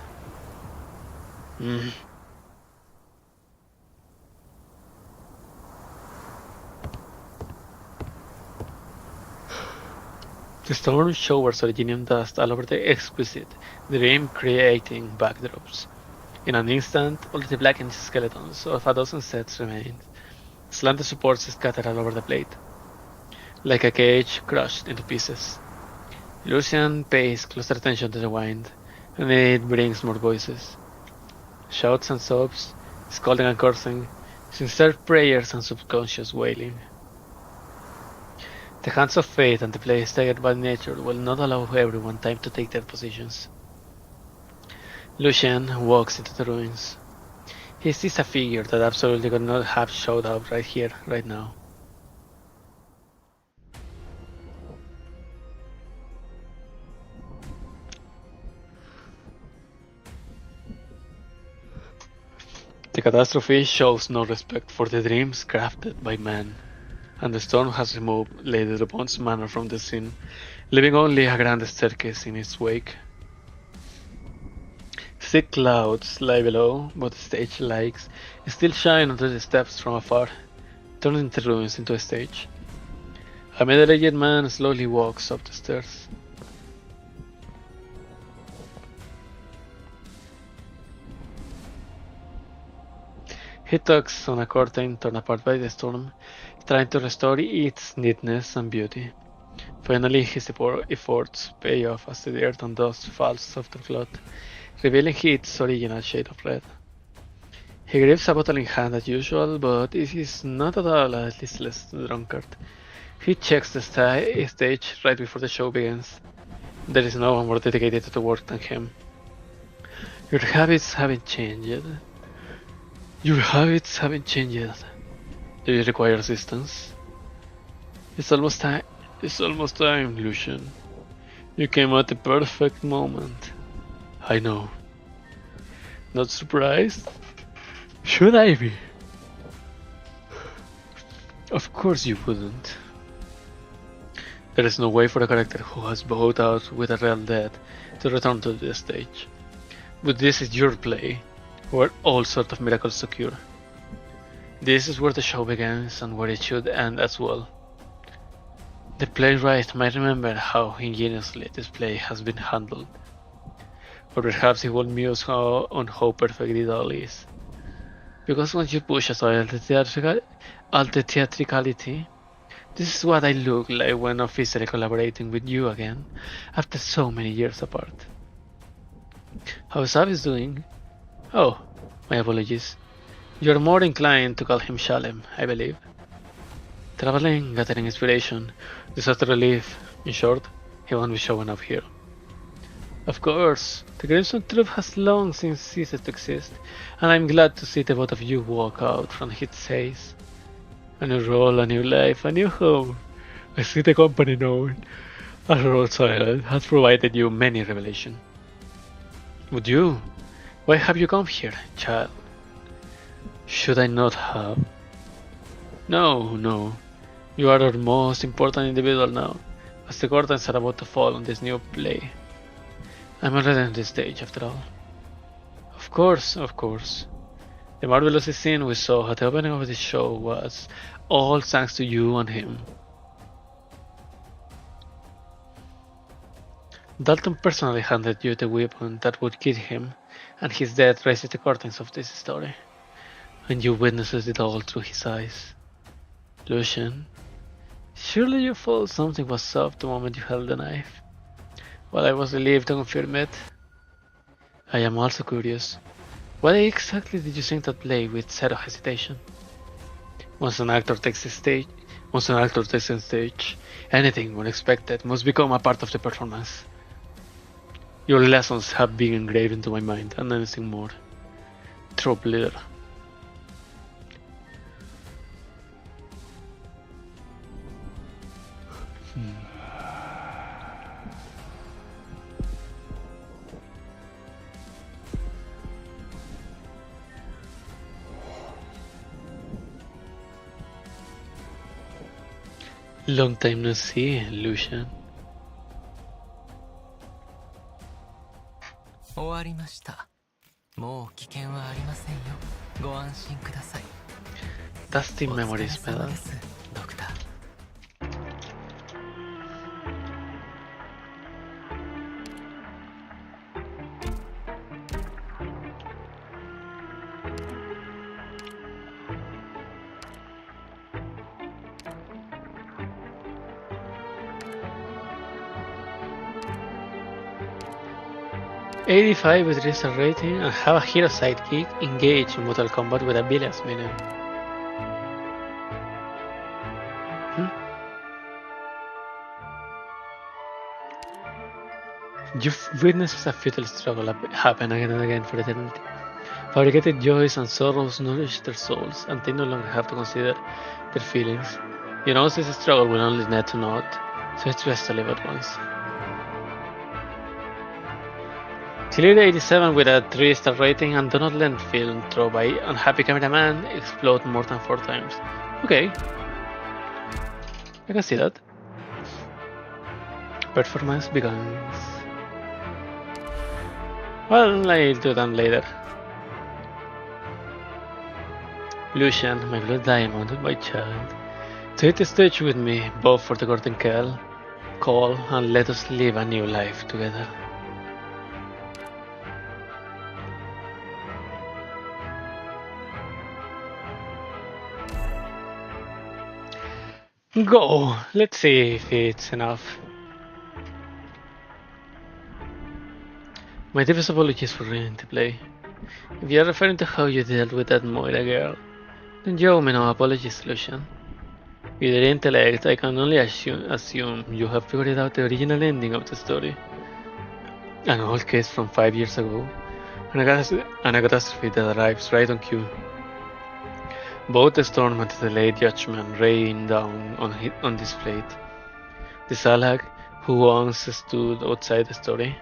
The storm showers originium dust all over the exquisite dream creating backdrops. In an instant, only the blackened skeletons of a dozen sets remained, slanted supports scattered all over the plate, like a cage crushed into pieces. Lucian pays closer attention to the wind, and it brings more voices. Shouts and sobs, scolding and cursing, sincere prayers and subconscious wailing. The hands of fate and the place staggered by nature will not allow everyone time to take their positions. Lucian walks into the ruins. He sees a figure that absolutely could not have showed up right here, right now. The catastrophe shows no respect for the dreams crafted by man, and the storm has removed Lady Dupont manor from the scene, leaving only a grand staircase in its wake. Thick clouds lie below, but the stage lights still shine onto the steps from afar, turning the ruins into a stage. A middle-aged man slowly walks up the stairs. He tugs on a curtain torn apart by the storm, trying to restore its neatness and beauty. Finally, his efforts pay off as the earth and dust falls off the cloth, revealing its original shade of red. He grips a bottle in hand as usual, but it is not at all a listless drunkard. He checks the stage right before the show begins. There is no one more dedicated to the work than him. Your habits haven't changed. Your habits haven't changed. Do you require assistance? It's almost time. It's almost time, Lucian. You came at the perfect moment. I know. Not surprised? Should I be? Of course you wouldn't. There is no way for a character who has bowed out with a real dead to return to the stage. But this is your play, where all sorts of miracles occur. This is where the show begins and where it should end as well. The playwright might remember how ingeniously this play has been handled, or perhaps he will muse on how perfect it all is. Because once you push aside all the theatricality, this is what I look like when officially collaborating with you again, after so many years apart. How's Avis doing? Oh, my apologies. You are more inclined to call him Shalem, I believe. Traveling, gathering inspiration, disaster relief, in short, he won't be showing up here. Of course, the Crimson Troop has long since ceased to exist, and I'm glad to see the both of you walk out from its haze. A new role, a new life, a new home. I see the company known as Rhodes Island has provided you many revelations. But you, why have you come here, child? Should I not have? No, no. You are our most important individual now, as the curtains are about to fall on this new play. I'm already on this stage, after all. Of course, of course. The marvelous scene we saw at the opening of the show was all thanks to you and him. Dalton personally handed you the weapon that would kill him, and his death raises the curtains of this story. And you witnessed it all through his eyes. Lucian, surely you thought something was up the moment you held the knife. While I was relieved to confirm it, I am also curious. Why exactly did you sing that play with zero hesitation? Once an actor takes the stage, anything unexpected must become a part of the performance. Your lessons have been engraved into my mind, and anything more. Troop leader. Long time no see, Lucian. 終わりました。もう危険はありませんよ。ご安心ください。 Dusty お疲れ memories, 様 pedal. です、ドクター。85 with 3-star rating and have a hero sidekick engage in Mortal Kombat with a Billions minion. You've witnessed a futile struggle happen again and again for eternity. Fabricated joys and sorrows nourish their souls, and they no longer have to consider their feelings. You know this struggle will only lead to naught, so it's best to live at once. Clear 87 with a 3-star rating and do not let film throw by unhappy cameraman explode more than 4 times. Okay. I can see that. Performance begins. Well, I'll do that later. Lucian, my blood diamond, my child. Take the stage with me, both for the golden call, and let us live a new life together. Go! Let's see if it's enough. My deepest apologies for ruining the play. If you're referring to how you dealt with that Moira girl, then you owe me no apologies, Lucian. With your intellect, I can only assume you have figured out the original ending of the story. An old case from 5 years ago, and a catastrophe that arrives right on cue. Both the storm and the delayed judgment rain down on this fleet. The Salag, who once stood outside the story,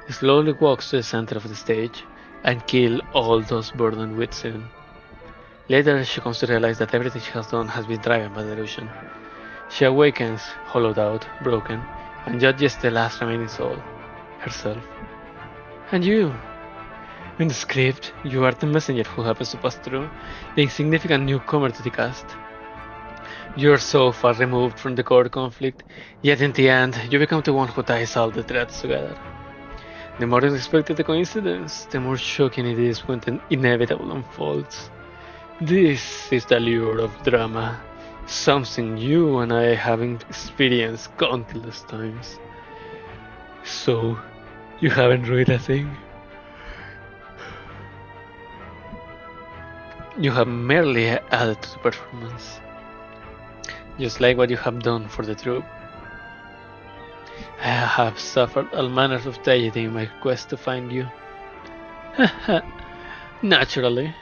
slowly walks to the center of the stage and kills all those burdened with sin. Later, she comes to realize that everything she has done has been driven by delusion. She awakens, hollowed out, broken, and judges the last remaining soul, herself. And you! In the script, you are the messenger who happens to pass through, the insignificant newcomer to the cast. You are so far removed from the core conflict, yet in the end, you become the one who ties all the threads together. The more unexpected the coincidence, the more shocking it is when the inevitable unfolds. This is the allure of drama, something you and I haven't experienced countless times. So, you haven't read a thing? You have merely added to the performance, just like what you have done for the troupe. I have suffered all manner of tragedy in my quest to find you. Naturally,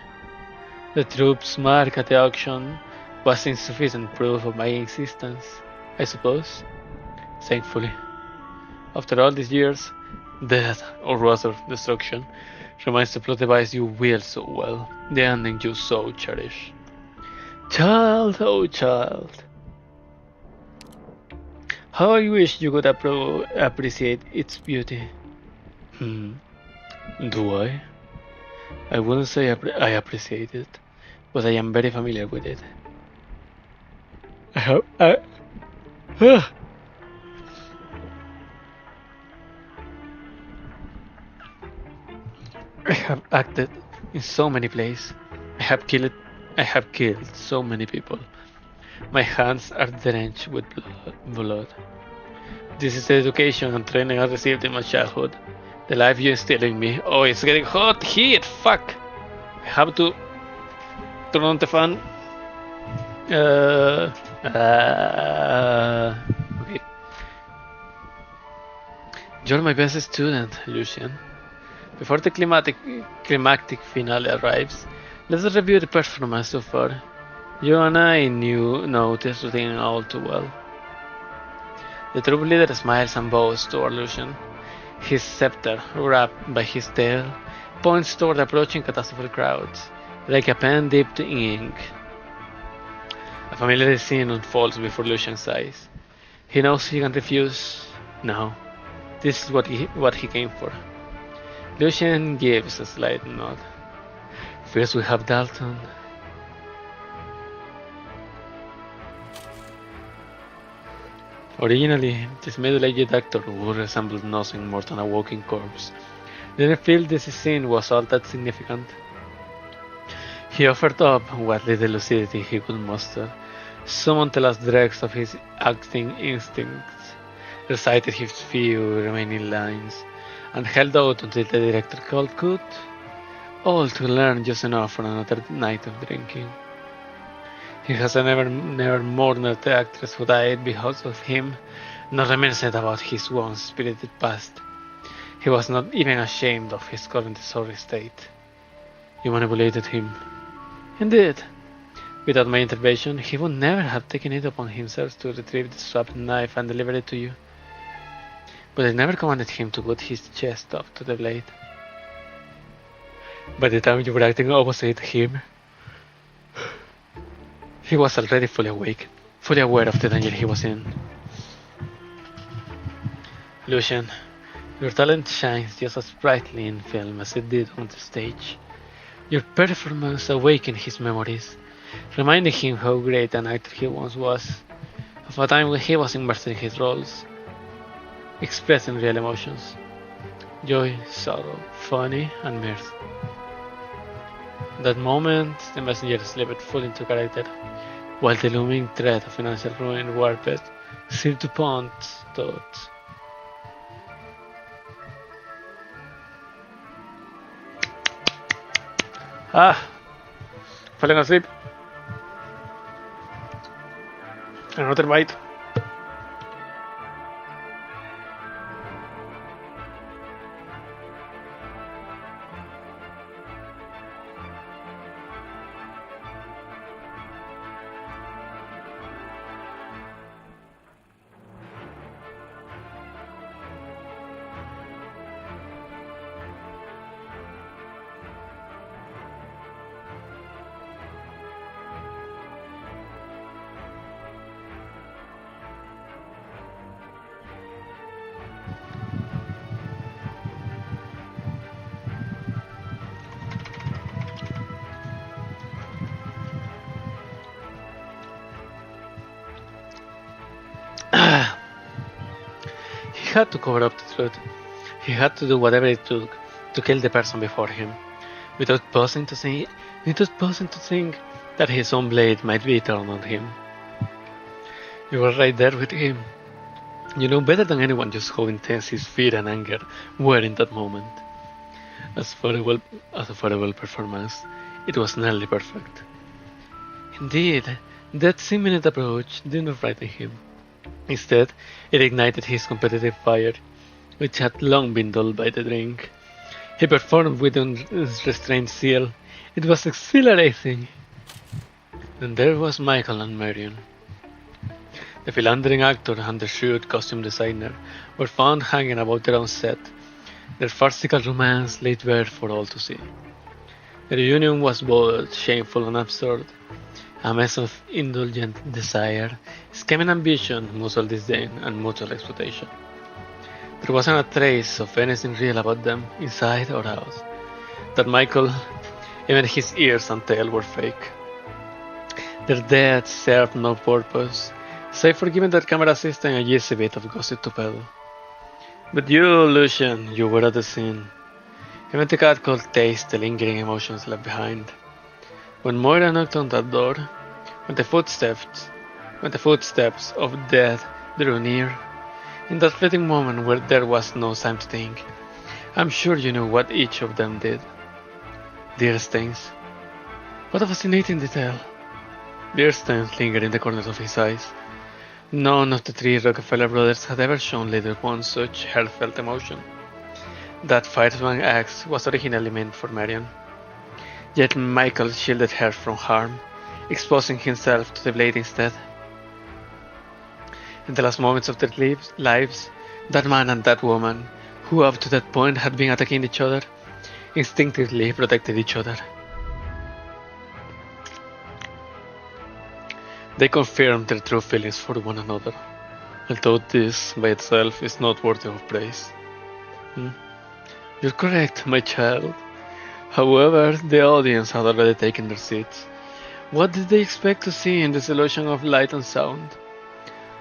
the troope's mark at the auction was insufficient proof of my existence, I suppose. Thankfully, after all these years, death, or rather destruction, remains the plot device you wield so well, the ending you so cherish. Child, oh child. How I wish you could appreciate its beauty. Do I? I wouldn't say I appreciate it, but I am very familiar with it. I have acted in so many plays. I have killed so many people. My hands are drenched with blood. This is the education and training I received in my childhood. The life you instilled in me. Oh, it's getting hot here! Fuck! I have to turn on the fan. Okay. You're my best student, Lucian. Before the climactic finale arrives, let's review the performance so far. You and I know this routine all too well. The troop leader smiles and bows toward Lucian. His scepter, wrapped by his tail, points toward the approaching catastrophe crowds, like a pen dipped in ink. A familiar scene unfolds before Lucian's eyes. He knows he can refuse. No, this is what he came for. Lucian gives a slight nod. First we have Dalton. Originally, this middle-aged actor who resembled nothing more than a walking corpse didn't feel this scene was all that significant. He offered up what little lucidity he could muster, summoned the last dregs of his acting instincts, recited his few remaining lines, and held out until the director called cut, all to learn just enough for another night of drinking. He has never mourned the actress who died because of him, nor reminisced about his once spirited past. He was not even ashamed of his current sorry state. You manipulated him. Indeed. Without my intervention, he would never have taken it upon himself to retrieve the strapped knife and deliver it to you. But I never commanded him to put his chest up to the blade. By the time you were acting opposite him, he was already fully awake, fully aware of the danger he was in. Lucian, your talent shines just as brightly in film as it did on the stage. Your performance awakened his memories, reminding him how great an actor he once was, of a time when he was immersed in his roles, expressing real emotions: joy, sorrow, funny, and mirth. In that moment, the messenger slipped fully into character, while the looming threat of financial ruin warped seemed to point thoughts. Falling asleep. Another bite. He had to cover up the truth. He had to do whatever it took to kill the person before him, without pausing to think that his own blade might be turned on him. You were right there with him. You know better than anyone just how intense his fear and anger were in that moment. As for a well performance, it was nearly perfect. Indeed, that 10-minute approach did not frighten him. Instead, it ignited his competitive fire, which had long been dulled by the drink. He performed with unrestrained zeal. It was exhilarating. Then there was Michael and Marion. The philandering actor and the shrewd costume designer were found hanging about their own set, their farcical romance laid bare for all to see. Their union was both shameful and absurd, a mess of indulgent desire, scheming ambition, mutual disdain, and mutual exploitation. There wasn't a trace of anything real about them, inside or out. That Michael, even his ears and tail were fake. Their deaths served no purpose, save for giving their camera assistant a juicy bit of gossip to peddle. But you, Lucian, you were at the scene. Even the cat could taste the lingering emotions left behind. When Moira knocked on that door, when the footsteps of death drew near, in that fleeting moment where there was no time to think, I'm sure you knew what each of them did. Deer stains. What a fascinating detail. Deer stains lingered in the corners of his eyes. None of the three Rockefeller brothers had ever shown later one such heartfelt emotion. That fireman axe was originally meant for Marion. Yet Michael shielded her from harm, exposing himself to the blade instead. In the last moments of their lives, that man and that woman, who up to that point had been attacking each other, instinctively protected each other. They confirmed their true feelings for one another, although this by itself is not worthy of praise. You're correct, my child. However, the audience had already taken their seats. What did they expect to see in this illusion of light and sound?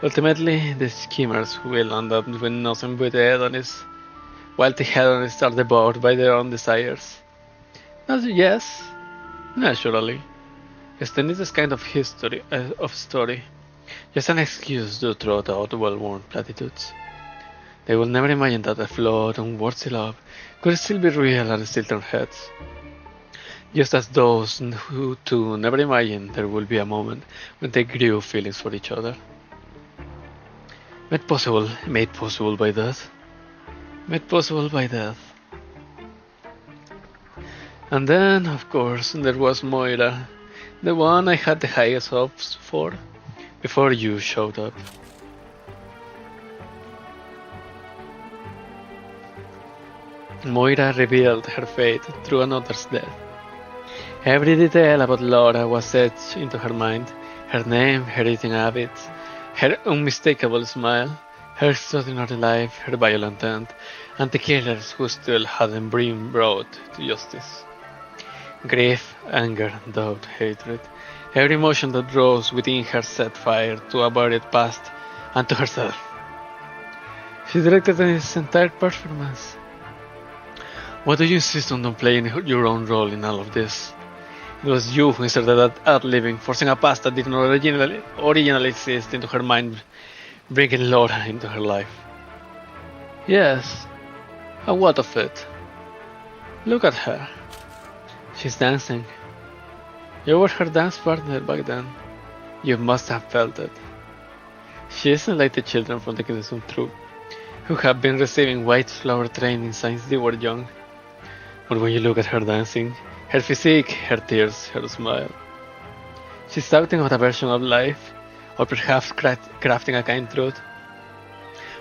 Ultimately, the schemers will end up with nothing but the hedonists, while the hedonists are devoured by their own desires. Yes, naturally. Extending this kind of story, just an excuse to throw out well-worn platitudes. They will never imagine that a flawed, unworthy love could still be real and still turn heads. Just as those who too never imagined there will be a moment when they grew feelings for each other. Made possible by death. Made possible by death. And then, of course, there was Moira, the one I had the highest hopes for, before you showed up. Moira revealed her fate through another's death. Every detail about Laura was etched into her mind, her name, her eating habits, her unmistakable smile, her extraordinary life, her violent end, and the killers who still hadn't been brought to justice. Grief, anger, doubt, hatred, every emotion that rose within her set fire to a buried past and to herself. She directed this entire performance. Why do you insist on not playing your own role in all of this? It was you who inserted that ad-libbing, forcing a past that didn't originally exist into her mind, bringing Laura into her life. Yes, and what of it? Look at her. She's dancing. You were her dance partner back then. You must have felt it. She isn't like the children from the Kingdom Troop, who have been receiving white flower training since they were young. But when you look at her dancing, her physique, her tears, her smile, she's shouting out a version of life, or perhaps crafting a kind truth.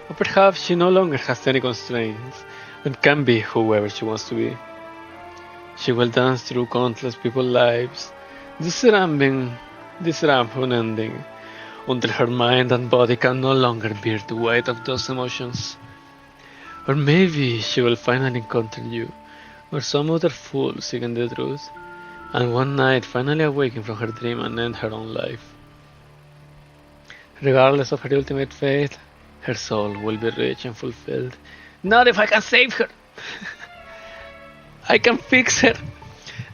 Or perhaps she no longer has any constraints and can be whoever she wants to be. She will dance through countless people's lives, disrambling, unending, until her mind and body can no longer bear the weight of those emotions. Or maybe she will finally encounter you, or some other fool seeking the truth, and one night finally awaken from her dream and end her own life. Regardless of her ultimate fate, her soul will be rich and fulfilled. Not if I can save her! I can fix her!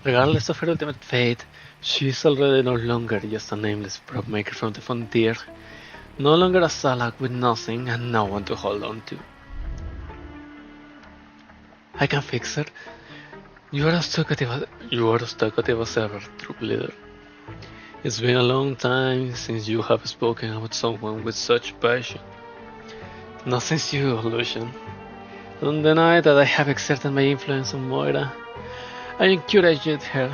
Regardless of her ultimate fate, she is already no longer just a nameless prop maker from the frontier, no longer a salak with nothing and no one to hold on to. I can fix her. You are as talkative as ever, troop leader. It's been a long time since you have spoken about someone with such passion. Not since you, Lucian. On the night that I have exerted my influence on Moira, I encouraged her,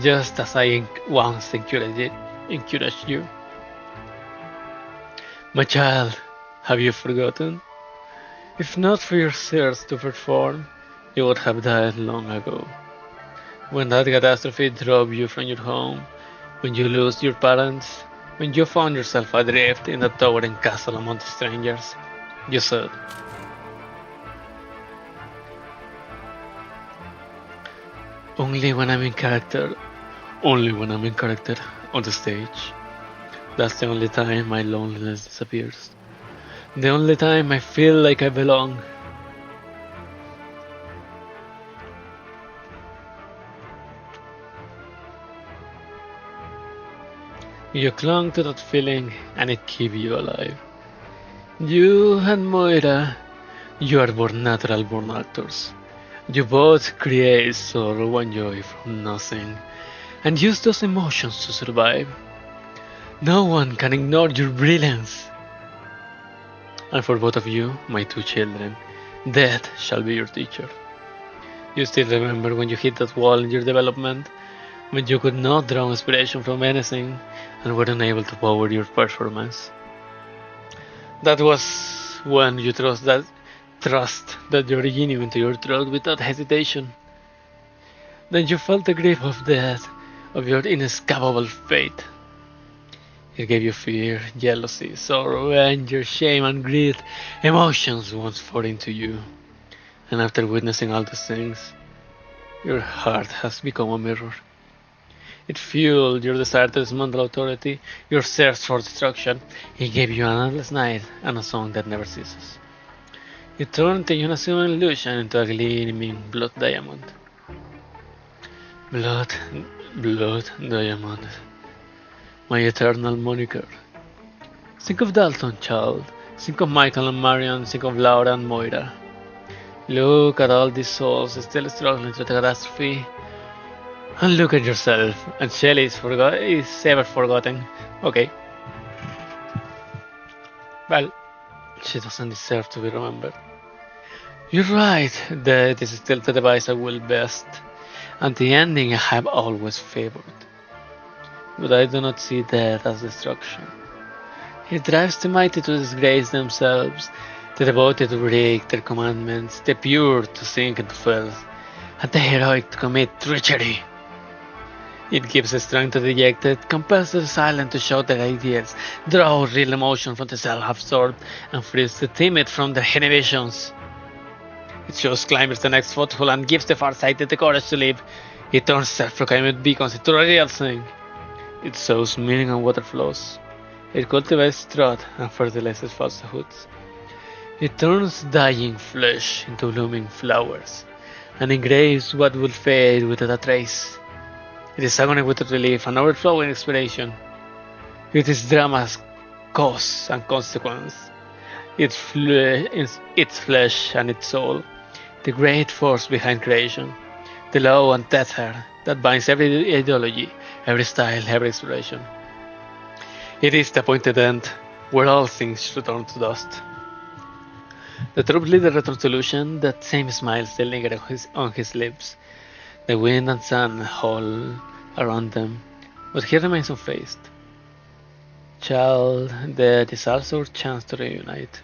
just as I once encouraged you. My child, have you forgotten? If not for your search to perform, you would have died long ago. When that catastrophe drove you from your home, when you lost your parents, when you found yourself adrift in a towering castle among strangers, you said, only when I'm in character on the stage. That's the only time my loneliness disappears. The only time I feel like I belong. You clung to that feeling and it kept you alive. You and Moira, you are natural born actors. You both create sorrow and joy from nothing, and use those emotions to survive. No one can ignore your brilliance. And for both of you, my two children, death shall be your teacher. You still remember when you hit that wall in your development, when you could not draw inspiration from anything and were unable to power your performance. That was when you trust that you're genuine into your throat without hesitation. Then you felt the grip of death, of your inescapable fate. It gave you fear, jealousy, sorrow, anger, shame, and greed, emotions once foreign to you. And after witnessing all these things, your heart has become a mirror. It fueled your desire to dismantle authority, your search for destruction. It gave you an endless night and a song that never ceases. It turned the unassuming illusion into a gleaming blood diamond. Blood diamond. My eternal moniker. Think of Dalton, child. Think of Michael and Marion, think of Laura and Moira. Look at all these souls still struggling through the catastrophe. And look at yourself. And Shelley is ever forgotten. Okay. Well, she doesn't deserve to be remembered. You're right, that is still the device I will best, and the ending I have always favored. But I do not see death as destruction. It drives the mighty to disgrace themselves, the devoted to break their commandments, the pure to sink into filth, and the heroic to commit treachery. It gives strength to the dejected, compels the silent to show their ideals, draws real emotion from the self-absorbed, and frees the timid from their inhibitions. It shows climbers the next foothold and gives the far-sighted the courage to live. It turns self-proclaimed beacons into a real thing. It sows meaning on water flows. It cultivates truth and fertilizes falsehoods. It turns dying flesh into blooming flowers, and engraves what will fade without a trace. It is agony without relief and overflowing inspiration. It is drama's cause and consequence. Its flesh and its soul, the great force behind creation, the law and tether that binds every ideology, every style, every expression. It is the appointed end, where all things return to dust. The troop leader returns to Lucian, that same smile still lingering on his lips. The wind and sun howl around them, but he remains unfazed. Child, death is also our chance to reunite.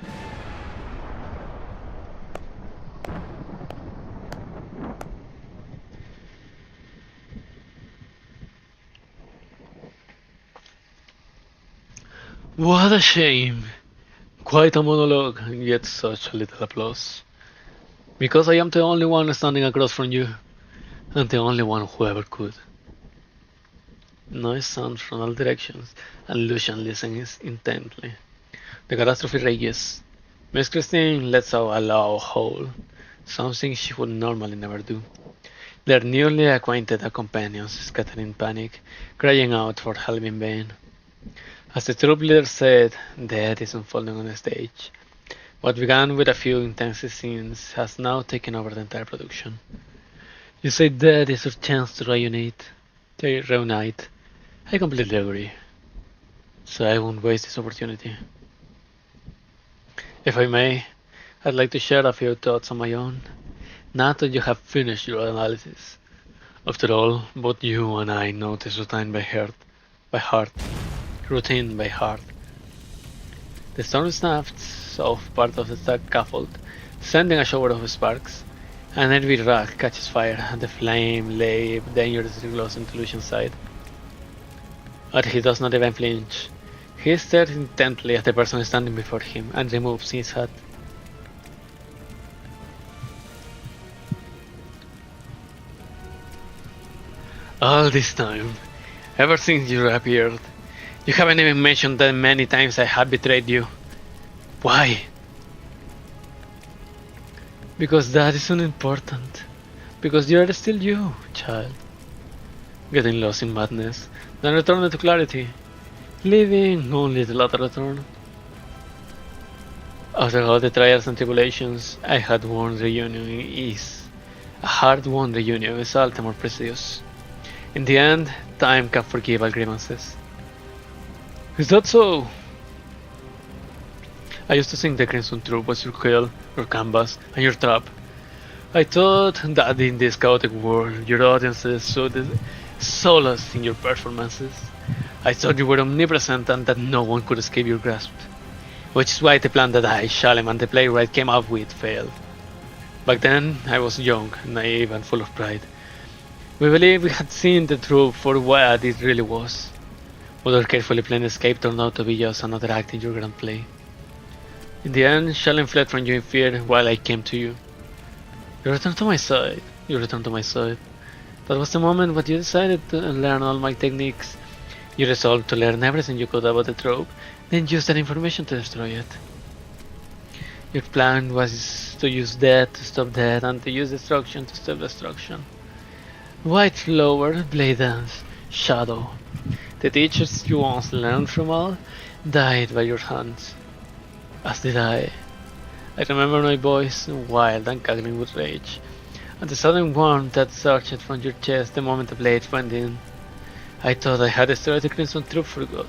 What a shame! Quite a monologue, and yet such a little applause. Because I am the only one standing across from you, and the only one who ever could. Noise sounds from all directions, and Lucian listens intently. The catastrophe rages. Miss Christine lets out a loud howl, something she would normally never do. Their newly acquainted companions scatter in panic, crying out for help in vain. As the troop leader said, death is unfolding on the stage. What began with a few intense scenes has now taken over the entire production. You say death is our chance to reunite. I completely agree. So I won't waste this opportunity. If I may, I'd like to share a few thoughts on my own, now that you have finished your analysis. After all, both you and I know this routine routine by heart. The storm snaps off part of the scaffold, sending a shower of sparks. An every rock catches fire, and the flame lay dangerously close into Lucian's side. But he does not even flinch. He stares intently at the person standing before him and removes his hat. All this time, ever since you appeared, you haven't even mentioned the many times I have betrayed you. Why? Because that is unimportant. Because you are still you, child. Getting lost in madness, then returning to clarity. Leaving only the latter return. After all the trials and tribulations, a hard-won reunion is all the more precious. In the end, time can forgive all grievances. Is that so? I used to think the Crimson Troop was your quill, your canvas, and your trap. I thought that in this chaotic world, your audiences should solace in your performances. I thought you were omnipresent and that no one could escape your grasp. Which is why the plan that I, Shalem, and the playwright came up with failed. Back then, I was young, naive, and full of pride. We believed we had seen the truth for what it really was. But our carefully planned escape turned out to be just another act in your grand play. In the end, Shalem fled from you in fear while I came to you. You returned to my side. That was the moment when you decided to learn all my techniques. You resolved to learn everything you could about the trope, then use that information to destroy it. Your plan was to use death to stop death and to use destruction to stop destruction. White flower, blade dance, shadow. The teachers you once learned from all died by your hands. as did I. I remember my voice, wild and cackling with rage, and the sudden warmth that surged from your chest the moment the blade went in. I thought I had destroyed the Crimson Troop for good.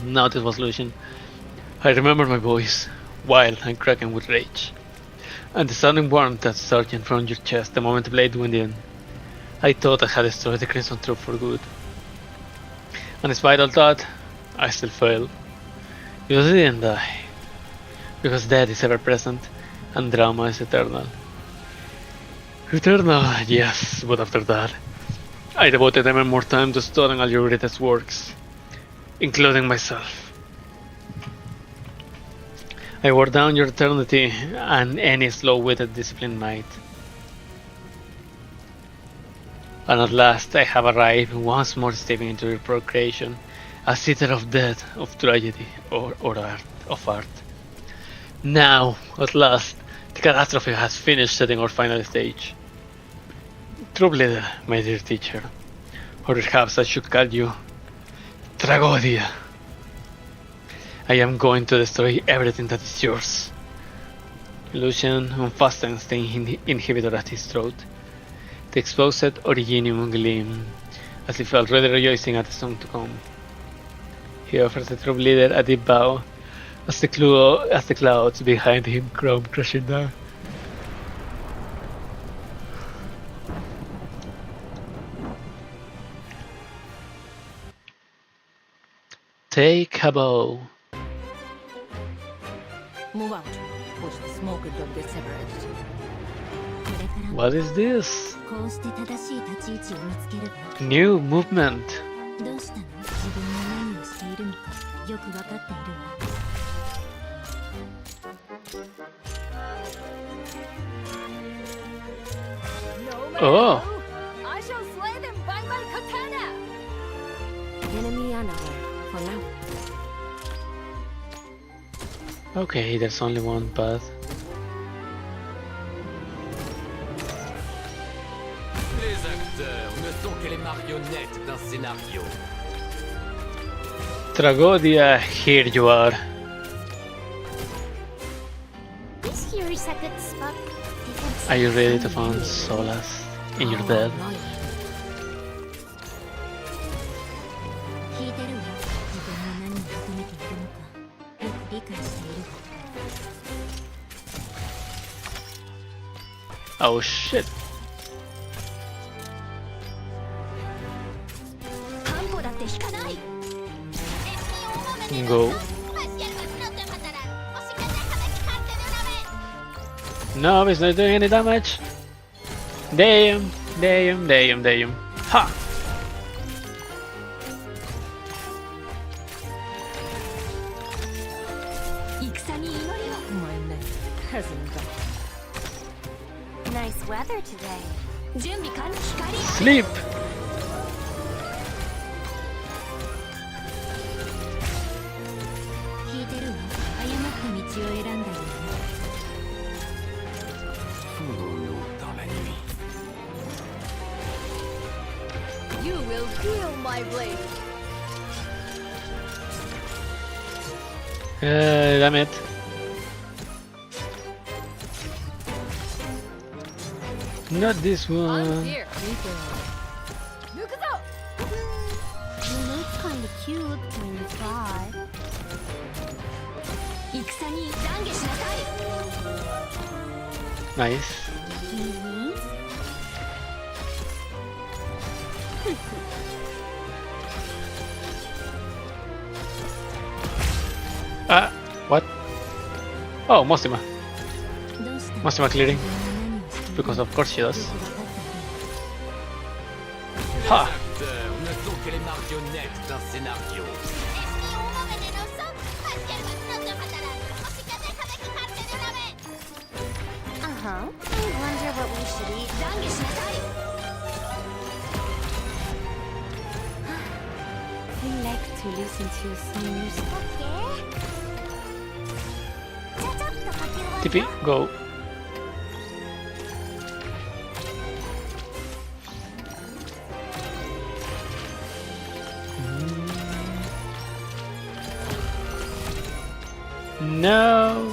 No, this was Lucian. I remember my voice, wild and cracking with rage, and the sudden warmth that surged from your chest the moment the blade went in. I thought I had destroyed the Crimson Troop for good. And despite all that, I still failed. Because I didn't die. Because death is ever present, and drama is eternal. Eternal, yes, but after that, I devoted even more time to studying all your greatest works, including myself. I wore down your eternity and any slow-witted discipline might. And at last I have arrived, once more stepping into your procreation, a seater of death, of tragedy, or art, of art. Now, at last, the catastrophe has finished setting our final stage. Troop leader, my dear teacher, or perhaps I should call you Tragodia. I am going to destroy everything that is yours. Lucian unfastened the inhibitor at his throat. The exposed originium gleamed, as if already rejoicing at the song to come. He offers the troop leader a deep bow, as the clouds behind him come crashing down. Take a bow. Move out. Push the smoke into the separate. これから What is this? こうして正しい立ち位置を見つければ New movement. どうしたの自分が何をしているのかよくわかっているわ Oh, I shall slay them by my katana. Enemy unaware for now okay, there's only one path. Les acteurs ne sont que les marionnettes d'un scénario. Tragodia, here you are. Is here is a good spot Are you ready to find solace in your death? 聞いてるわ自分が何を求めているのかよく理解している Oh shit. 担保だって引かない Go. No, it's not doing any damage. Damn, damn, damn, damn. Ha! 戦に祈りを My neck hasn't got. Nice weather today 準備完了光 Sleep! 聞いてるわ誤った道を選んだよね Fondons-nous dans la nuit. You will feel my blade. Damn it. Not this I'm one. here. Look out! You look kinda cute when you cry 戦に懺悔しなさい Nice. Ah, what? Oh, Mostima. どうした Mostima clearing. 自分が何をしている Because of course she does. よくわかっている Les Ha! acteurs ne sont que les marionnettes d'un scénario. I wonder what we should eat 懺悔しなさい We like to listen to some music Okay ちゃちゃっとかけ終わ TP, go. No.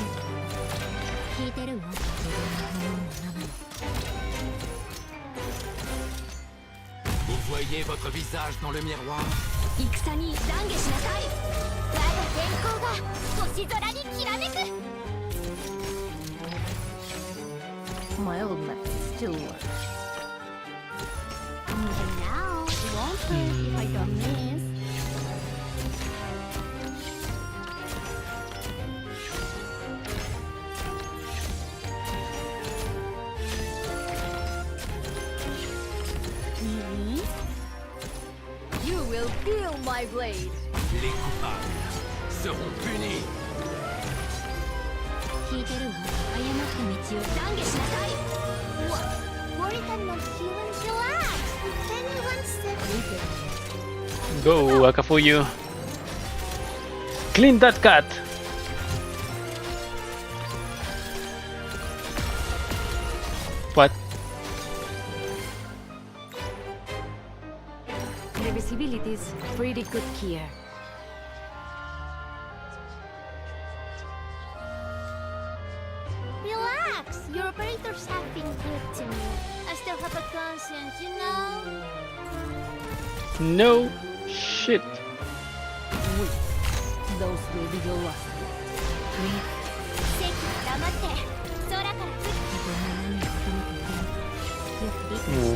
聞いてるわ。 Vous voyez votre visage dans le miroir? 戦に懺悔しなさい。我が天候が星空にきらめく。 My old method still works. Even now, it won't hurt if I don't miss. You will feel my blade. Les coupables seront punis. 聞いてるわ。誤った道を懺悔しなさい。What? Worried I'm not feeling relaxed. If anyone said Go, Akafuyu. Clean that cat. What? The visibility is pretty good here. relax. Your operators have been good to me. I still have a conscience, you know? No shit. Those will be your last. 席黙って空から降って。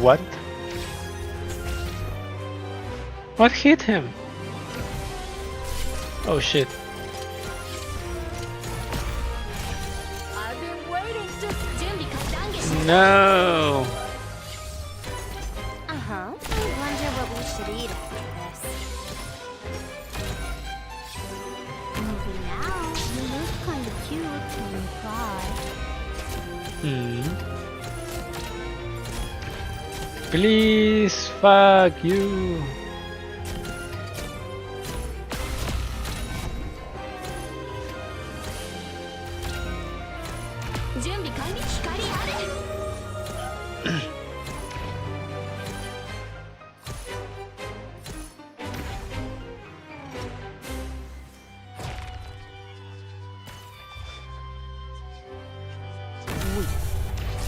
What? What hit him? Oh shit. I've been waiting to 準備か懺悔しなさい。 No. Uh-huh. I wonder what we should eat after this. Maybe now you look kind of cute when you cry. Please, fuck you. 準備完了。光ある。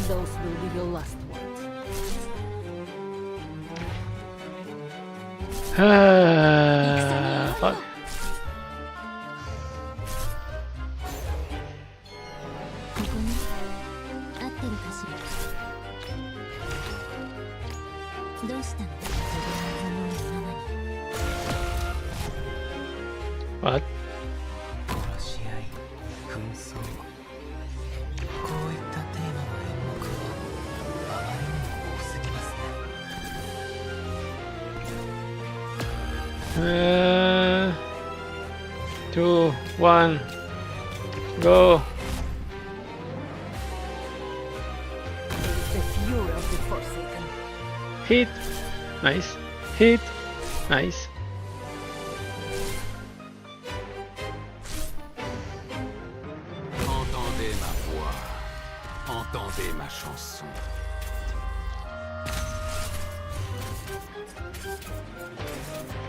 Those will be your last ones. Fuck. ここに合ってるかしら。どうしたの？ What? 殺し合い紛争こういったテーマの演目はあまりにも多すぎますね 2, 1, go. The fury of the Forsaken. Hit. Nice. Hit. Nice. Entendez ma voix. Entendez ma chanson.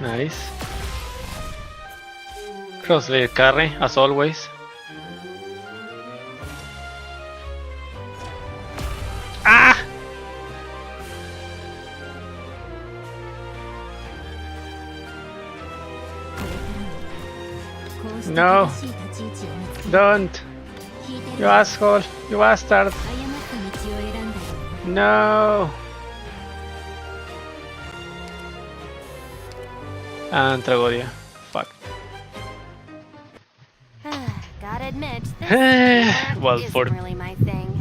Nice. Crossblade carry, as always. Ah! No. Don't. You asshole. You bastard. No. And Tragodia. Fuck. Gotta admit, this Well, isn't for really my thing.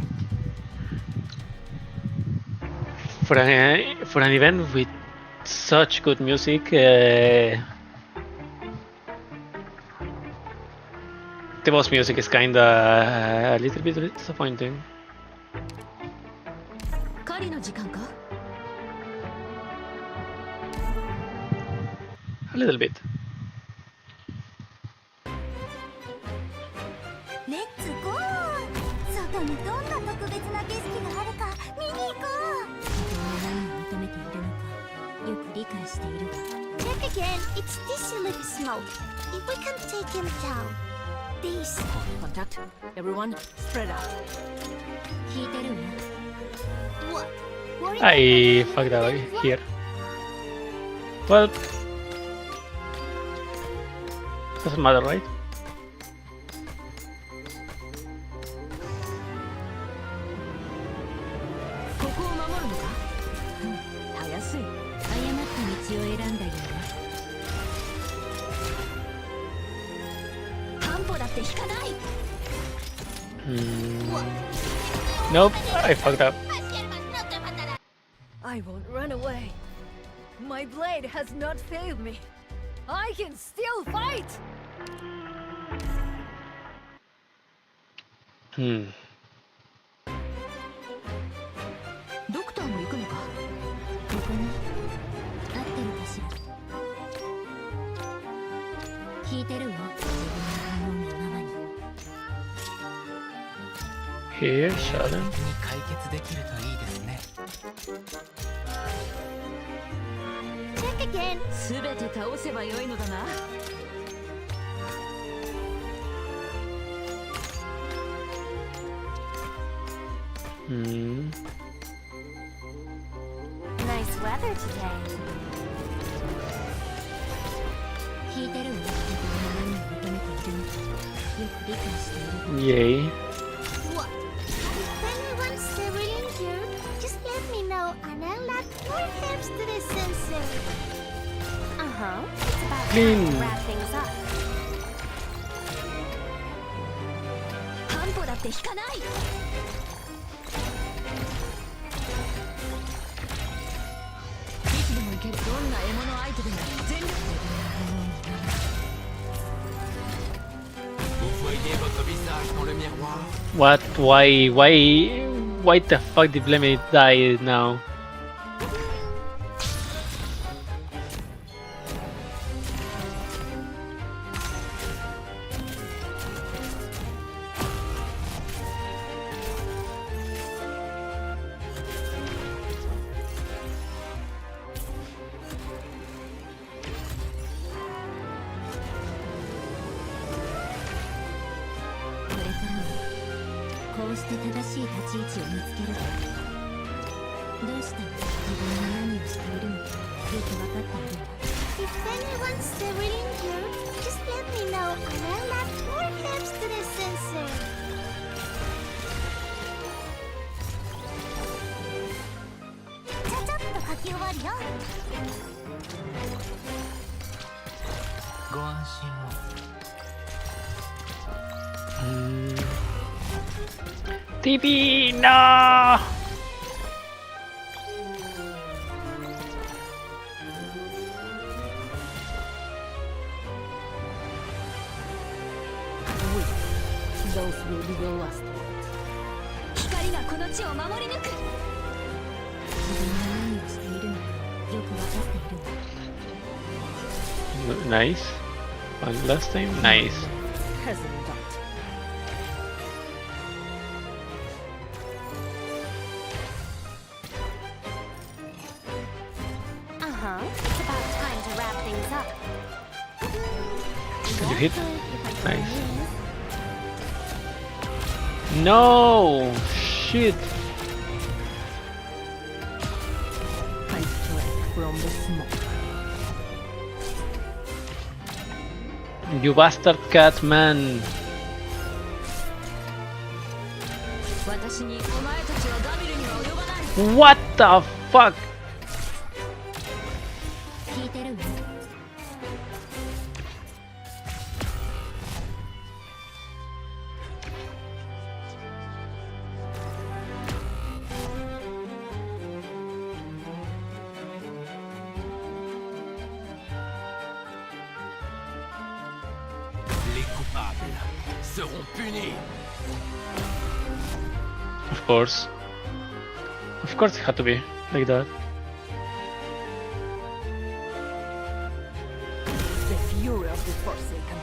an event with such good music, the boss music is kinda a little bit disappointing. 狩りの時間か? A little bit. Let's go! 外にどんな特別な景色があるか見に行こう。人が何を求めているのかよく理解しているわ。Check again. It's this little smoke. If we can take him down. this. Contact. Everyone, spread out. 聞いてるわ。What? I fucked up here. Well, doesn't matter, right? ここを守るのか？たやすい。誤った道を選んだような。半歩だって引かない。Nope, I fucked up. I won't run away. My blade has not failed me. I can still fight. Hmm. ドクターも行くのか？ここに合ってるかしら。聞いてるわ。自分の思うままに。Here, Shadow. に解決できるといいですね。Check again. すべて倒せばよいのだな。Hmm. Nice weather today. 聞いてるわ。自分の何を求めているのか。よく理解している。 Yay. What? If anyone's civilian here, just let me know and I'll add more herbs to the sensor. Uh-huh. It's about Clean. time to wrap things up. 半歩だって引かない。いつでも行ける。どんな獲物相手でも全力で。Vous voyez votre visage dans le miroir? What? Why the fuck did Blemmy die now? If anyone's civilian here, just let me know and I'll add more herbs to the sensor. ちゃちゃっと書き終わるよ。ご安心を。TP, no! Those will be the last words. 光がこの地を守り抜く。自分が何をしているのかよくわかっているわ。 Nice. One last time. Nice. Hasn't done. Uh-huh. It's about time to wrap things up. Did you hit? Nice. No! Shit! I strike from the smoke. You bastard cat man! 私にお前たちはダビルには及ばない。 What the fuck? 聞いてるわ。Les coupables seront punis. Of course. Of course it had to be like that. The fury of the Forsaken.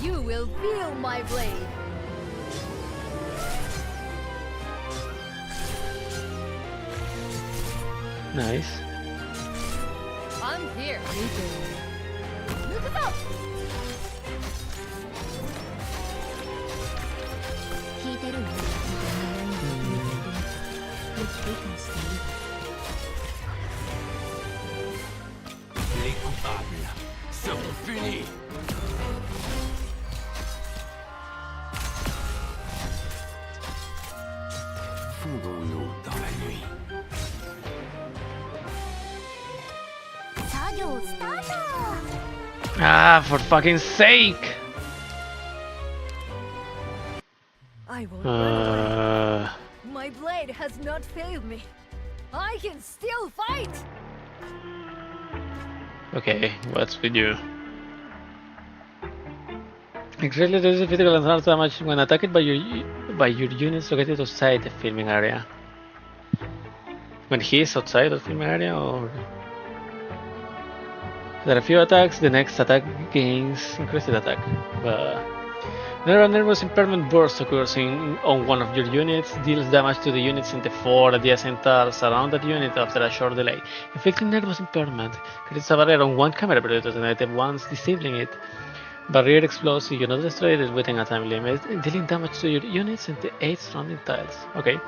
You will feel my blade. Nice. I'm here. Look it up. 業スタート。 Ah, for fucking sake! I won't run away. Uh, My blade has not failed me. I can still fight! okay, what's with you? Greatly reduces physical and health damage when attacked by your units located outside the filming area. When he is outside the filming area, or there are few attacks, the next attack gains increased attack. But whenever a nervous impairment burst occurs on one of your units, deals damage to the units in the 4 adjacent tiles around that unit after a short delay. Inflicting nervous impairment creates a barrier on one camera period to deny it once, disabling it. Barrier explodes if you not destroy it within a time limit, dealing damage to your units in the 8 surrounding tiles. Okay.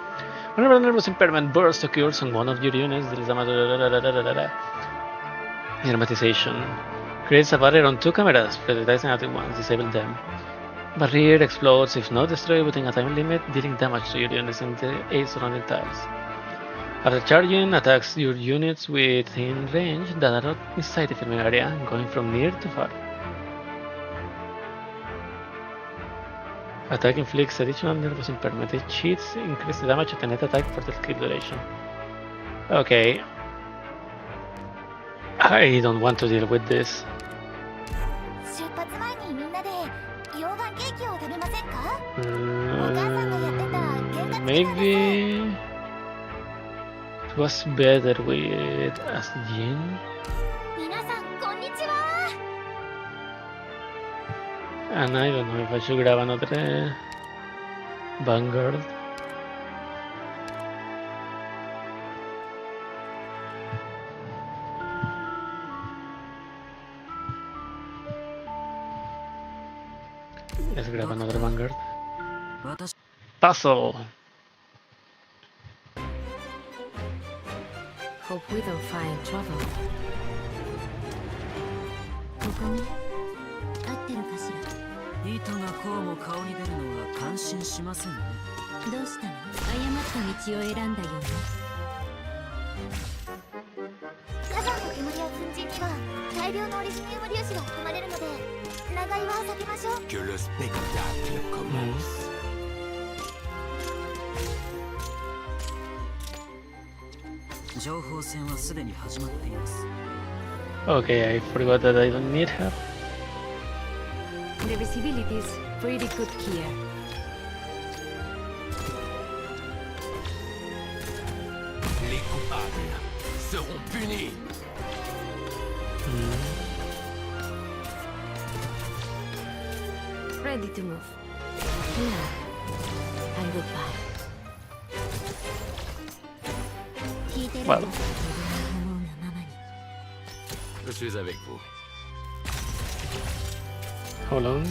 Whenever a nervous impairment burst occurs on one of your units, deals damage. Hermetization creates a barrier on 2 cameras, prioritizing at once, disable them. Barrier explodes if not destroyed within a time limit, dealing damage to your units in the 8 surrounding tiles. After charging, attacks your units within range that are not inside the filming area, going from near to far. Attack inflicts additional nervous impairment. Each hit increases the damage of the net attack for the skill duration. Okay. I don't want to deal with this. 出発前にみんなで溶岩ケーキを食べませんか？お母さんがやってた験担ぎなんです。 Maybe it was better with as Jin. 皆さんこんにちは。 And I don't know if I should grab another Vanguard. Let's grab another Vanguard. 私 Puzzle. Hope we don't find trouble. ここに合ってるかしら。糸がこうも顔に出るのは感心しませんね。どうしたの？誤った道を選んだようね。火山の煙や粉塵には大量のオリジニウム粒子が含まれるので長居は避けましょう。 Que le spectacle commence. 情報戦はすでに始まっています。 Okay, I forgot that I don't need her. The visibility is pretty good here. Les coupables seront punis. Ready to move. Now, and goodbye. 聞いてる Well. 思うがままに。 Je suis avec vous. How long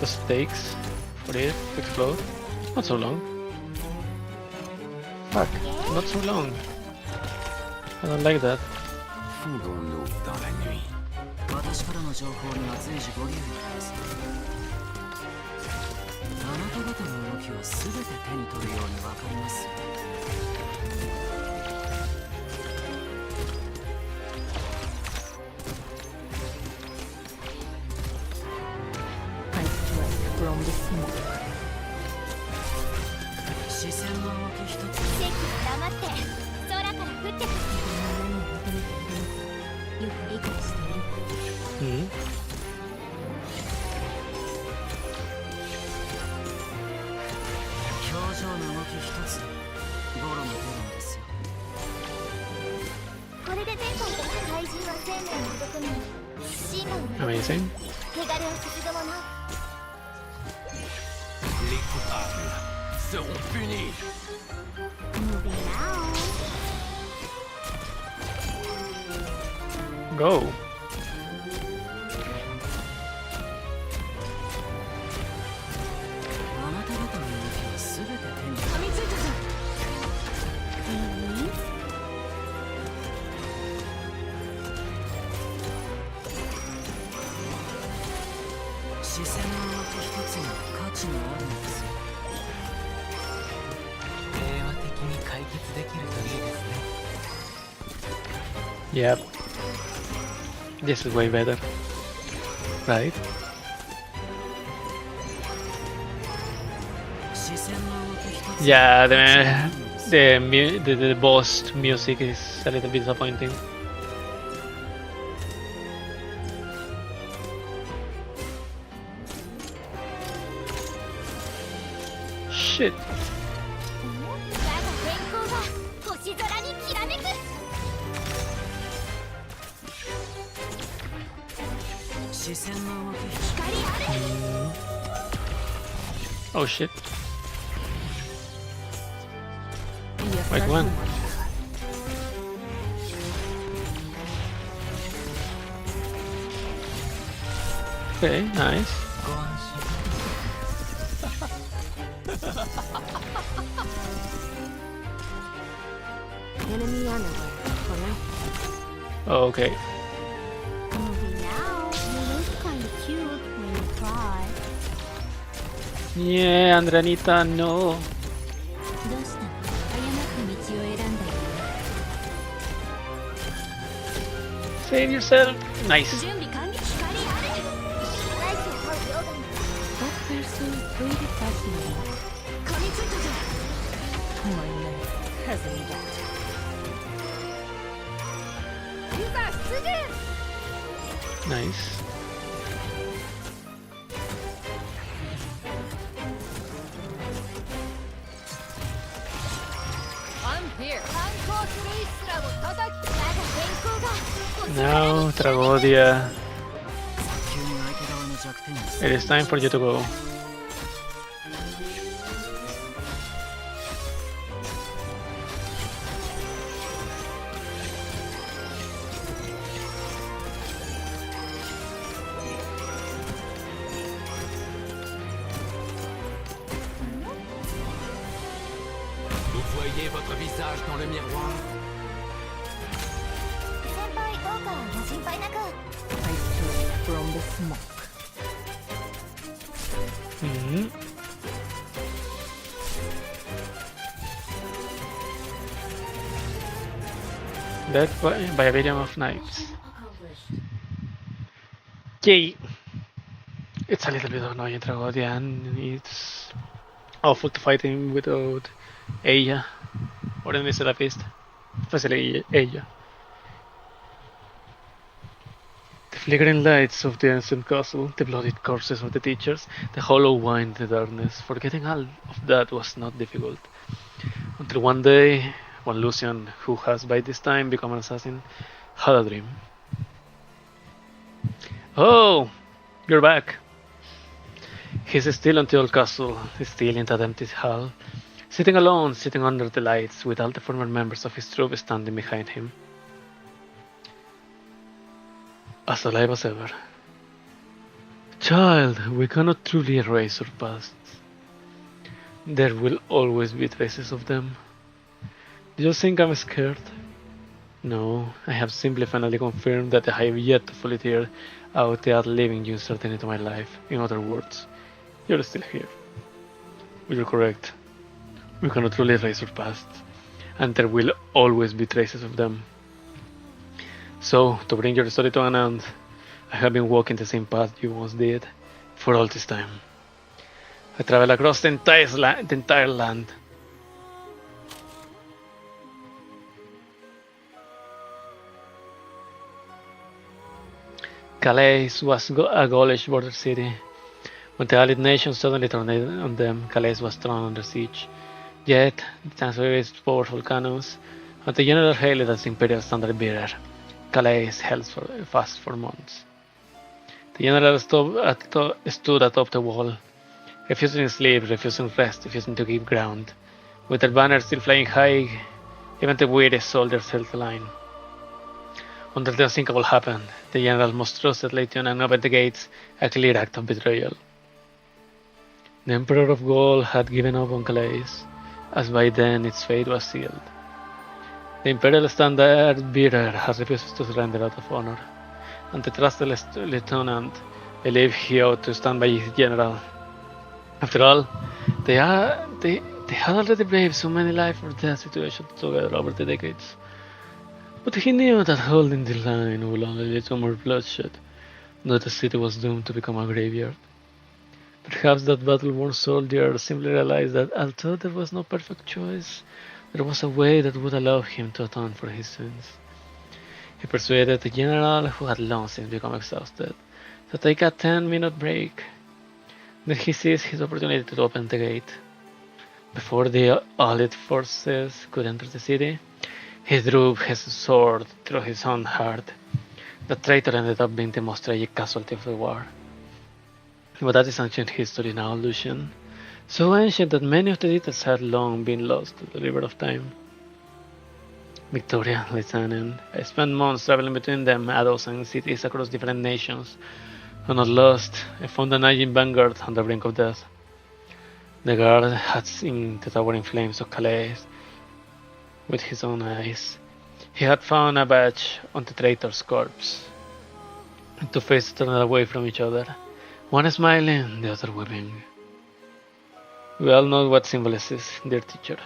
does it takes for it to explode? Not so long. Fuck, not so long. I don't like that. Fondons-nous dans la nuit. 私からの情報には随時ご留意ください。あなた方の動きは全て手に取るようにわかります。 I strike from the smoke. 視線の動き一つ。席黙って空から降ってくる。何を求めているのかよく理解している。 Hmm? 表情の動き一つ。ボロの出るんですよ。これで前回と怪人の生命の男に真が生まれ Amazing. 汚れをすすぐ者。 Les coupables seront punis. lmao. Go. あなた方の動きは全て手に噛みついたぞ。視線の動き一つに価値があるんですよ。平和的に解決できるといいですね。 Yep. This is way better, right? Yeah, the boss music is a little bit disappointing. Shit. 我が天候が星空にきらめく Oh shit. Wait, one. Okay, nice. Enemy underwear for now. Oh, okay. Movie now, you look kinda cute when you cry. Yeah, Andranita, no. どうしたの？誤った道を選んだよ。 Save yourself. Nice. 準備完了。光ある。ライトを買うよ。 That person is really fascinating. 噛みついたぞ。 My knife has an adapt. いざ出陣 Nice. I'm here 反抗するイスラを叩き 我が天候が星空 Now, に Tragodia. 急に相手側の弱点に It is time for you to go. Vous voyez votre visage dans le miroir? 先輩どうかご心配なく I stood from the smoke. Mhm. That by a medium of knives. Yay! It's a little bit annoying, Tragodia, and it's awful to fight him without ella, or en mi therapist, especially ella. The flickering lights of the ancient castle, the bloodied corpses of the teachers, the hollow wine in the darkness. Forgetting all of that was not difficult. Until one day, when Lucian, who has by this time become an assassin, had a dream. Oh, you're back. He's still in the old castle, still in that empty hall, sitting alone, sitting under the lights, with all the former members of his troop standing behind him. As alive as ever. Child, we cannot truly erase our pasts. There will always be traces of them. Do you think I'm scared? No, I have simply finally confirmed that I have yet to fully tear out the living you certainty to my life. In other words, you're still here. You're correct. We cannot truly erase our past, and there will always be traces of them. So, to bring your story to an end, I have been walking the same path you once did for all this time. I travel across the entire land. Calais was a Gaulish border city. When the allied nations suddenly turned on them, Calais was thrown under siege. Yet, thanks to its powerful cannons, and the general hailed as imperial standard bearer, Calais held fast for months. The general stood atop the wall, refusing sleep, refusing rest, refusing to give ground. With their banners still flying high, even the weariest soldiers held the line. Until the unthinkable happened, the general most trusted lieutenant opened the gates, a clear act of betrayal. The Emperor of Gaul had given up on Calais, as by then its fate was sealed. The imperial standard bearer had refused to surrender out of honor, and the trusted lieutenant believed he ought to stand by his general. After all, they had already braved so many life or death situations together over the decades. But he knew that holding the line would only lead to more bloodshed, that the city was doomed to become a graveyard. Perhaps that battle-worn soldier simply realized that although there was no perfect choice, there was a way that would allow him to atone for his sins. He persuaded the general, who had long since become exhausted, to take a 10-minute break. Then he seized his opportunity to open the gate. Before the allied forces could enter the city, he drew his sword through his own heart. The traitor ended up being the most tragic casualty of the war. But that is ancient history now, Lucian. So ancient that many of the details had long been lost to the river of time. Victoria, listening. I spent months traveling between them, a dozen cities across different nations. When at last, I found an aging vanguard on the brink of death. The guard had seen the towering flames of Calais with his own eyes. He had found a badge on the traitor's corpse. The two faces turned away from each other, one smiling, the other weeping. We all know what symbolizes, dear teacher.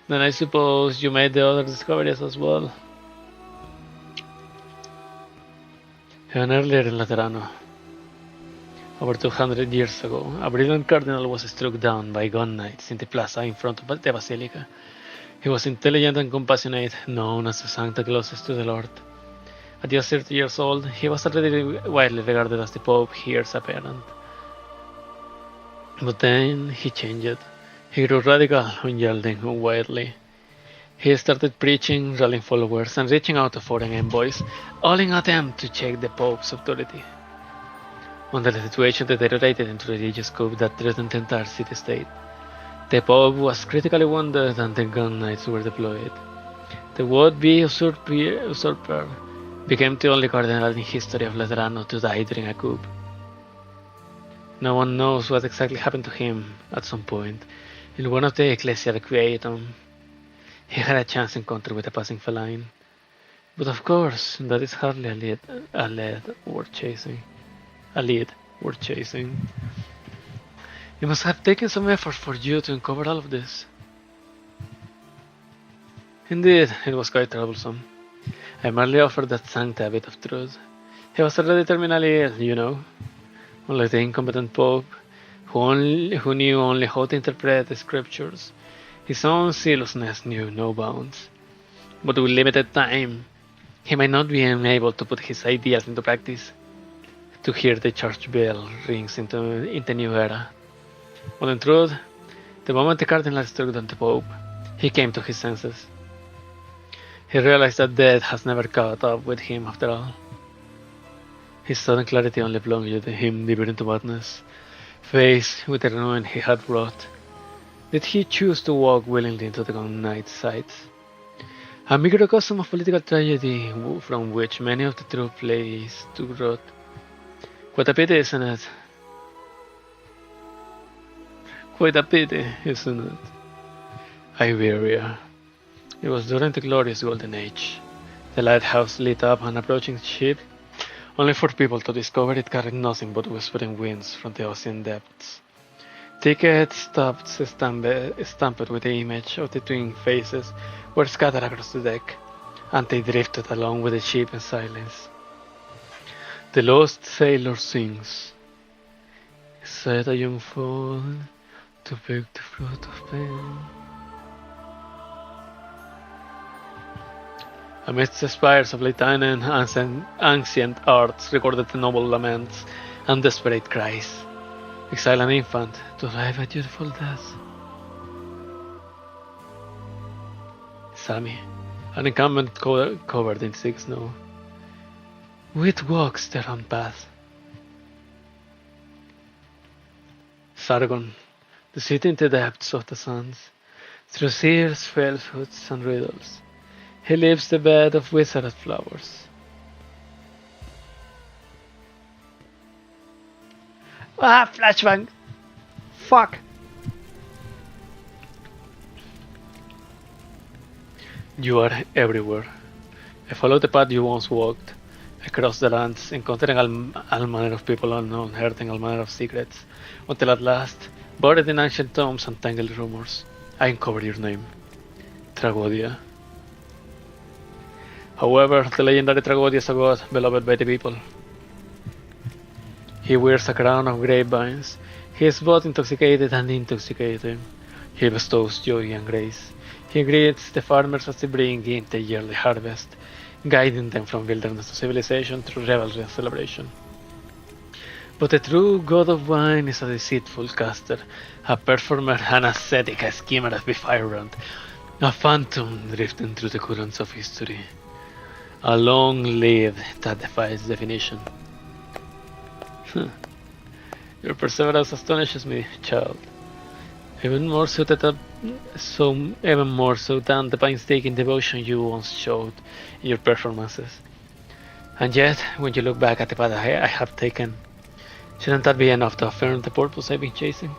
Then I suppose you made the other discoveries as well. Even earlier in Laterano, over 200 years ago, a brilliant cardinal was struck down by gun-knights in the plaza in front of the basilica. He was intelligent and compassionate, known as the Sancta closest to the Lord. At just 30 years old, he was already widely regarded as the Pope's heirs apparent. But then he changed. He grew radical, unyielding, unwieldy. He started preaching, rallying followers, and reaching out to foreign envoys, all in an attempt to check the Pope's authority. When the situation deteriorated into a religious coup that threatened the entire city-state, the Pope was critically wounded and the gun knights were deployed. The would-be usurper became the only cardinal in history of Laterano to die during a coup. No one knows what exactly happened to him at some point. In one of the ecclesia requietum, he had a chance encounter with a passing feline. But of course, that is hardly a lead worth chasing. It must have taken some effort for you to uncover all of this. Indeed, it was quite troublesome. I merely offered that sancta a bit of truth. He was already terminally ill, you know. Unlike the incompetent Pope, who knew only how to interpret the scriptures, his own zealousness knew no bounds. But with limited time, he might not be able to put his ideas into practice. To hear the church bell rings into the new era. But in truth, the moment the cardinal struck down the Pope, he came to his senses. He realized that death has never caught up with him after all. His sudden clarity only plunged him deeper into madness. Faced with the ruin he had wrought, did he choose to walk willingly into the knight's sides? A microcosm of political tragedy from which many of the true plays took root. Quite a pity, isn't it? Quite a pity, isn't it? Iberia. It was during the glorious golden age. The lighthouse lit up an approaching ship, only for people to discover it carried nothing but whispering winds from the ocean depths. Thicket stopped stamped with the image of the twin faces were scattered across the deck, and they drifted along with the ship in silence. The lost sailor sings, said a young fool to pick the fruit of pain. Amidst the spires of Latin ancient arts recorded the noble laments and desperate cries. Exile an infant to live a beautiful death. Sammy, an encampment covered in thick snow. Wheat walks their own path. Sargon, the city in the depths of the sands, through seers, falsehoods, and riddles. He leaves the bed of withered flowers. Ah, flashbang! Fuck! You are everywhere. I follow the path you once walked. I cross the lands, encountering all manner of people unknown, hearing all manner of secrets, until at last, buried in ancient tombs and tangled rumors, I uncover your name. Tragodia. However, the legendary Tragodia is a god beloved by the people. He wears a crown of grapevines. He is both intoxicated and intoxicated. He bestows joy and grace. He greets the farmers as they bring in the yearly harvest, guiding them from wilderness to civilization through revelry and celebration. But the true god of wine is a deceitful caster, a performer, an ascetic, a schemer, a befirant, a phantom drifting through the currents of history. A long live that defies definition. Your perseverance astonishes me, child. Even more so than the painstaking devotion you once showed in your performances. And yet, when you look back at the path I have taken, shouldn't that be enough to affirm the purpose I've been chasing?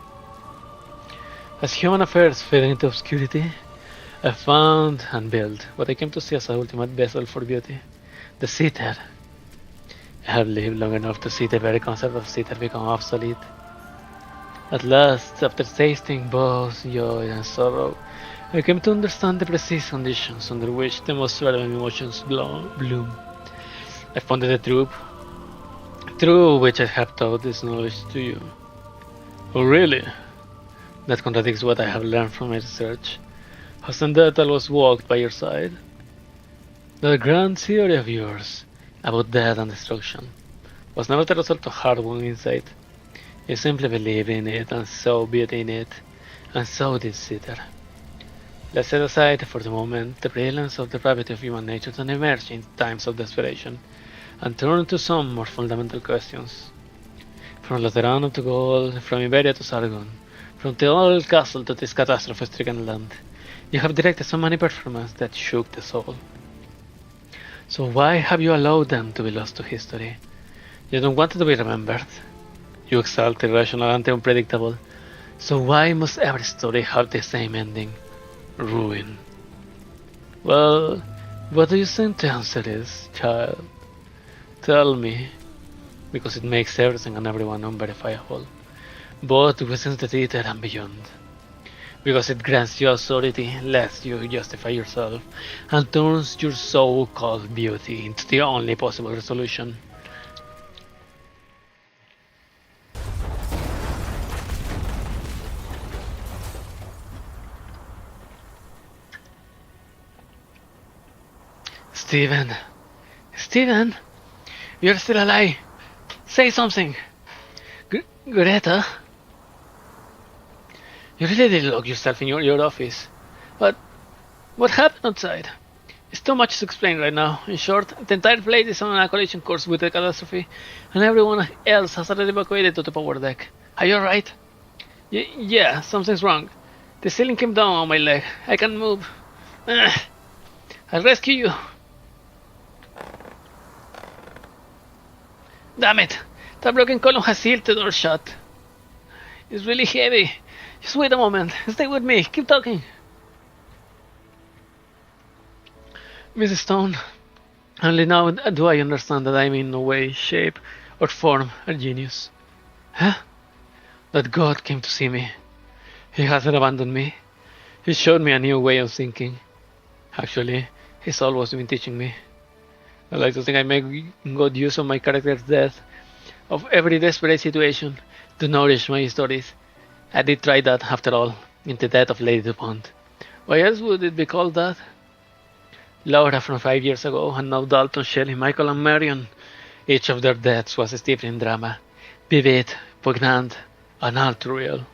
As human affairs fade into obscurity, I found and built what I came to see as the ultimate vessel for beauty, the citer. I have lived long enough to see the very concept of citer become obsolete. At last, after tasting both joy and sorrow, I came to understand the precise conditions under which the most relevant emotions bloom. I found the truth, through which I have taught this knowledge to you. Oh really? That contradicts what I have learned from my research. Hasn't that always walked by your side? That grand theory of yours about death and destruction was never the result of hard-won insight. You simply believed in it and saw beauty in it, and so did citer. Let's set aside for the moment the brilliance of the gravity of human nature to emerge in times of desperation, and turn to some more fundamental questions. From Lateran to Gaul, from Iberia to Sargon, from the old castle to this catastrophe-stricken land, you have directed so many performances that shook the soul. So why have you allowed them to be lost to history? You don't want it to be remembered. You exalt the irrational and the unpredictable. So why must every story have the same ending? Ruin. Well, what do you think the answer is, child? Tell me, because it makes everything and everyone unverifiable, both within the theater and beyond. Because it grants you authority, lets you justify yourself, and turns your so-called beauty into the only possible resolution. Steven, you're still alive. Say something. Greta? You really did lock yourself in your office. But what happened outside? It's too much to explain right now. In short, the entire place is on a collision course with the catastrophe, and everyone else has already evacuated to the power deck. Are you alright? Yeah, something's wrong. The ceiling came down on my leg. I can't move. I'll rescue you. Damn it! That broken column has sealed the door shut. It's really heavy. Just wait a moment. Stay with me. Keep talking. Mrs. Stone, only now do I understand that I'm in no way, shape, or form a genius. Huh? That God came to see me. He hasn't abandoned me. He showed me a new way of thinking. Actually, he's always been teaching me. I like to think I make good use of my character's death, of every desperate situation, to nourish my stories. I did try that, after all, in the death of Lady DuPont. Why else would it be called that? Laura from 5 years ago, and now Dalton, Shelley, Michael, and Marion. Each of their deaths was steeped in drama, vivid, poignant, and all too real.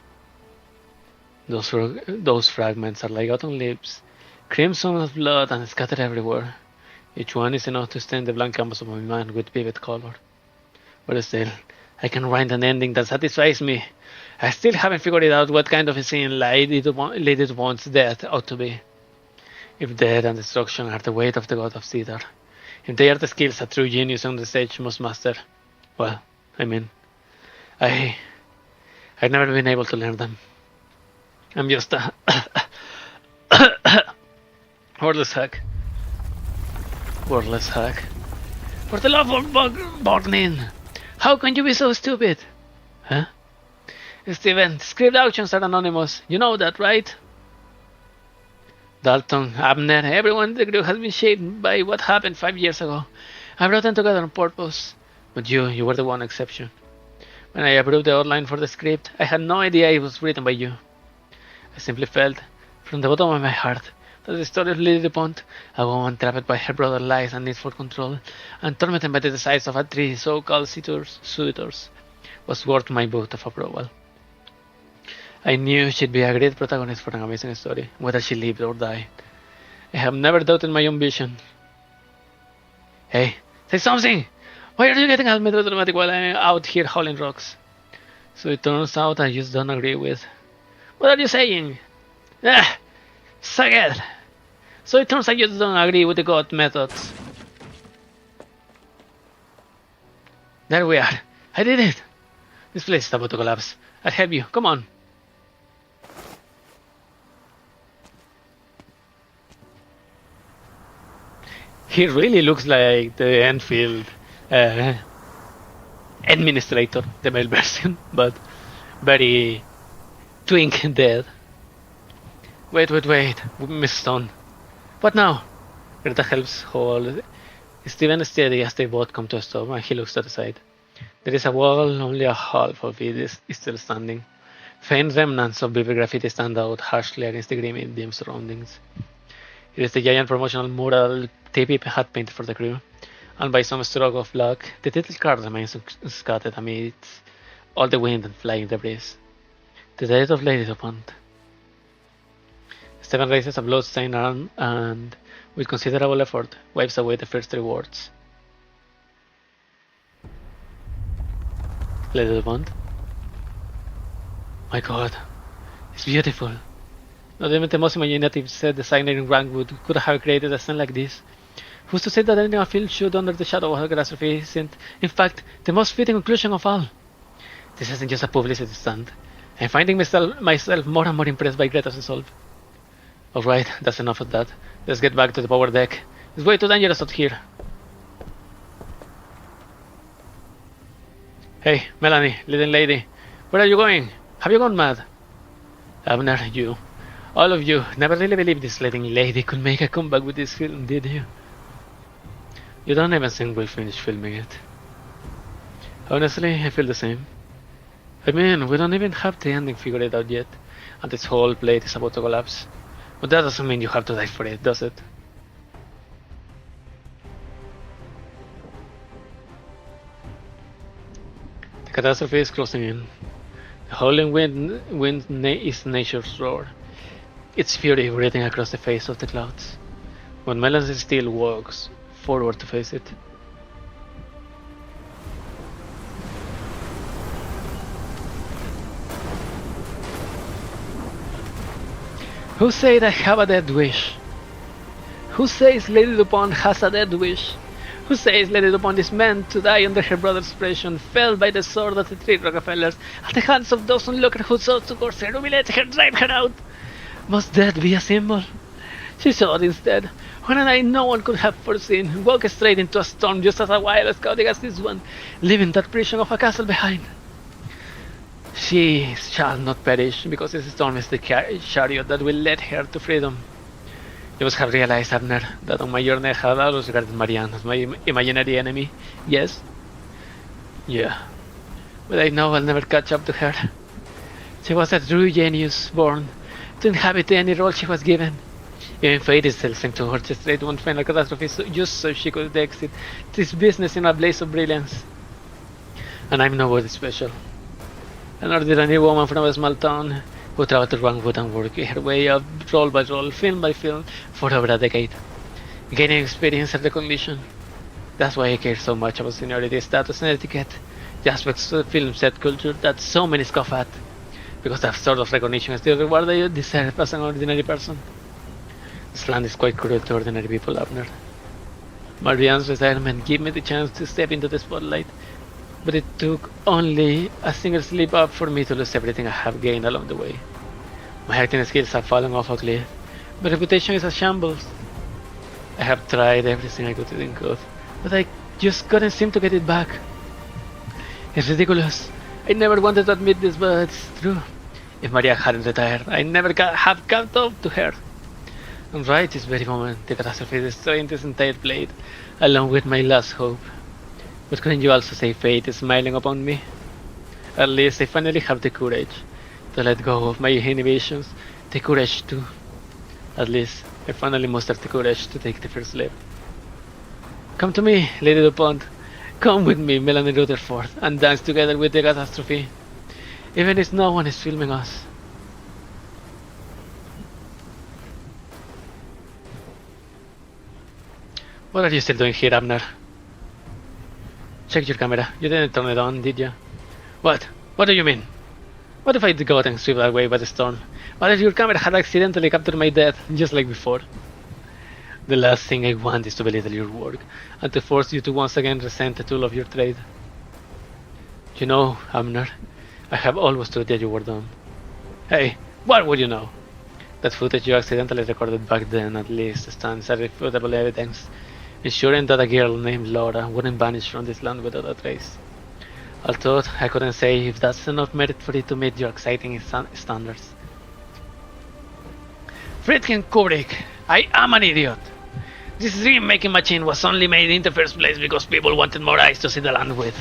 Those fragments are like autumn leaves, crimson as blood and scattered everywhere. Each one is enough to stain the blank canvas of my mind with vivid color. But still, I can write an ending that satisfies me. I still haven't figured out what kind of a scene Lady DuPont's death ought to be. If death and destruction are the weight of the god of cedar, if they are the skills a true genius on the stage must master, well, I mean, I've never been able to learn them. I'm just a wordless hack. Wordless hack. For the love of Borgnine! How can you be so stupid? Huh? Steven, script auctions are anonymous. You know that, right? Dalton, Abner, everyone in the crew has been shaped by what happened 5 years ago. I brought them together on purpose. But you were the one exception. When I approved the outline for the script, I had no idea it was written by you. I simply felt, from the bottom of my heart, that the story of Lily DuPont, a woman trapped by her brother's lies and need for control, and tormented by the desires of her three so-called suitors, was worth my vote of approval. I knew she'd be a great protagonist for an amazing story, whether she lived or died. I have never doubted my own vision. Hey, say something! Why are you getting all melodramatic while I'm out here hauling rocks? So it turns out I just don't agree with. What are you saying? Ah! Suck it! So it turns out you don't agree with the god methods. There we are. I did it! This place is about to collapse. I'll help you. Come on. He really looks like the Enfield administrator, the male version, but very twink dead. Wait, Miss Stone. What now? Greta helps hold Steven steady as they both come to a stop and he looks to the side. There is a wall, only a half of it is still standing. Faint remnants of vivid graffiti stand out harshly against the grimy dim surroundings. It is the giant promotional mural TP had painted for the crew, and by some stroke of luck, the title card remains unscathed amidst all the wind and flying debris. The death of Lady DuPont. Stephen raises a blood-stained arm and, with considerable effort, wipes away the first three words. Lady DuPont? My god, it's beautiful. Not even the most imaginative set designer in Rankwood could have created a scene like this. Who's to say that ending a field shoot under the shadow of a catastrophe isn't, in fact, the most fitting conclusion of all? This isn't just a publicity stunt. I'm finding myself more and more impressed by Greta's resolve. Alright, that's enough of that. Let's get back to the power deck. It's way too dangerous out here. Hey, Melanie, leading lady. Where are you going? Have you gone mad? Abner, you. All of you never really believed this leading lady could make a comeback with this film, did you? You don't even think we'll finish filming it. Honestly, I feel the same. I mean, we don't even have the ending figured out yet, and this whole plate is about to collapse. But that doesn't mean you have to die for it, does it? The catastrophe is closing in. The howling wind is nature's roar, its fury breathing across the face of the clouds, when Melanie still walks forward to face it. Who said I have a dead wish? Who says Lady DuPont has a dead wish? Who says Lady DuPont is meant to die under her brother's pressure, felled by the sword of the three Rockefellers, at the hands of those onlookers who sought to coerce her, humiliate her, drive her out? Must death be a symbol? She saw it instead, when a night no one could have foreseen, walk straight into a storm just as wild as chaotic as this one, leaving that prison of a castle behind. She shall not perish, because this storm is the chariot that will lead her to freedom. You must have realized, Abner, that on my journey I had always regarded Marianne as my imaginary enemy. Yes? Yeah. But I know I'll never catch up to her. She was a true genius, born to inhabit any role she was given. Even fate itself seemed to orchestrate one final catastrophe just so she could exit this business in a blaze of brilliance. And I'm nobody special. An ordinary woman from a small town who traveled to Rankwood and worked her way up role by role, film by film, for over a decade, gaining experience and recognition. That's why I care so much about seniority, status, and etiquette, the aspects of the film set culture that so many scoff at, because that sort of recognition is the reward that you deserve as an ordinary person. This land is quite cruel to ordinary people, Abner. Marianne's retirement gave me the chance to step into the spotlight, but it took only a single slip up for me to lose everything I have gained along the way. My acting skills have fallen off a cliff. My reputation is a shambles. I have tried everything I could think of, but I just couldn't seem to get it back. It's ridiculous. I never wanted to admit this, but it's true. If Maria hadn't retired, I never have caught up to her. And right this very moment, the catastrophe is destroying this entire blade, along with my last hope. But couldn't you also say fate is smiling upon me? At least I finally have the courage to let go of my inhibitions, the courage to... At least I finally mustered the courage to take the first leap. Come to me, Lady DuPont. Come with me, Melanie Rutherford, and dance together with the catastrophe. Even if no one is filming us. What are you still doing here, Abner? Check your camera. You didn't turn it on, did you? What? What do you mean? What if I got and swept away by the storm? What if your camera had accidentally captured my death, just like before? The last thing I want is to belittle your work, and to force you to once again resent the tool of your trade. You know, Abner, I have always thought that you were dumb. Hey, what would you know? That footage you accidentally recorded back then at least stands as irrefutable evidence, ensuring that a girl named Laura wouldn't vanish from this land without a trace. Although I couldn't say if that's enough merit for it to meet your exciting standards. Friedkin Kubrick, I am an idiot! This dream-making machine was only made in the first place because people wanted more eyes to see the land with.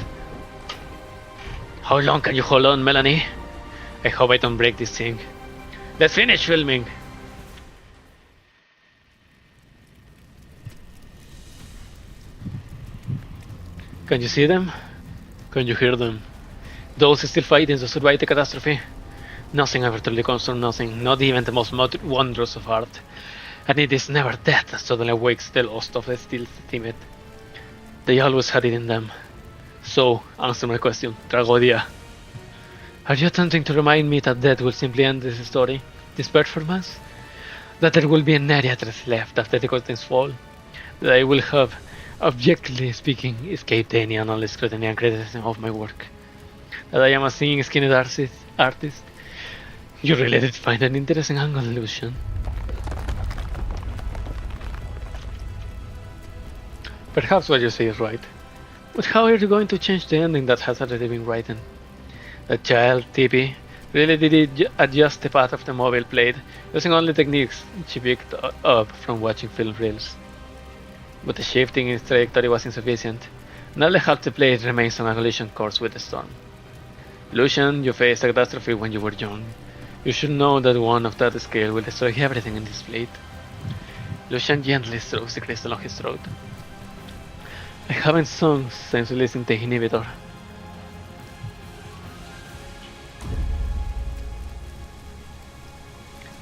How long can you hold on, Melanie? I hope I don't break this thing. Let's finish filming! Can you see them? Can you hear them? Those still fighting to survive the catastrophe. Nothing ever truly comes from nothing, not even the most wondrous of art. And it is never death that suddenly wakes the lost of the still timid. They always had it in them. So, answer my question, Tragodia. Are you attempting to remind me that death will simply end this story, this performance? That there will be an area left after the curtains fall? That I will have, objectively speaking, escaped any and all scrutiny and criticism of my work? That I am a singing skinny artist? You really did find an interesting angle, Lucian. Perhaps what you say is right. But how are you going to change the ending that has already been written? That child, Tippy, really did adjust the path of the mobile blade using only techniques she picked up from watching film reels. But the shifting in its trajectory was insufficient. Nearly half the blade remains on a collision course with the storm. Lucian, you faced a catastrophe when you were young. You should know that one of that scale will destroy everything in this blade. Lucian gently strokes the crystal on his throat. I haven't sung since releasing the inhibitor.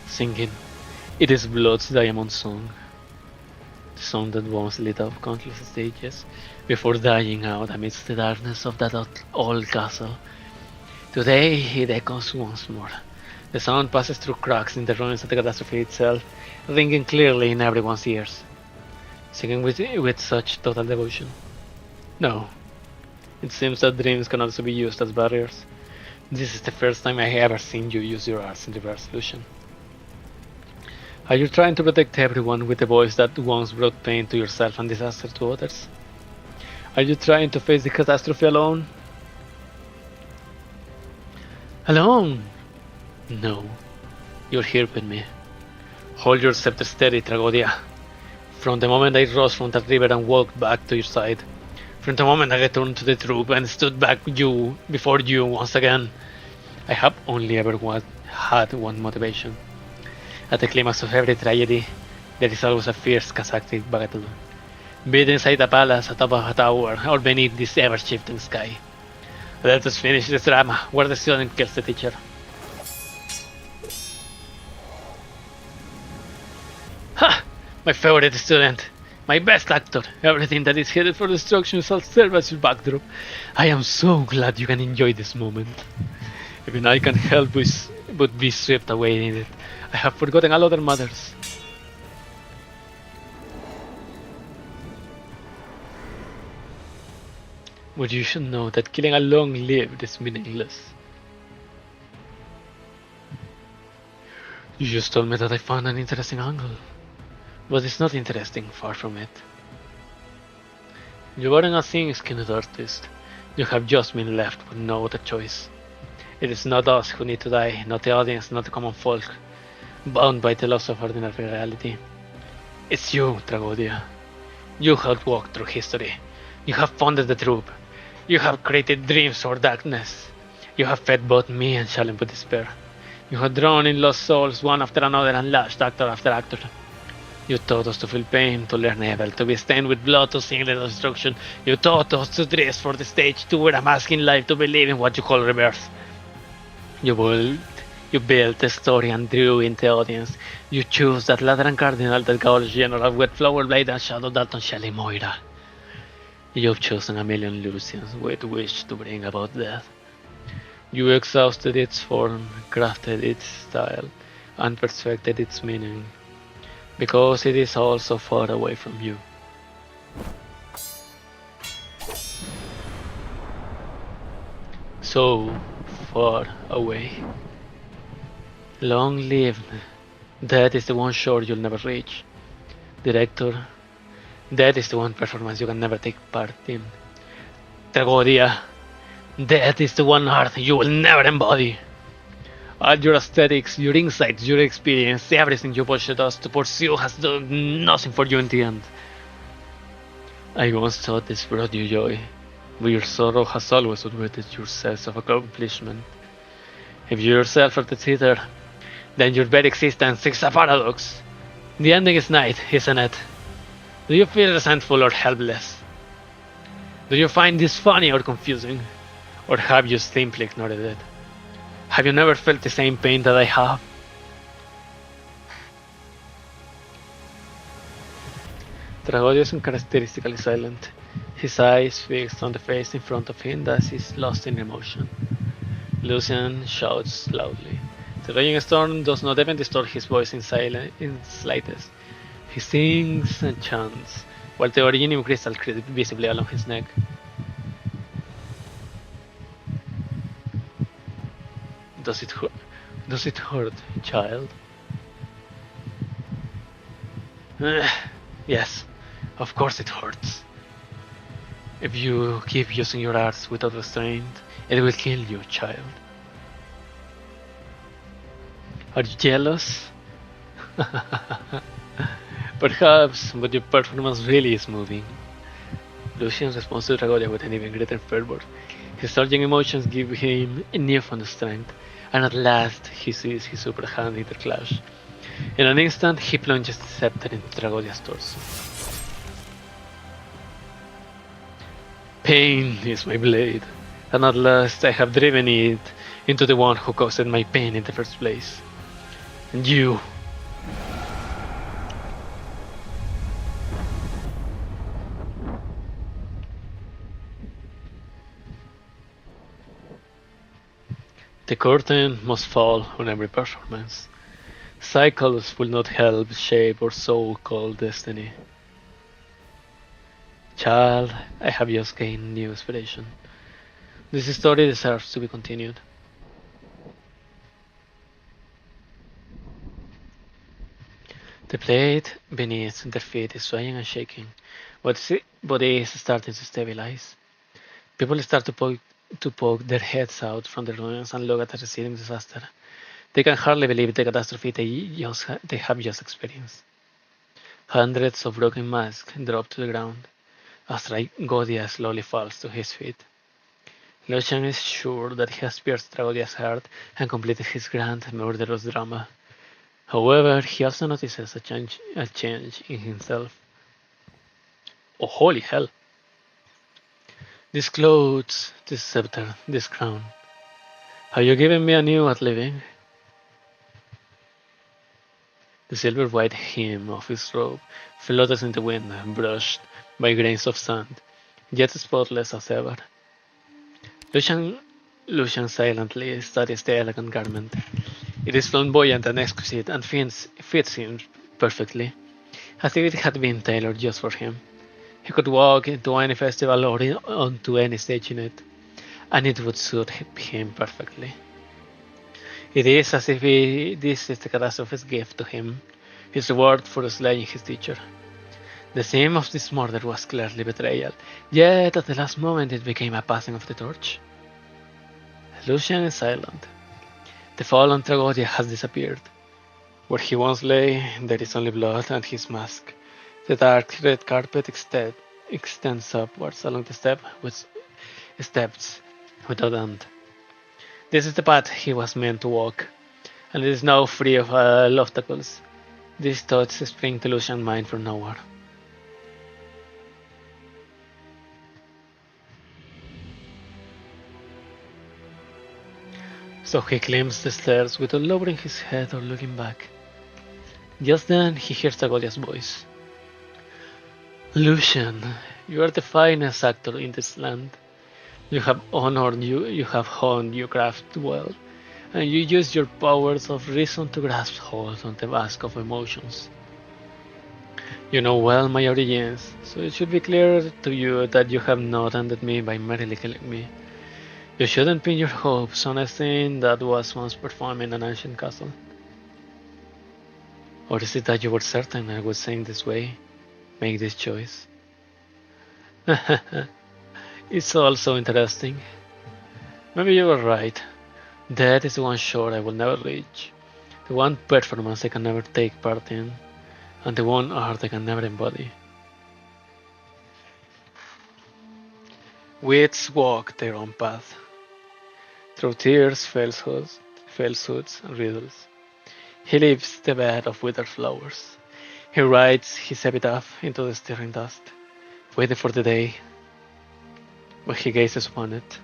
Singing, it is Blood's diamond song. The song that once lit up countless stages before dying out amidst the darkness of that old castle. Today it echoes once more. The sound passes through cracks in the ruins of the catastrophe itself, ringing clearly in everyone's ears. Singing with such total devotion. No. It seems that dreams can also be used as barriers. This is the first time I have ever seen you use your arts in reverse, Lucian. Are you trying to protect everyone with a voice that once brought pain to yourself and disaster to others? Are you trying to face the catastrophe alone? Alone? No. You're here with me. Hold your scepter steady, Tragodia. From the moment I rose from that river and walked back to your side, from the moment I returned to the troop and stood before you once again, I have only ever had one motivation. At the climax of every tragedy, there is always a fierce Kazakhstan battle. Be it inside a palace, atop of a tower, or beneath this ever-shifting sky. Let us finish this drama, where the student kills the teacher. Ha! My favorite student, my best actor, everything that is headed for destruction shall serve as your backdrop. I am so glad you can enjoy this moment. Even I can't help but be swept away in it. I have forgotten all other matters. But you should know that killing a long-lived is meaningless. You just told me that I found an interesting angle. But it's not interesting, far from it. You aren't a thin-skinned artist. You have just been left with no other choice. It is not us who need to die, not the audience, not the common folk, bound by the loss of ordinary reality. It's you, Tragodia. You have walked through history. You have founded the troop. You have created dreams for darkness. You have fed both me and Shalem with despair. You have drawn in lost souls one after another and lashed actor after actor. You taught us to feel pain, to learn evil, to be stained with blood, to sing the destruction. You taught us to dress for the stage, to wear a mask in life, to believe in what you call rebirth. You built the story and drew in the audience. You chose that Lateran Cardinal, that Gaulish General, with Flower Blade and Shadow Dalton Shelley Moira. You've chosen a million Lucians with which to bring about death. You exhausted its form, crafted its style, and perfected its meaning, because it is all so far away from you. So far away. Long live. That is the one shore you'll never reach. Director, that is the one performance you can never take part in. Tragodia, that is the one art you will never embody. All your aesthetics, your insights, your experience, everything you pushed us to pursue has done nothing for you in the end. I once thought this brought you joy, but your sorrow has always outweighed your sense of accomplishment. If you yourself are the theater, then your very existence is a paradox. The ending is night, isn't it? Do you feel resentful or helpless? Do you find this funny or confusing? Or have you simply ignored it? Have you never felt the same pain that I have? Tragodia is uncharacteristically silent, his eyes fixed on the face in front of him as he's lost in emotion. Lucian shouts loudly. The raging storm does not even distort his voice in slightest. He sings and chants, while the originium crystal creeps visibly along his neck. Does it hurt? Does it hurt, child? Yes, of course it hurts. If you keep using your arts without restraint, it will kill you, child. Are you jealous? Perhaps, but your performance really is moving. Lucian responds to Tragodia with an even greater fervor. His surging emotions give him a newfound strength, and at last he sees his super hand interclash. In an instant, he plunges the scepter into Tragodia's torso. Pain is my blade, and at last I have driven it into the one who caused my pain in the first place. And you. The curtain must fall on every performance. Cycles will not help shape our so-called destiny. Child, I have just gained new inspiration. This story deserves to be continued. The plate beneath their feet is swaying and shaking, but it is starting to stabilize. People start to poke their heads out from the ruins and look at the receding disaster. They can hardly believe the catastrophe they have just experienced. Hundreds of broken masks drop to the ground as Tragodia slowly falls to his feet. Lucian is sure that he has pierced Tragodia's heart and completed his grand murderous drama. However, he also notices a change in himself. Oh, holy hell! These clothes, this scepter, this crown. Have you given me a new at living? The silver white hem of his robe flutters in the wind, brushed by grains of sand, yet spotless as ever. Lucian silently studies the elegant garment. It is flamboyant and exquisite and fits him perfectly, as if it had been tailored just for him. He could walk into any festival or onto any stage in it, and it would suit him perfectly. It is as if this is the catastrophe's gift to him, his reward for slaying his teacher. The theme of this murder was clearly betrayal, yet at the last moment it became a passing of the torch. Lucian is silent. The fallen Tragodia has disappeared. Where he once lay, there is only blood and his mask, The dark red carpet extends upwards along the steps without end. This is the path he was meant to walk, and it is now free of all obstacles. These thoughts spring to Lucian's mind from nowhere. So he climbs the stairs without lowering his head or looking back. Just then he hears Agodia's voice. Lucian, you are the finest actor in this land. You have honed your craft well, and you use your powers of reason to grasp hold on the mask of emotions. You know well my origins, so it should be clear to you that you have not ended me by merely killing me. You shouldn't pin your hopes on a thing that was once performed in an ancient castle. Or is it that you were certain I would say in this way, make this choice? It's all so interesting. Maybe you were right. That is the one shore I will never reach, the one performance I can never take part in, and the one art I can never embody. Wits walk their own path, through tears, falsehoods, and riddles. He leaves the bed of withered flowers. He writes his epitaph into the stirring dust, waiting for the day when he gazes upon it.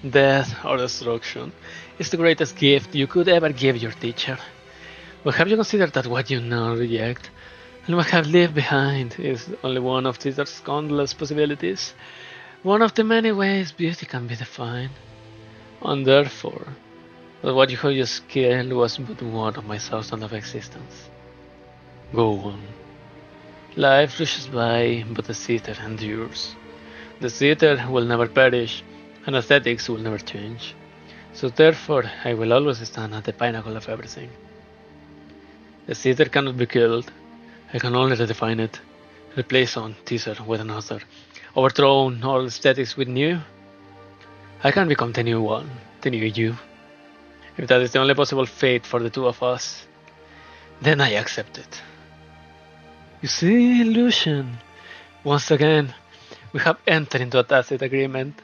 Death or destruction is the greatest gift you could ever give your teacher. But have you considered that what you now reject and what have left behind is only one of teacher's countless possibilities, one of the many ways beauty can be defined, and therefore, that what you have just killed was but one of my thousands of existence. Go on. Life rushes by, but the theater endures. The theater will never perish, and aesthetics will never change. So therefore, I will always stand at the pinnacle of everything. The theater cannot be killed. I can only redefine it, replace one teaser with another, overthrow all aesthetics with new. I can become the new one, the new you. If that is the only possible fate for the two of us, then I accept it. You see, Lucian, once again, we have entered into a tacit agreement.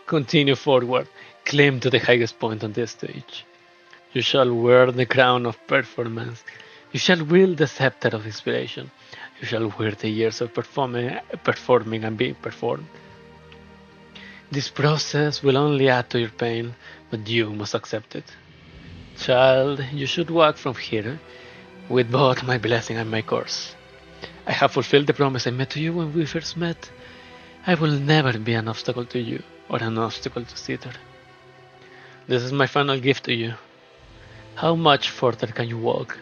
Continue forward, climb to the highest point on this stage. You shall wear the crown of performance. You shall wield the scepter of inspiration. You shall wear the years of performing and being performed. This process will only add to your pain, but you must accept it. Child, you should walk from here with both my blessing and my curse. I have fulfilled the promise I made to you when we first met. I will never be an obstacle to you or an obstacle to theater. This is my final gift to you. How much further can you walk?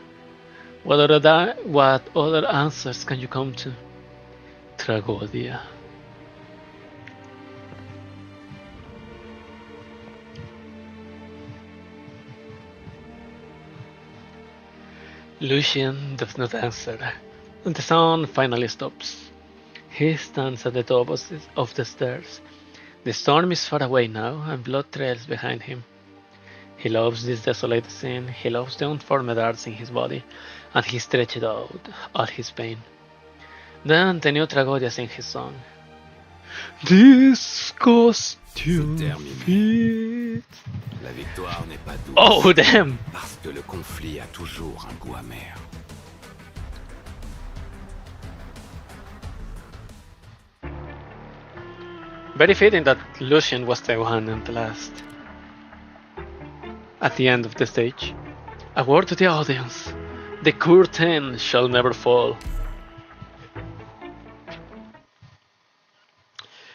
What other answers can you come to? Tragodia. Lucian does not answer, and the sound finally stops. He stands at the top of the stairs. The storm is far away now, and blood trails behind him. He loves this desolate scene, he loves the unformed arts in his body, and he stretched out all his pain. Then the new Tragodia sings his song. This costume fits. La victoire n'est pas douce. Oh, damn! Parce que le conflit a toujours un goût amer. Very fitting that Lucian was the one and the last. At the end of the stage, a word to the audience. The curtain shall never fall.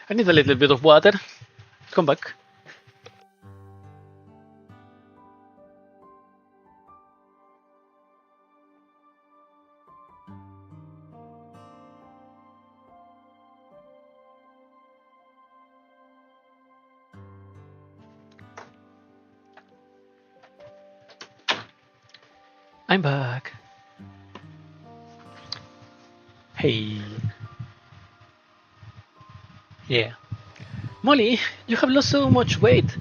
I need a little bit of water. Come back. I'm back. Hey. Yeah. Molly, you have lost so much weight.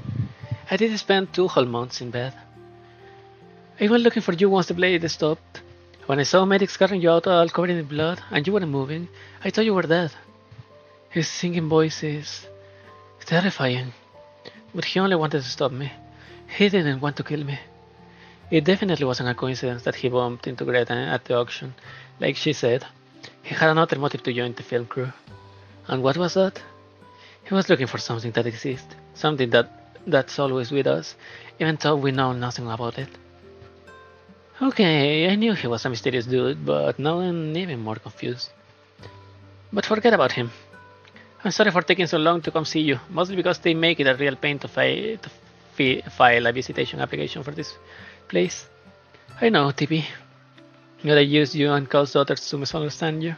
I did spend 2 whole months in bed. I went looking for you once the blade stopped. When I saw medics carrying you out all covered in blood and you weren't moving, I thought you were dead. His singing voice is terrifying, but he only wanted to stop me. He didn't want to kill me. It definitely wasn't a coincidence that he bumped into Greta at the auction. Like she said, he had another motive to join the film crew. And what was that? He was looking for something that exists, something that's always with us, even though we know nothing about it. Okay, I knew he was a mysterious dude, but now I'm even more confused. But forget about him. I'm sorry for taking so long to come see you, mostly because they make it a real pain to file a visitation application for this place. I know, TP. That I used you and caused others to misunderstand you.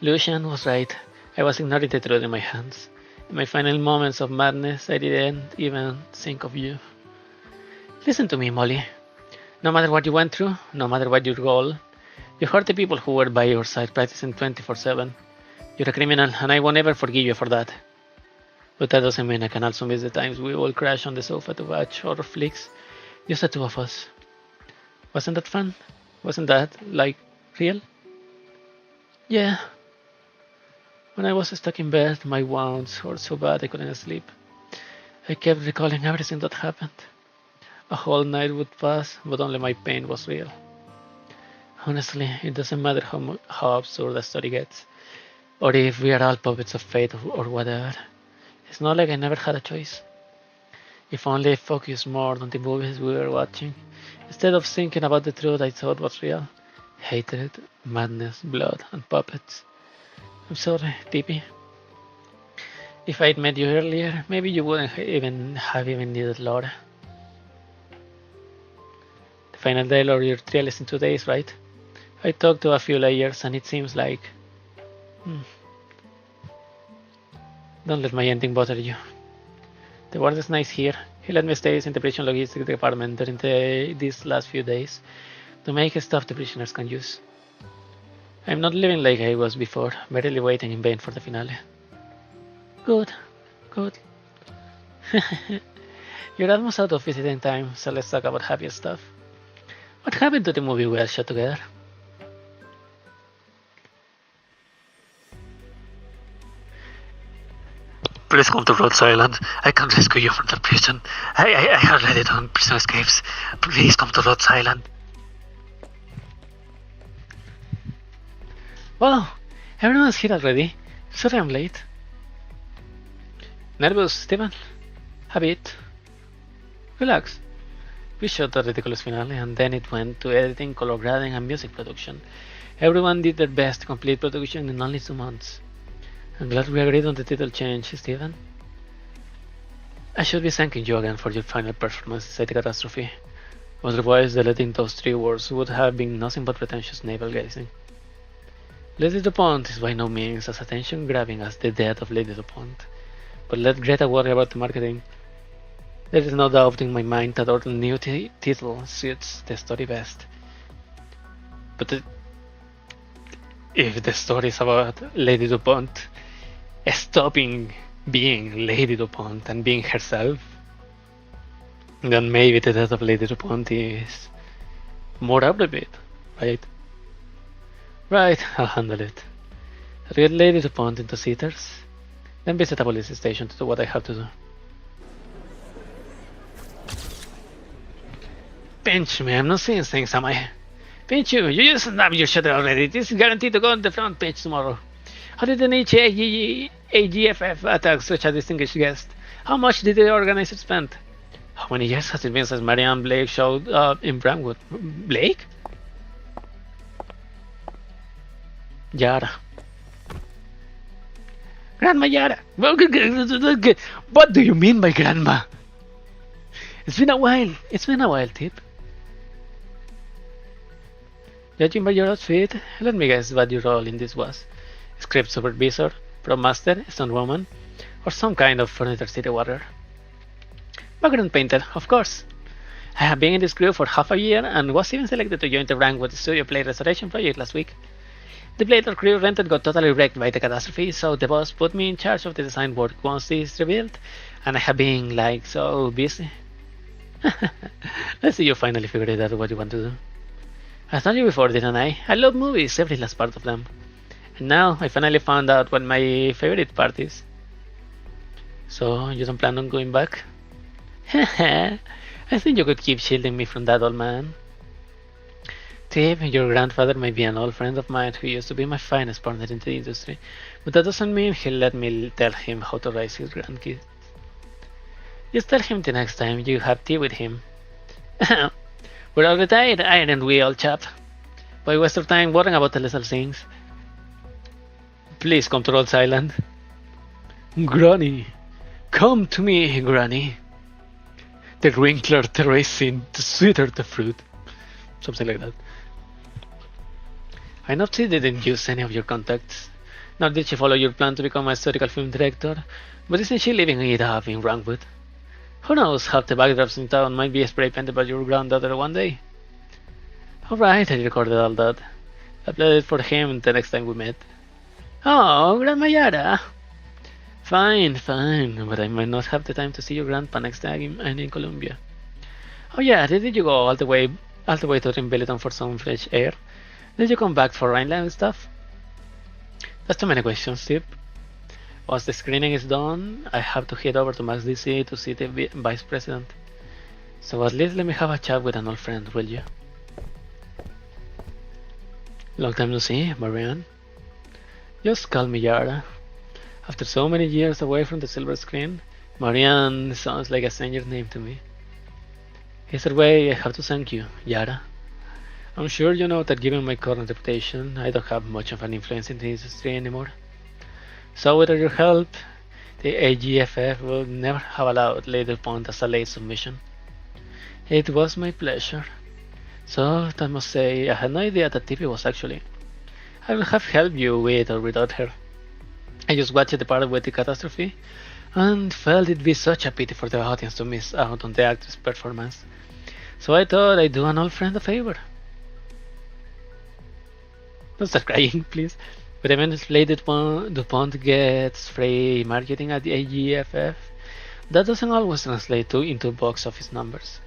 Lucian was right. I was ignoring the truth in my hands. In my final moments of madness, I didn't even think of you. Listen to me, Molly. No matter what you went through, no matter what your goal, you hurt the people who were by your side practicing 24/7. You're a criminal, and I won't ever forgive you for that. But that doesn't mean I can also miss the times we all crash on the sofa to watch horror flicks, just the two of us. Wasn't that fun? Wasn't that, like, real? Yeah. When I was stuck in bed, my wounds hurt so bad I couldn't sleep. I kept recalling everything that happened. A whole night would pass, but only my pain was real. Honestly, it doesn't matter how absurd the story gets, or if we are all puppets of fate or whatever. It's not like I never had a choice. If only I focused more on the movies we were watching, instead of thinking about the truth I thought was real. Hatred, madness, blood, and puppets. I'm sorry, TP. If I'd met you earlier, maybe you wouldn't have even needed Laura. The final day of your trial is in 2 days, right? I talked to a few layers and it seems like... Don't let my ending bother you. The ward is nice here. He let me stay in the prison logistics department during these last few days to make stuff the prisoners can use. I'm not living like I was before, barely waiting in vain for the finale. Good, good. You're almost out of visiting time, so let's talk about happier stuff. What happened to the movie we all shot together? Please come to Rhodes Island. I can rescue you from the prison. I have read it on Prison Escapes. Please come to Rhodes Island. Wow, everyone's here already. Sorry I'm late. Nervous, Steven? A bit. Relax. We shot the ridiculous finale and then it went to editing, color grading and music production. Everyone did their best to complete production in only 2 months. I'm glad we agreed on the title change, Steven. I should be thanking you again for your final performance inside the catastrophe. Otherwise, deleting those 3 words would have been nothing but pretentious navel gazing. Lady DuPont is by no means as attention-grabbing as the death of Lady DuPont, but let Greta worry about the marketing. There is no doubt in my mind that our new title suits the story best. But if the story is about Lady DuPont stopping being Lady DuPont and being herself, then maybe the death of Lady DuPont is more appropriate, right? Right, I'll handle it. I'll get Lady DuPont into theaters, then visit a police station to do what I have to do. Pinch me, I'm not seeing things, am I? Pinch you just snapped your shutter already. This is guaranteed to go on the front page tomorrow. How did an AGFF attack such a distinguished guest? How much did the organizer spend? How many years has it been since Marianne Blake showed up in Brentwood? Blake? Yara. Grandma Yara. What do you mean by grandma? It's been a while. It's been a while, Tip. Judging by your outfit, let me guess what your role in this was. Script supervisor, prop master, stunt woman, or some kind of furniture city warrior. Background painter, of course. I have been in this crew for half a year and was even selected to join the Brentwood Studio Play Restoration project last week. The blade our crew rented got totally wrecked by the catastrophe, so the boss put me in charge of the design work once this rebuilt, and I have been like so busy. I see you finally figured out what you want to do. I told you before, didn't I? I love movies, every last part of them. And now I finally found out what my favorite part is. So, you don't plan on going back? I think you could keep shielding me from that old man. Tip, your grandfather may be an old friend of mine who used to be my finest partner in the industry, but that doesn't mean he'll let me tell him how to raise his grandkids. Just tell him the next time you have tea with him. We're all retired, aren't we, old chap? Why waste your time worrying about the little things? Please come to Rhodes Island. Granny, come to me, Granny. The wrinkler the raisin, the sweeter the fruit. Something like that. I know she didn't use any of your contacts, nor did she follow your plan to become a historical film director, but isn't she living it up in Wrangwood? Who knows, half the backdrops in town might be spray painted by your granddaughter one day. Alright, I recorded all that. I played it for him the next time we met. Oh, Grandma Yara! Fine, but I might not have the time to see your grandpa next time I'm in Colombia. Oh yeah, did you go all the way to Trimbilliton for some fresh air? Did you come back for Rhineland stuff? That's too many questions, Tip. Once the screening is done, I have to head over to Max DC to see the Vice President. So at least let me have a chat with an old friend, will you? Long time no see, Marianne. Just call me Yara. After so many years away from the silver screen, Marianne sounds like a stranger's name to me. Either way, I have to thank you, Yara. I'm sure you know that given my current reputation, I don't have much of an influence in the industry anymore. So without your help, the AGFF would never have allowed Lady Pond as a late submission. It was my pleasure. So, I must say, I had no idea that TV was actually. I would have helped you with or without her. I just watched the part with the catastrophe, and felt it'd be such a pity for the audience to miss out on the actress' performance. So I thought I'd do an old friend a favor. Don't start crying, please. But even if Lady DuPont gets free marketing at the AGFF, that doesn't always translate into box office numbers.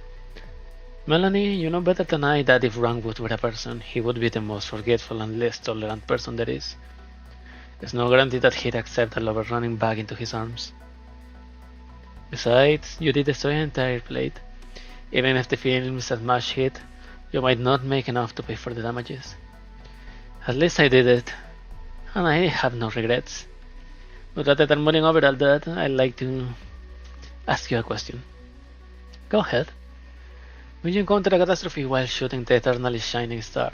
Melanie, you know better than I that if Wrangwood were a person, he would be the most forgetful and least tolerant person there is. There's no guarantee that he'd accept a lover running back into his arms. Besides, you did destroy an entire plate. Even if the film is a smash hit, you might not make enough to pay for the damages. At least I did it, and I have no regrets. But rather than mulling over all that, I'd like to ask you a question. Go ahead. When you encountered a catastrophe while shooting the eternally shining star,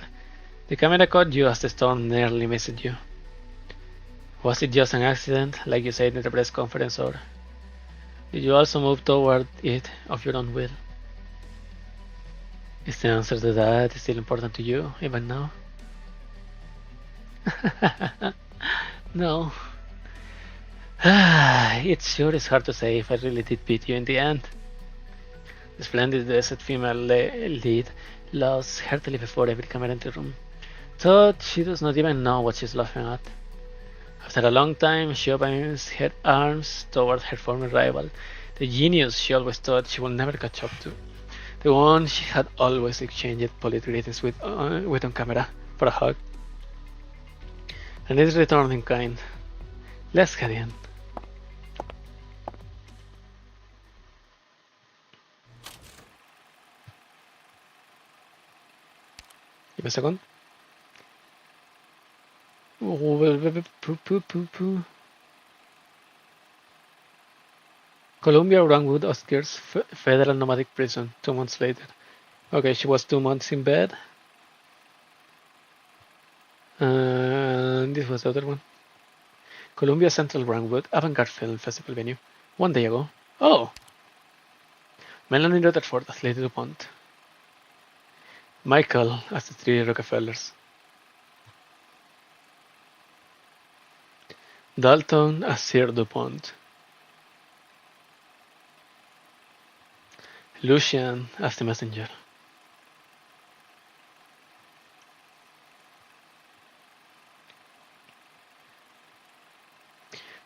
the camera caught you as the storm nearly missed you. Was it just an accident, like you said in the press conference, or did you also move toward it of your own will? Is the answer to that still important to you, even now? No. It sure is hard to say if I really did beat you in the end. The splendid desert female lead laughs heartily before every camera in the room. Thought she does not even know what she's laughing at. After a long time, she opens her arms toward her former rival, the genius she always thought she would never catch up to, the one she had always exchanged polite greetings with on camera for a hug. And it's returning kind. Let's get in. Give me a second. Columbia Wrangwood Oscars Federal Nomadic Prison 2 months later. Okay, she was 2 months in bed. And this was the other one. Columbia Central Wrangwood Avant-Garde Film Festival venue. 1 day ago. Oh! Melanie Rutherford as Lady DuPont. Michael as the 3 Rockefellers. Dalton as Sir DuPont. Lucian as the messenger.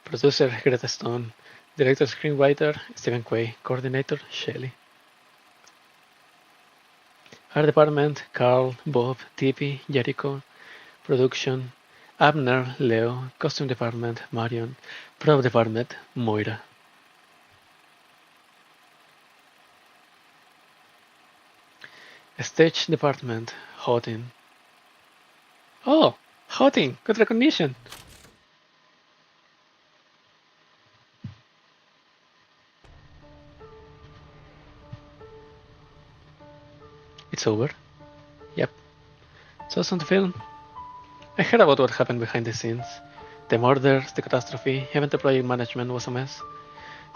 Producer Greta Stone. Director screenwriter Stephen Quay. Coordinator Shelley. Art department, Carl, Bob, Tippy, Jericho. Production, Abner, Leo. Costume department, Marion. Prop department, Moira. Stage department, Hotin. Oh, Hotin, good recognition. It's over. Yep. So on the film. I heard about what happened behind the scenes. The murders, the catastrophe, even the project management was a mess.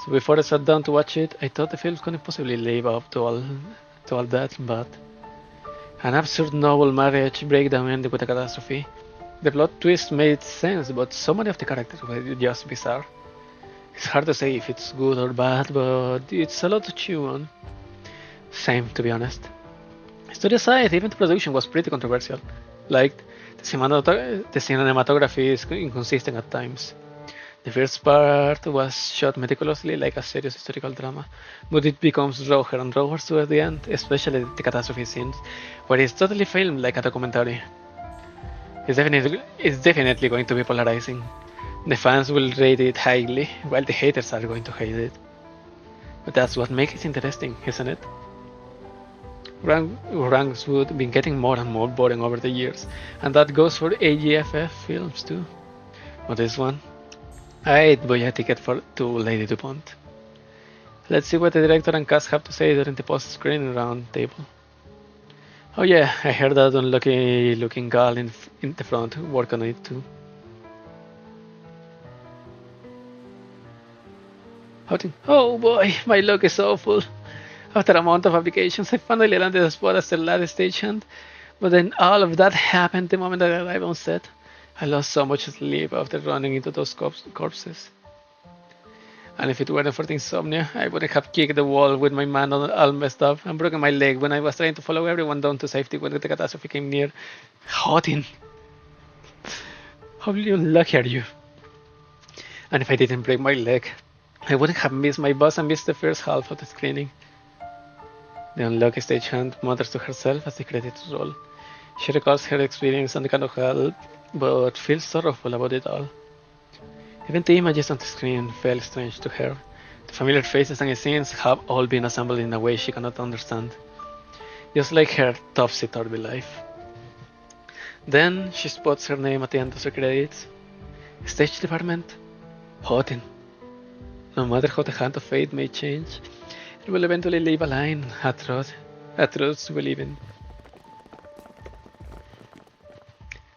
So before I sat down to watch it, I thought the film couldn't possibly live up to all that, but an absurd noble marriage breakdown ended with a catastrophe. The plot twist made sense, but so many of the characters were just bizarre. It's hard to say if it's good or bad, but it's a lot to chew on. Same, to be honest. Story aside, even the production was pretty controversial. Like, the cinematography is inconsistent at times. The first part was shot meticulously like a serious historical drama, but it becomes rawer and rawer towards the end, especially the catastrophe scenes, where it's totally filmed like a documentary. It's definitely going to be polarizing. The fans will rate it highly, while the haters are going to hate it. But that's what makes it interesting, isn't it? Ranks would be getting more and more boring over the years, and that goes for AGFF films too. But this one, I'd buy a ticket to Lady DuPont. Let's see what the director and cast have to say during the post-screening round table. Oh yeah, I heard that unlucky looking girl in the front work on it too. Oh boy, my luck is awful. After a month of applications, I finally landed a spot as the last stagehand, but then all of that happened the moment I arrived on set. I lost so much sleep after running into those corpses. And if it weren't for the insomnia, I would have kicked the wall with my man all messed up and broken my leg when I was trying to follow everyone down to safety when the catastrophe came near. Hotin! How unlucky are you? And if I didn't break my leg, I wouldn't have missed my bus and missed the first half of the screening. The unlucky stagehand mutters to herself as the credits roll. She recalls her experience and cannot help but feels sorrowful about it all. Even the images on the screen felt strange to her. The familiar faces and scenes have all been assembled in a way she cannot understand, just like her topsy-turvy life. Then she spots her name at the end of the credits. Stage department, Hotin. No matter how the hand of fate may change, it will eventually leave a line, a truth to believe in.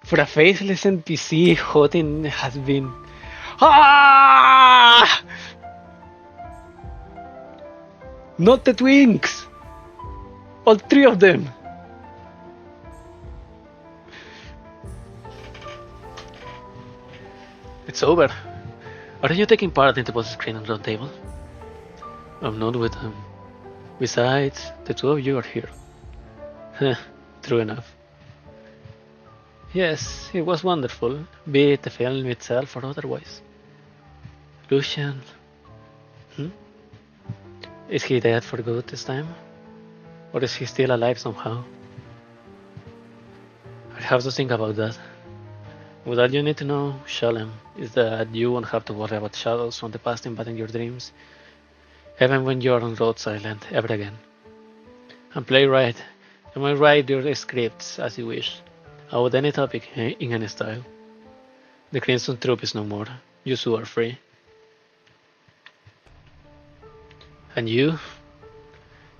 For a faceless NPC, Hotin has been... Ah! Not the twinks! All three of them! It's over. Aren't you taking part in the post-screening roundtable? I'm not with them. Besides, the two of you are here. True enough. Yes, it was wonderful, be it the film itself or otherwise. Lucian... Is he dead for good this time? Or is he still alive somehow? I have to think about that. What all you need to know, Shalem, is that you won't have to worry about shadows from the past invading your dreams, even when you're on Rhodes Island ever again. And playwright, you may write your scripts as you wish, about any topic in any style. The Crimson Troop is no more. You two are free. And you?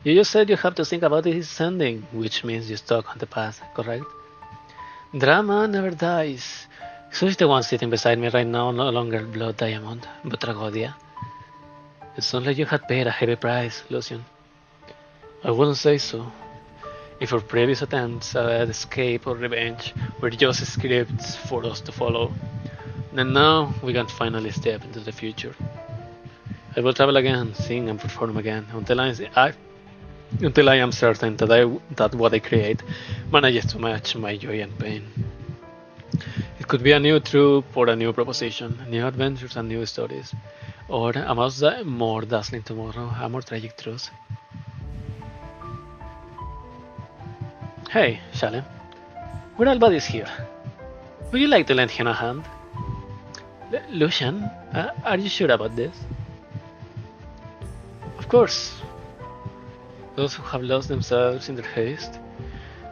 You just said you have to think about this ending, which means you stuck on the past, correct? Drama never dies. So is the one sitting beside me right now no longer Blood Diamond, but Tragodia. It's not like you had paid a heavy price, Lucian. I wouldn't say so. If our previous attempts at escape or revenge were just scripts for us to follow, then now we can finally step into the future. I will travel again, sing and perform again, until I am certain that what I create manages to match my joy and pain. It could be a new troop or a new proposition, new adventures and new stories, or a much more dazzling tomorrow, a more tragic truth. Hey, Shalem. We're all buddies here. Would you like to lend him a hand? Lucian, are you sure about this? Of course. Those who have lost themselves in their haste.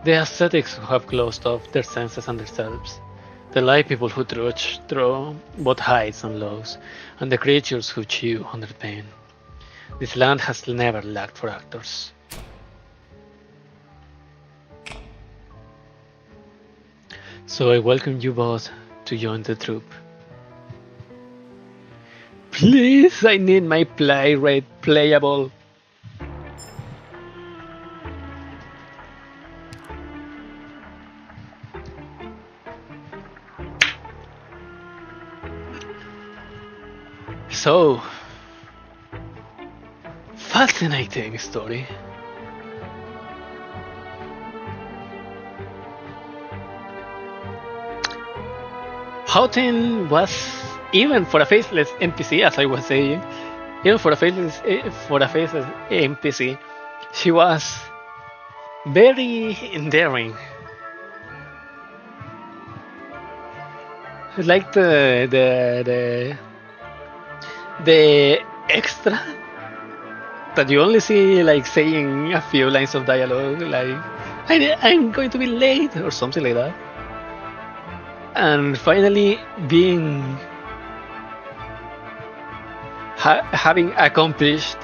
The ascetics who have closed off their senses and themselves. The light people who trudge through both highs and lows, and the creatures who chew under pain. This land has never lacked for actors. So I welcome you both to join the troupe. Please, I need my playwright playable. So, fascinating story. Houghton was, even for a faceless NPC, as I was saying, even for a faceless NPC, she was very endearing. Like the extra that you only see like saying a few lines of dialogue, like I'm going to be late or something like that, and finally being having accomplished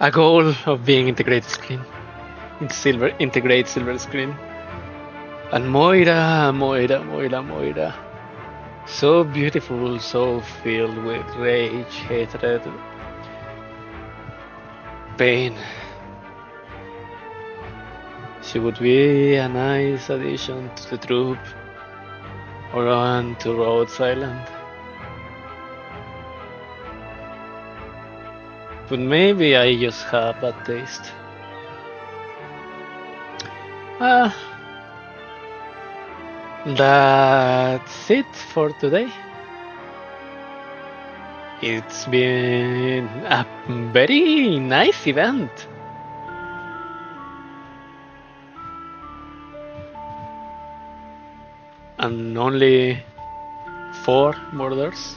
a goal of being integrated screen integrate silver screen. And Moira, so beautiful, so filled with rage, hatred, pain. She would be a nice addition to the troupe, or on to Rhodes Island. But maybe I just have bad taste. That's it for today. It's been a very nice event. And only 4 murders.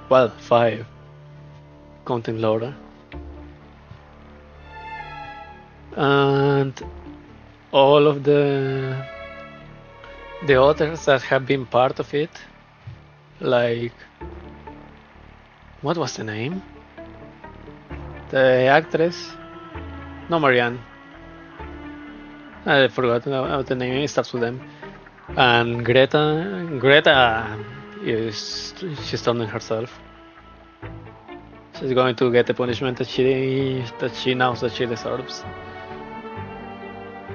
Well, 5. Counting Laura. And all of the others that have been part of it, like, what was the name? The actress? No, Marianne. I forgot the name, it starts with them. And Greta she's turning herself. She's going to get the punishment that she knows that she deserves.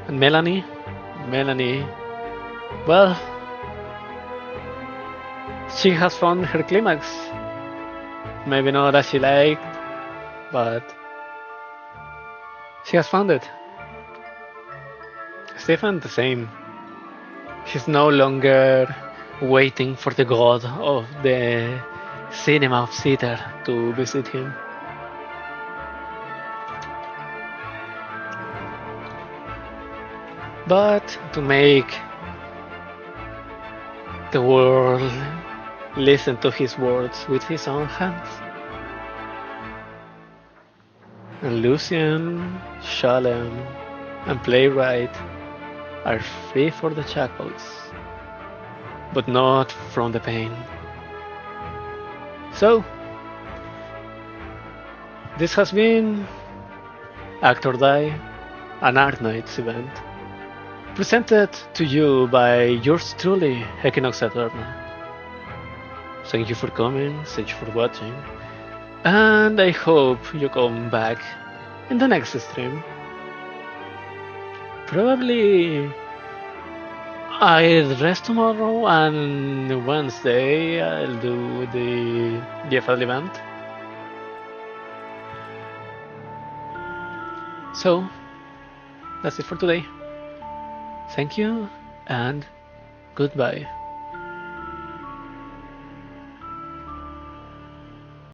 And Melanie, well, she has found her climax. Maybe not as she liked, but she has found it. Stefan, the same. He's no longer waiting for the god of the cinema of theater to visit him. But to make the world listen to his words with his own hands. And Lucian, Shalem, and Playwright are free for the shackles, but not from the pain. So, this has been Act or Die, an Arknights event, presented to you by yours truly, Equinox Eterna. Thank you for coming, thank you for watching, and I hope you come back in the next stream. Probably I'll rest tomorrow, and Wednesday I'll do the DFL event. So, that's it for today. Thank you, and goodbye.